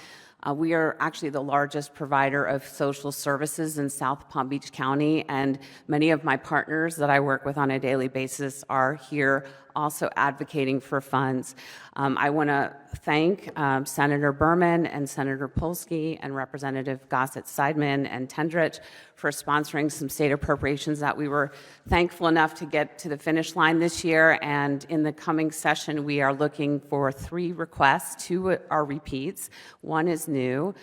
We are actually the largest provider of social services in South Palm Beach County, and many of my partners that I work with on a daily basis are here also advocating for funds. I want to thank Senator Berman and Senator Polsky and Representative Gossett-Seidman and Tendrich for sponsoring some state appropriations that we were thankful enough to get to the finish line this year. And in the coming session, we are looking for 3 requests. 2 are repeats. 1 is new.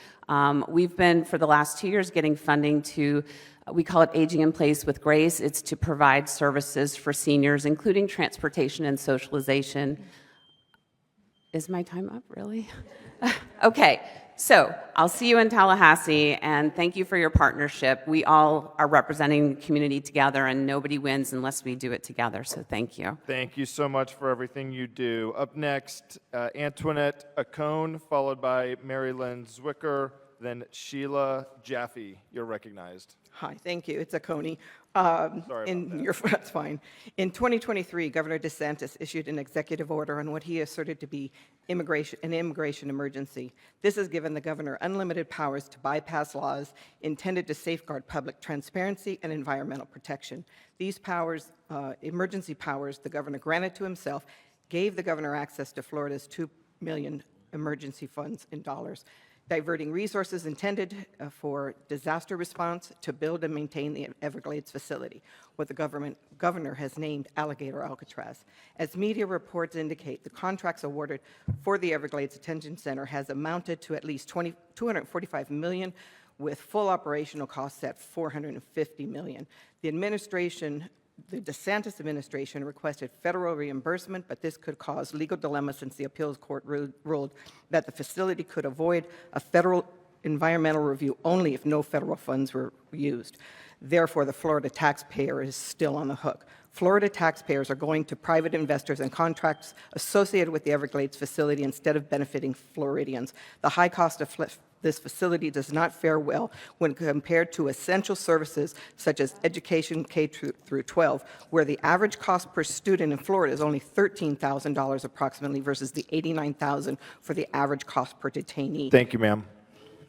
We've been, for the last 2 years, getting funding to, we call it Aging in Place with Grace. It's to provide services for seniors, including transportation and socialization. Is my time up, really? Okay, so I'll see you in Tallahassee, and thank you for your partnership. We all are representing the community together, and nobody wins unless we do it together, so thank you. Thank you so much for everything you do. Up next, Antoinette Acone, followed by Mary Lynn Zwicker, then Sheila Jaffe. You're recognized. Hi, thank you. It's a Coney. Sorry about that. That's fine. In 2023, Governor DeSantis issued an executive order on what he asserted to be an immigration emergency. This has given the governor unlimited powers to bypass laws intended to safeguard public transparency and environmental protection. These powers, emergency powers, the governor granted to himself, gave the governor access to Florida's $2 million emergency funds in dollars, diverting resources intended for disaster response to build and maintain the Everglades facility, what the governor has named Alligator Alcatraz. As media reports indicate, the contracts awarded for the Everglades Detention Center has amounted to at least $245 million, with full operational costs at $450 million. The DeSantis administration requested federal reimbursement, but this could cause legal dilemma since the appeals court ruled that the facility could avoid a federal environmental review only if no federal funds were used. Therefore, the Florida taxpayer is still on the hook. Florida taxpayers are going to private investors and contracts associated with the Everglades facility instead of benefiting Floridians. The high cost of this facility does not fare well when compared to essential services such as education K through 12, where the average cost per student in Florida is only $13,000 approximately versus the $89,000 for the average cost per detainee. Thank you, ma'am.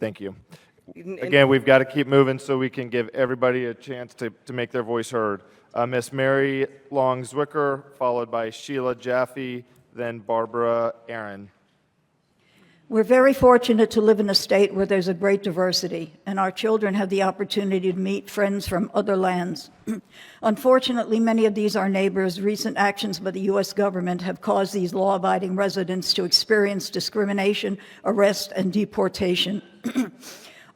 Thank you. Again, we've got to keep moving so we can give everybody a chance to make their voice heard. Miss Mary Long Zwicker, followed by Sheila Jaffe, then Barbara Aaron. We're very fortunate to live in a state where there's a great diversity, and our children have the opportunity to meet friends from other lands. Unfortunately, many of these, our neighbors, recent actions by the U.S. government have caused these law-abiding residents to experience discrimination, arrest, and deportation.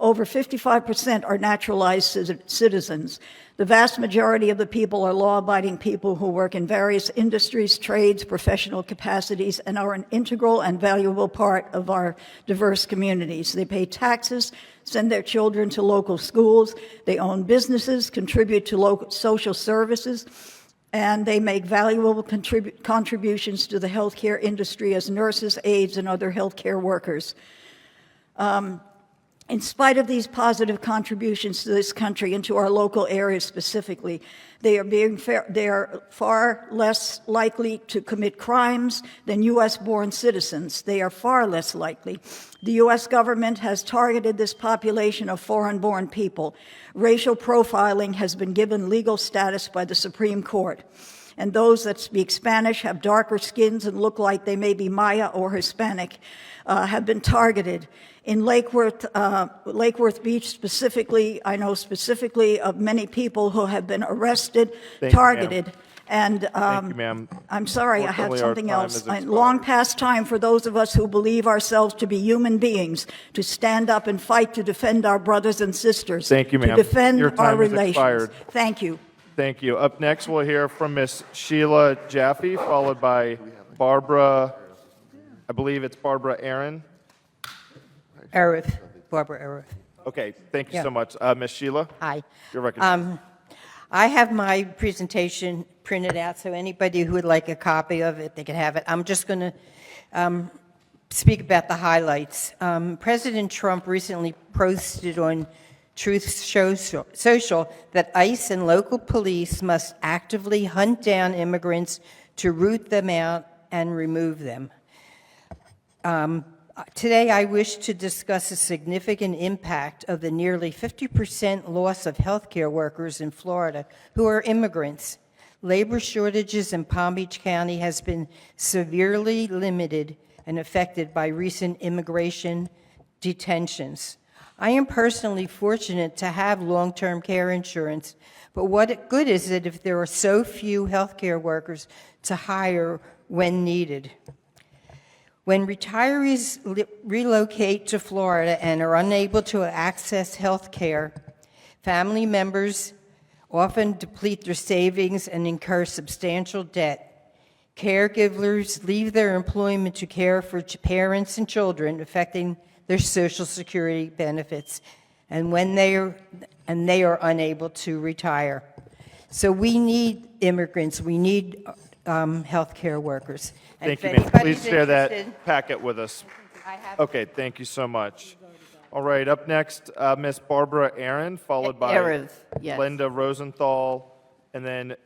Over 55% are naturalized citizens. The vast majority of the people are law-abiding people who work in various industries, trades, professional capacities, and are an integral and valuable part of our diverse communities. They pay taxes, send their children to local schools, they own businesses, contribute to local social services, and they make valuable contributions to the healthcare industry as nurses, aides, and other healthcare workers. In spite of these positive contributions to this country and to our local areas specifically, they are far less likely to commit crimes than U.S.-born citizens. They are far less likely. The U.S. government has targeted this population of foreign-born people. Racial profiling has been given legal status by the Supreme Court. And those that speak Spanish, have darker skins, and look like they may be Maya or Hispanic, have been targeted. In Lake Worth Beach specifically, I know specifically of many people who have been arrested, targeted. And Thank you, ma'am. I'm sorry, I have Unfortunately, our something time else. has expired. Long past time for those of us who believe ourselves to be human beings to stand up and fight to defend our brothers and sisters. Thank you, ma'am. To defend Your our time has relations. expired. Thank you. Thank you. Up next, we'll hear from Miss Sheila Jaffe, followed by Barbara, I believe it's Barbara Aaron. Arif, Barbara Arif. Okay, thank you Yeah. so much. Miss Sheila? Hi. You're recognized. I have my presentation printed out, so anybody who would like a copy of it, they can have it. I'm just going to speak about the highlights. President Trump recently posted on Truth Social that ICE and local police must actively hunt down immigrants to root them out and remove them. Today, I wish to discuss a significant impact of the nearly 50% loss of healthcare workers in Florida who are immigrants. Labor shortages in Palm Beach County has been severely limited and affected by recent immigration detentions. I am personally fortunate to have long-term care insurance, but what good is it if there are so few healthcare workers to hire when needed? When retirees relocate to Florida and are unable to access health care, family members often deplete their savings and incur substantial debt. Caregivers leave their employment to care for parents and children, affecting their Social Security benefits, and they are unable to retire. So we need immigrants. We need health care workers. And Thank you, if ma'am. anybody's Please share that interested- packet with us. I have- Okay, thank you so much. All right, up next, Miss Barbara Aaron, followed by Arif, yes. Linda Rosenthal, and then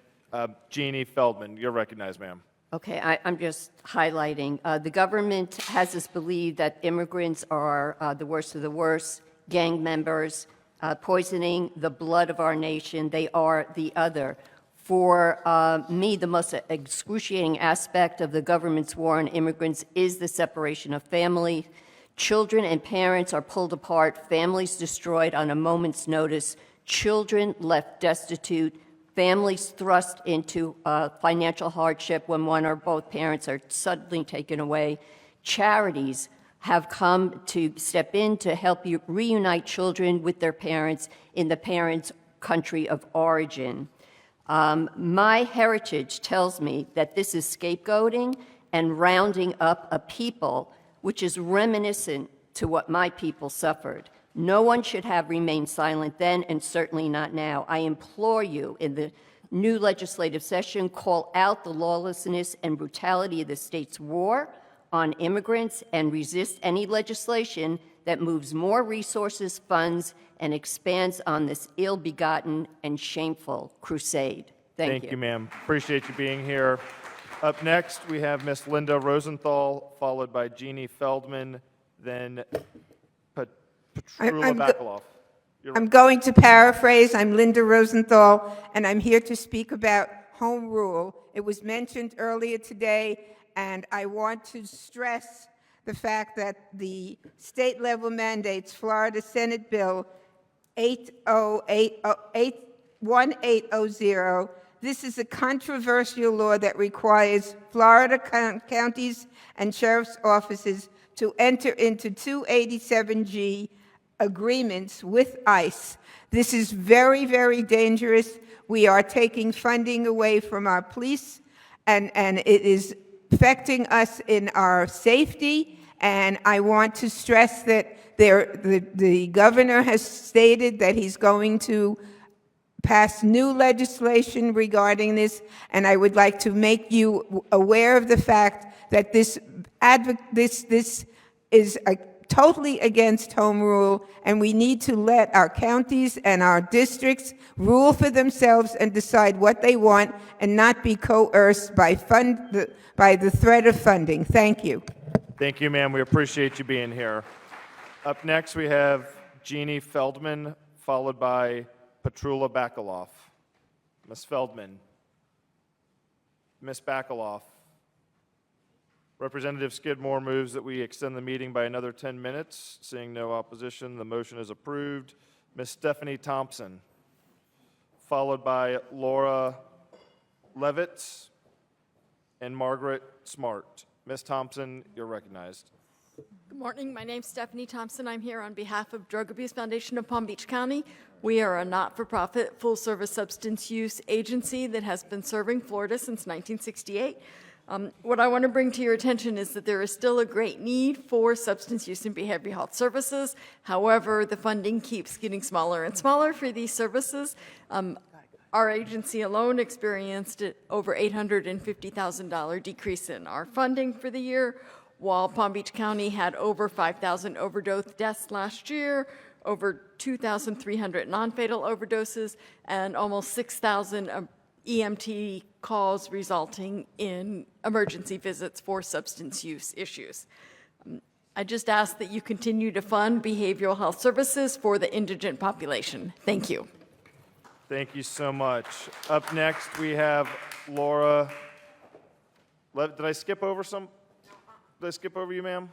Jeannie Feldman. You're recognized, ma'am. Okay, I'm just highlighting. The government has us believe that immigrants are the worst of the worst, gang members, poisoning the blood of our nation. They are the other. For me, the most excruciating aspect of the government's war on immigrants is the separation of family. Children and parents are pulled apart, families destroyed on a moment's notice, children left destitute, families thrust into financial hardship when one or both parents are suddenly taken away. Charities have come to step in to help you reunite children with their parents in the parents' country of origin. My heritage tells me that this is scapegoating and rounding up a people which is reminiscent to what my people suffered. No one should have remained silent then, and certainly not now. I implore you, in the new legislative session, call out the lawlessness and brutality of the state's war on immigrants and resist any legislation that moves more resources, funds, and expands on this ill-begotten and shameful crusade. Thank you. Thank you, ma'am. Appreciate you being here. Up next, we have Miss Linda Rosenthal, followed by Jeannie Feldman, then Petrula Bakaloff. I'm going to paraphrase. I'm Linda Rosenthal, and I'm here to speak about home rule. It was mentioned earlier today, and I want to stress the fact that the state-level mandates, Florida Senate Bill 1800, this is a controversial law that requires Florida counties and sheriff's offices to enter into 287G agreements with ICE. This is very, very dangerous. We are taking funding away from our police, and it is affecting us in our safety. And I want to stress that the governor has stated that he's going to pass new legislation regarding this, and I would like to make you aware of the fact that this is a totally against home rule, and we need to let our counties and our districts rule for themselves and decide what they want and not be coerced by the threat of funding. Thank you. Thank you, ma'am. We appreciate you being here. Up next, we have Jeannie Feldman, followed by Petrula Bakaloff. Ms. Feldman. Ms. Bakaloff. Representative Skidmore moves that we extend the meeting by another 10 minutes. Seeing no opposition, the motion is approved. Ms. Stephanie Thompson, followed by Laura Levitz and Margaret Smart. Ms. Thompson, you're recognized. Good morning. My name's Stephanie Thompson. I'm here on behalf of Drug Abuse Foundation of Palm Beach County. We are a not-for-profit, full-service substance use agency that has been serving Florida since 1968. What I want to bring to your attention is that there is still a great need for substance use and behavioral health services. However, the funding keeps getting smaller and smaller for these services. Our agency alone experienced over $850,000 decrease in our funding for the year, while Palm Beach County had over 5,000 overdose deaths last year, over 2,300 non-fatal overdoses, and almost 6,000 EMT calls resulting in emergency visits for substance use issues. I just ask that you continue to fund behavioral health services for the indigent population. Thank you. Thank you so much. Up next, we have Laura. Did I skip over some? Did I skip over you, ma'am?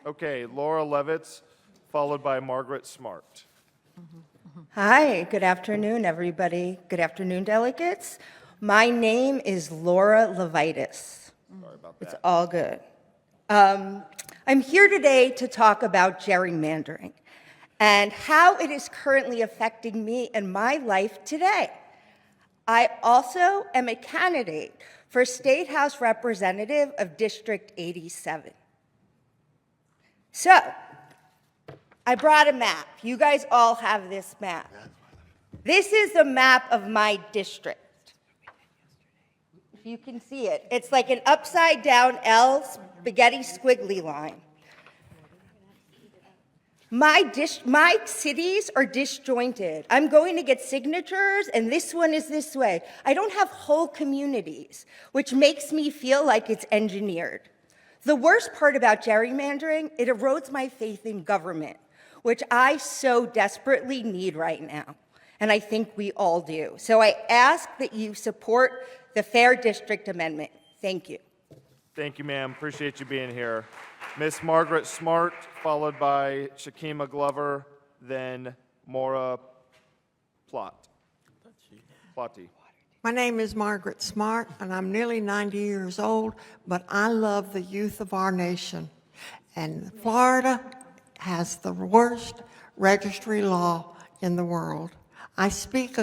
Okay, Laura Levitz, followed by Margaret Smart. Hi, good afternoon, everybody. Good afternoon, delegates. My name is Laura Levitis. Sorry about that. It's all good. I'm here today to talk about gerrymandering and how it is currently affecting me and my life today. I also am a candidate for State House Representative of District 87. So, I brought a map. You guys all have this map. This is the map of my district. If you can see it, it's like an upside down L spaghetti squiggly line. My cities are disjointed. I'm going to get signatures, and this one is this way. I don't have whole communities, which makes me feel like it's engineered. The worst part about gerrymandering, it erodes my faith in government, which I so desperately need right now, and I think we all do. So I ask that you support the Fair District Amendment. Thank you. Thank you, ma'am. Appreciate you being here. Miss Margaret Smart, followed by Shakima Glover, then Maura Plotty. My name is Margaret Smart, and I'm nearly 90 years old, but I love the youth of our nation. And Florida has the worst registry law in the world. I speak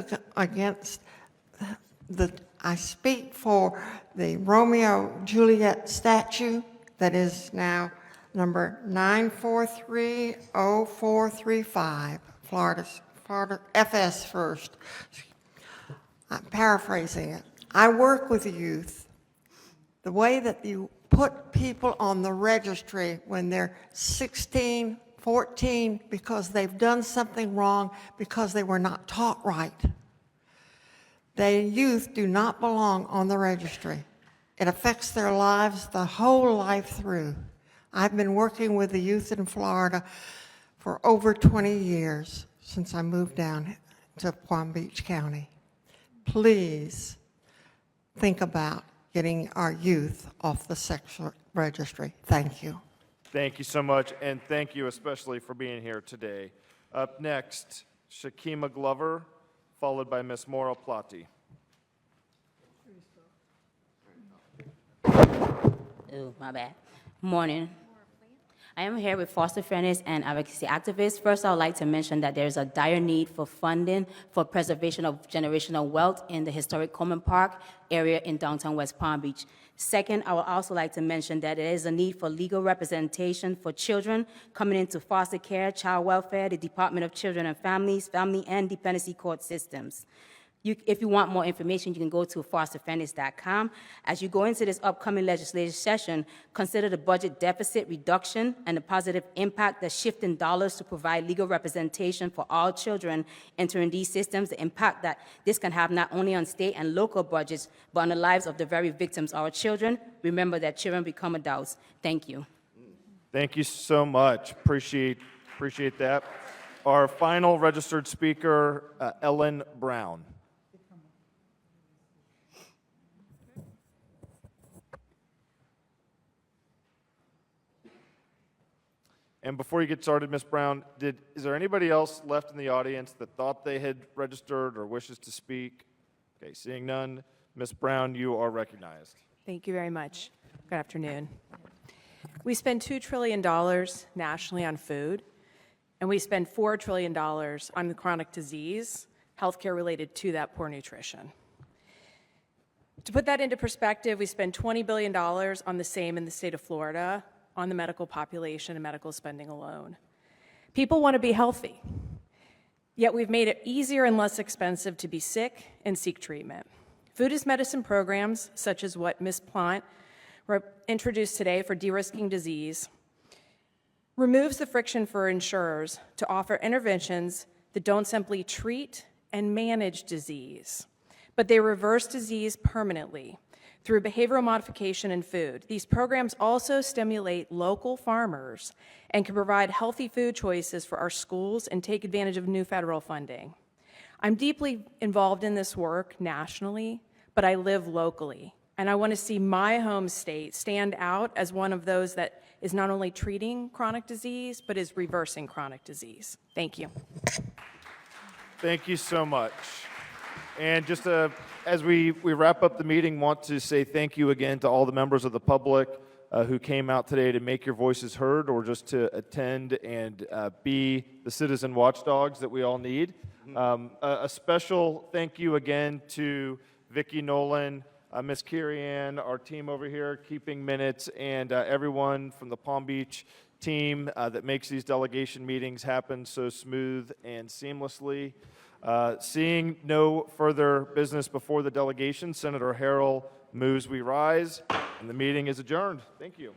for the Romeo-Juliet statute that is now number 9430435, Florida FS first. I'm paraphrasing it. I work with the youth. The way that you put people on the registry when they're 16, 14, because they've done something wrong, because they were not taught right. The youth do not belong on the registry. It affects their lives the whole life through. I've been working with the youth in Florida for over 20 years since I moved down to Palm Beach County. Please think about getting our youth off the sex registry. Thank you. Thank you so much, and thank you especially for being here today. Up next, Shakima Glover, followed by Miss Maura Plotty. Oh, my bad. Morning. I am here with foster fairness and advocacy activists. First, I would like to mention that there is a dire need for funding for preservation of generational wealth in the historic Coleman Park area in downtown West Palm Beach. Second, I would also like to mention that there is a need for legal representation for children coming into foster care, child welfare, the Department of Children and Families, family and dependency court systems. If you want more information, you can go to fosterfairness.com. As you go into this upcoming legislative session, consider the budget deficit reduction and the positive impact that shifting dollars to provide legal representation for all children entering these systems, the impact that this can have not only on state and local budgets, but on the lives of the very victims, our children. Remember that children become adults. Thank you. Thank you so much. Appreciate that. Our final registered speaker, Ellen Brown. And before you get started, Ms. Brown, is there anybody else left in the audience that thought they had registered or wishes to speak? Okay, seeing none, Ms. Brown, you are recognized. Thank you very much. Good afternoon. We spend $2 trillion nationally on food, and we spend $4 trillion on chronic disease, healthcare related to that poor nutrition. To put that into perspective, we spend $20 billion on the same in the state of Florida, on the medical population and medical spending alone. People want to be healthy, yet we've made it easier and less expensive to be sick and seek treatment. Food is medicine programs, such as what Ms. Plant introduced today for de-risking disease, removes the friction for insurers to offer interventions that don't simply treat and manage disease, but they reverse disease permanently through behavioral modification in food. These programs also stimulate local farmers and can provide healthy food choices for our schools and take advantage of new federal funding. I'm deeply involved in this work nationally, but I live locally, and I want to see my home state stand out as one of those that is not only treating chronic disease, but is reversing chronic disease. Thank you. Thank you so much. And just as we wrap up the meeting, want to say thank you again to all the members of the public who came out today to make your voices heard or just to attend and be the citizen watchdogs that we all need. A special thank you again to Vicki Nolan, Ms. Kirian, our team over here keeping minutes, and everyone from the Palm Beach team that makes these delegation meetings happen so smooth and seamlessly. Seeing no further business before the delegation, Senator Harrell moves we rise, and the meeting is adjourned. Thank you.